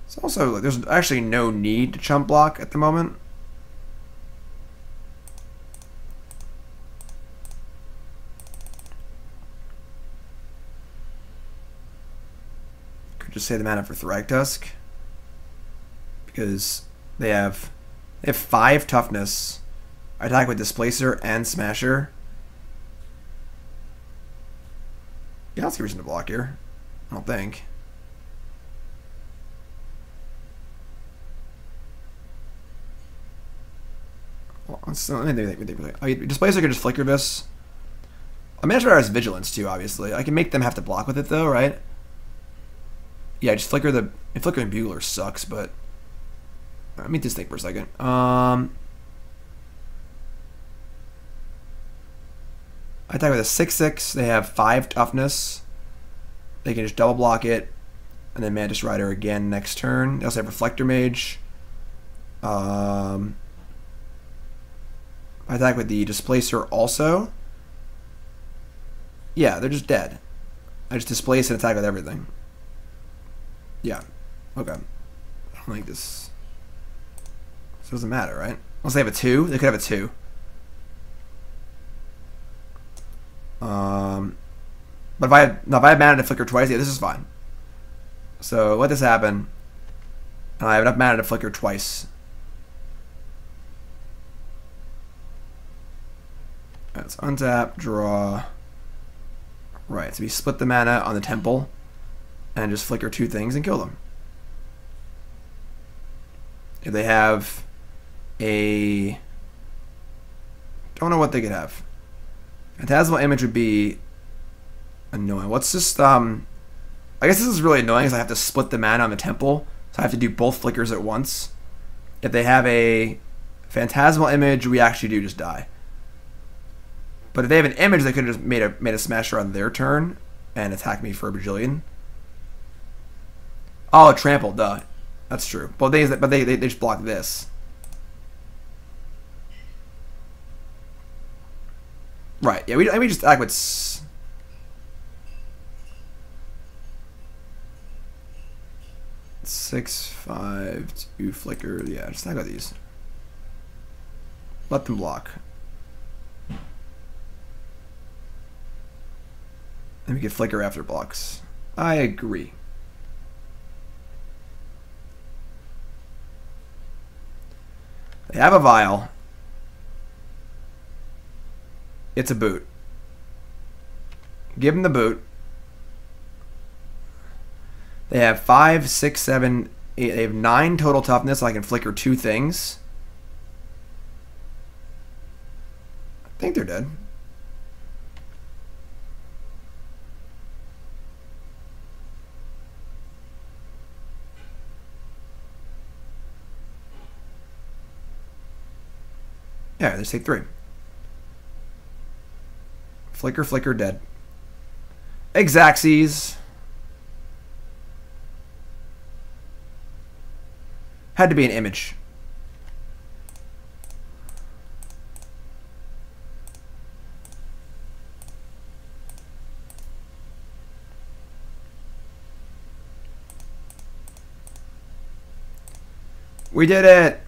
It's also like there's actually no need to chump block at the moment. Could just save the mana for Thragtusk, because they have 5 toughness. I attack with Displacer and Smasher. Yeah, that's the reason to block here. I don't think. Well, Displacer could just flicker this. A Mantis Rider has Vigilance too, obviously. I can make them have to block with it though, right? Yeah, just flicker the... Flickering Bugler sucks, but... Let me just think for a second. I attack with a 6/6. They have 5 toughness. They can just double block it. And then Mantis Rider again next turn. They also have Reflector Mage. I attack with the Displacer also. Yeah, they're just dead. I just displace and attack with everything. Yeah. Okay. I don't like this. This doesn't matter, right? Unless they have a 2. They could have a 2. But if I have mana to flicker twice, yeah, this is fine. So let this happen. And I have enough mana to flicker twice. Let's untap, draw. Right, so we split the mana on the temple and just flicker 2 things and kill them. If they have a... Don't know what they could have. Phantasmal Image would be annoying. What's just, I guess this is really annoying because I have to split the mana on the temple. So I have to do both flickers at once. If they have a Phantasmal Image, we actually do just die. But if they have an image, they could have just made a smasher on their turn and attack me for a bajillion. Oh, trample, duh. That's true. But they just block this. Right. Yeah, we just attack with 6, 5, 2 flicker. Yeah, just attack with these. Let them block. And we can flicker after blocks. I agree. They have a vial. It's a boot. Give them the boot. They have 5, 6, 7, 8. They have 9 total toughness. So I can flicker 2 things. I think they're dead. Yeah, they just take 3. Flicker, flicker, dead. Exaxes. Had to be an image. We did it!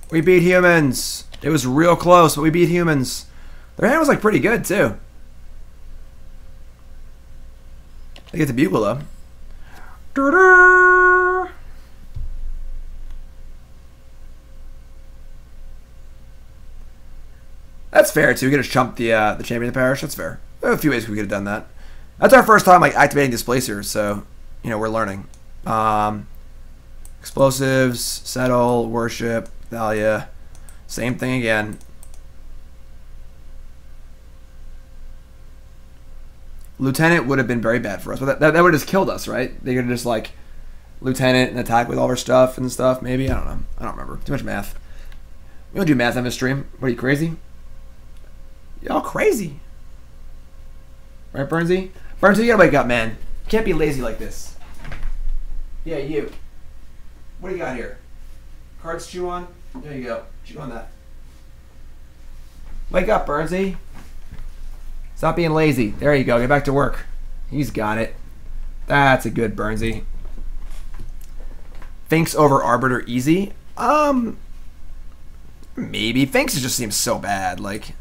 We beat humans. It was real close, but we beat humans. Their hand was like pretty good too. They get the bugle though. That's fair too. We could have chumped the champion of the parish. That's fair. There are a few ways we could have done that. That's our first time like activating Displacer, so you know we're learning. Explosives, settle, worship. Thalia, same thing again. Lieutenant would have been very bad for us, but that would have just killed us, right? They could have just like Lieutenant and attack with all our stuff and stuff. Maybe I don't know. I don't remember. Too much math. We don't do math on this stream. What are you crazy? Y'all crazy, right, Burnsy? Burnsy, you gotta wake up, man. You can't be lazy like this. Yeah, you. What do you got here? Cards to chew on? There you go. Chew on that. Wake up, Burnsy. Stop being lazy. There you go. Get back to work. He's got it. That's a good Burnsy. Finks over Arbiter easy? Maybe. Finks just seems so bad. Like,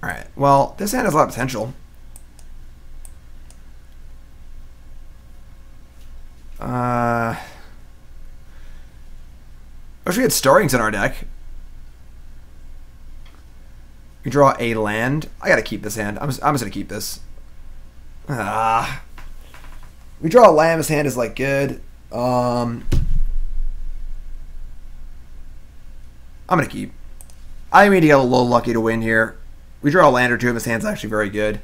alright. Well, this hand has a lot of potential. I wish we had Stirrings in our deck. We draw a land. I gotta keep this hand. I'm just gonna keep this. We draw a land. This hand is like good. I'm gonna keep. I need to get a little lucky to win here. We draw a land or two, and this hand's actually very good.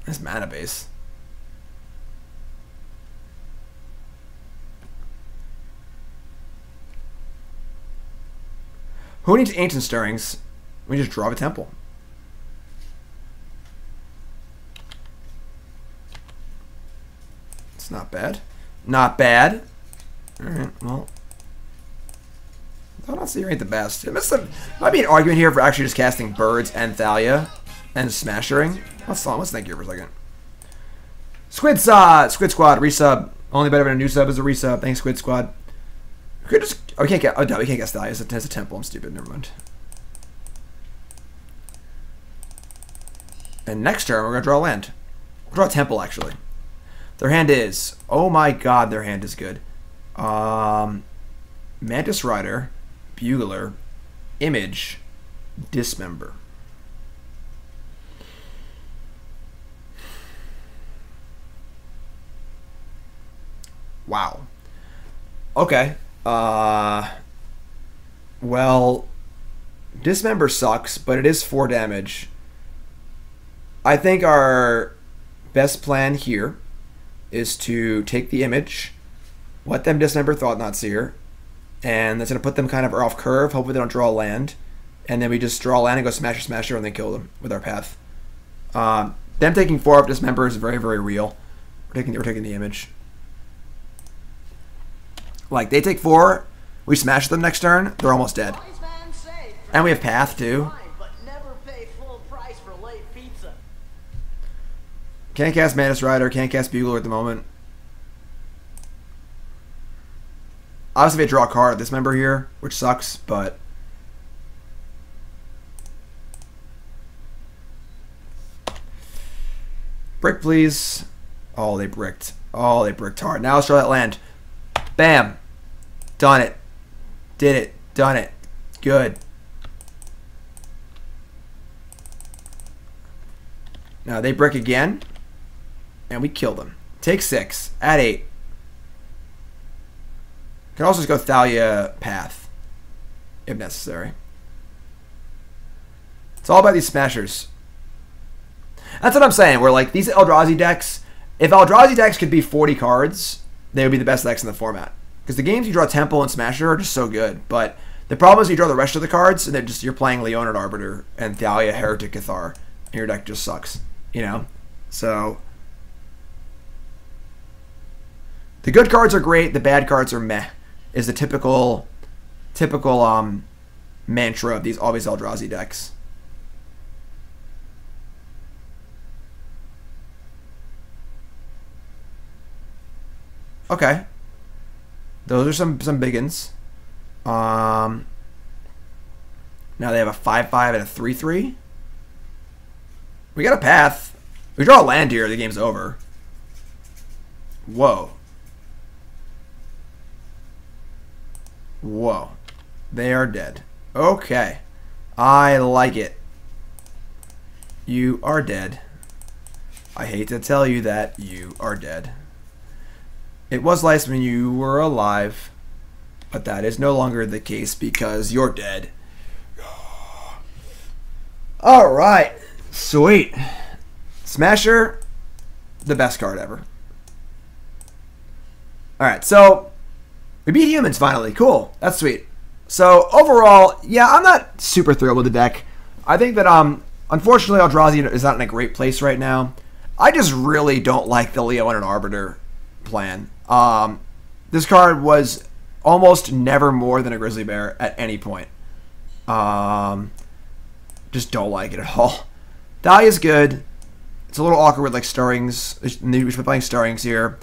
This mana base. Who needs Ancient Stirrings? We just draw a temple. Not bad. Alright, well. Thought-Knot Seer ain't the best. It might be an argument here for actually just casting Birds and Thalia and Smashering. Let's think here for a second. Squid Squad, resub. Only better than a new sub is a resub. Thanks, Squid Squad. We could just. Oh, we can't get. Oh, no, we can't cast Thalia. It's a temple. I'm stupid. Never mind. And next turn, we're going to draw a land. We'll draw a temple, actually. Their hand is... Oh my god, their hand is good. Mantis Rider, Bugler, Image, Dismember. Wow. Okay. Well, Dismember sucks, but it is 4 damage. I think our best plan here is to take the image, let them dismember Thought-Knot Seer, and that's going to put them kind of off curve. Hopefully they don't draw a land. And then we just draw a land and go Smasher, and then kill them with our path. Them taking 4 up Dismember is very, very real. We're taking the image. Like, they take 4, we smash them next turn, they're almost dead. And we have path, too. Can't cast Mantis Rider, can't cast Bugler at the moment. Obviously, if I draw a card, this member here, which sucks, but... Brick, please. Oh, they bricked. Oh, they bricked hard. Now let's draw that land. Bam. Done it. Did it. Done it. Good. Now they brick again. And we kill them. Take 6. Add 8. Can also just go Thalia path. If necessary. It's all about these smashers. That's what I'm saying. We're like, these Eldrazi decks, if Eldrazi decks could be 40 cards, they would be the best decks in the format. Because the games you draw Temple and Smasher are just so good. But the problem is you draw the rest of the cards, and you're playing Leonin Arbiter and Thalia, Heretic, Cathar, and your deck just sucks. You know? So... the good cards are great, the bad cards are meh, is the typical mantra of all these Eldrazi decks. Okay. Those are some biggins. Now they have a 5/5 and a 3/3. We got a path. We draw a land here, the game's over. Whoa. Whoa. They are dead. Okay. I like it. You are dead. I hate to tell you that you are dead. It was nice when you were alive, but that is no longer the case because you're dead. Alright. Sweet. Smasher, the best card ever. Alright, so we beat humans finally. Cool. That's sweet. So overall, yeah, I'm not super thrilled with the deck. I think that unfortunately Eldrazi is not in a great place right now. I just really don't like the Leonin Arbiter plan. This card was almost never more than a Grizzly Bear at any point. Just don't like it at all. Thalia's good. It's a little awkward with like Stirrings. We should be playing Stirrings here.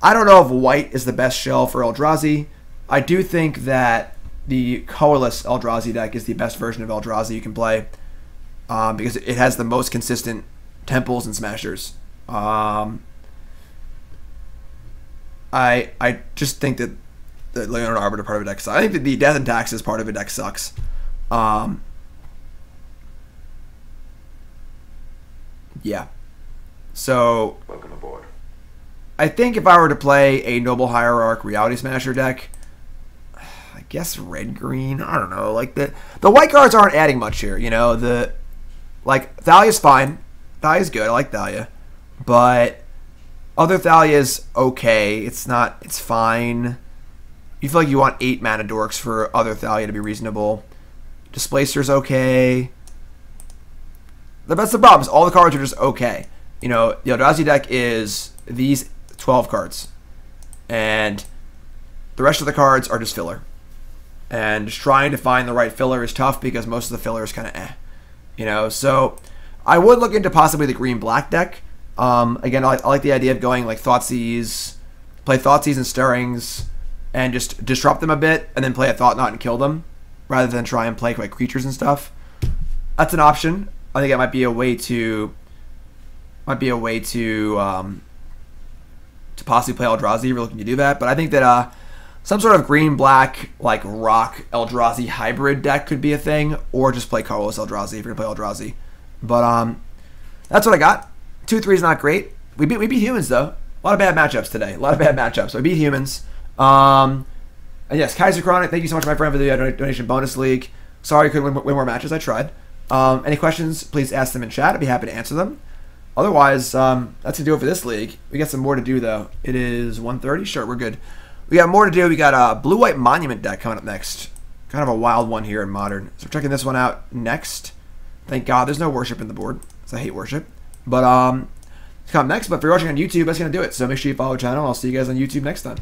I don't know if white is the best shell for Eldrazi. I do think that the colorless Eldrazi deck is the best version of Eldrazi you can play because it has the most consistent temples and smashers. I just think that the Leonin Arbiter part of a deck sucks. I think that the Death and Taxes part of a deck sucks. Yeah. So welcome aboard. I think if I were to play a Noble Hierarch Reality Smasher deck, I guess red-green, I don't know, like the white cards aren't adding much here, you know, Thalia's fine. Thalia's good, I like Thalia. But other Thalia's okay, it's fine. You feel like you want 8 mana dorks for other Thalia to be reasonable. Displacer's okay. That's the problem, is all the cards are just okay. You know, the Eldrazi deck is these 12 cards. and the rest of the cards are just filler. And just trying to find the right filler is tough because most of the filler is kind of you know. So I would look into possibly the green-black deck. Again, I like the idea of going like Thoughtseize, play Thoughtseize and Stirrings, and just disrupt them a bit, and then play a Thought-Knot and kill them, rather than try and play like creatures and stuff. That's an option. I think it might be a way to possibly play Eldrazi if you're looking to do that. But I think that some sort of green-black, like, rock Eldrazi hybrid deck could be a thing, or just play Carlos Eldrazi if you're going to play Eldrazi. But that's what I got. 2-3 is not great. We beat humans, though. A lot of bad matchups today. A lot of bad matchups. So we beat humans. And yes, KaiserChronic, thank you so much, my friend, for the donation bonus league. Sorry I couldn't win more matches. I tried. Any questions, please ask them in chat. I'd be happy to answer them. Otherwise, that's going to do it for this league. We got some more to do, though. It is 1:30. Sure, we're good. We got more to do. We got a blue-white monument deck coming up next. Kind of a wild one here in Modern. So we're checking this one out next. Thank God there's no worship in the board, because I hate worship. But it's coming next. But if you're watching on YouTube, that's going to do it. So make sure you follow the channel, and I'll see you guys on YouTube next time.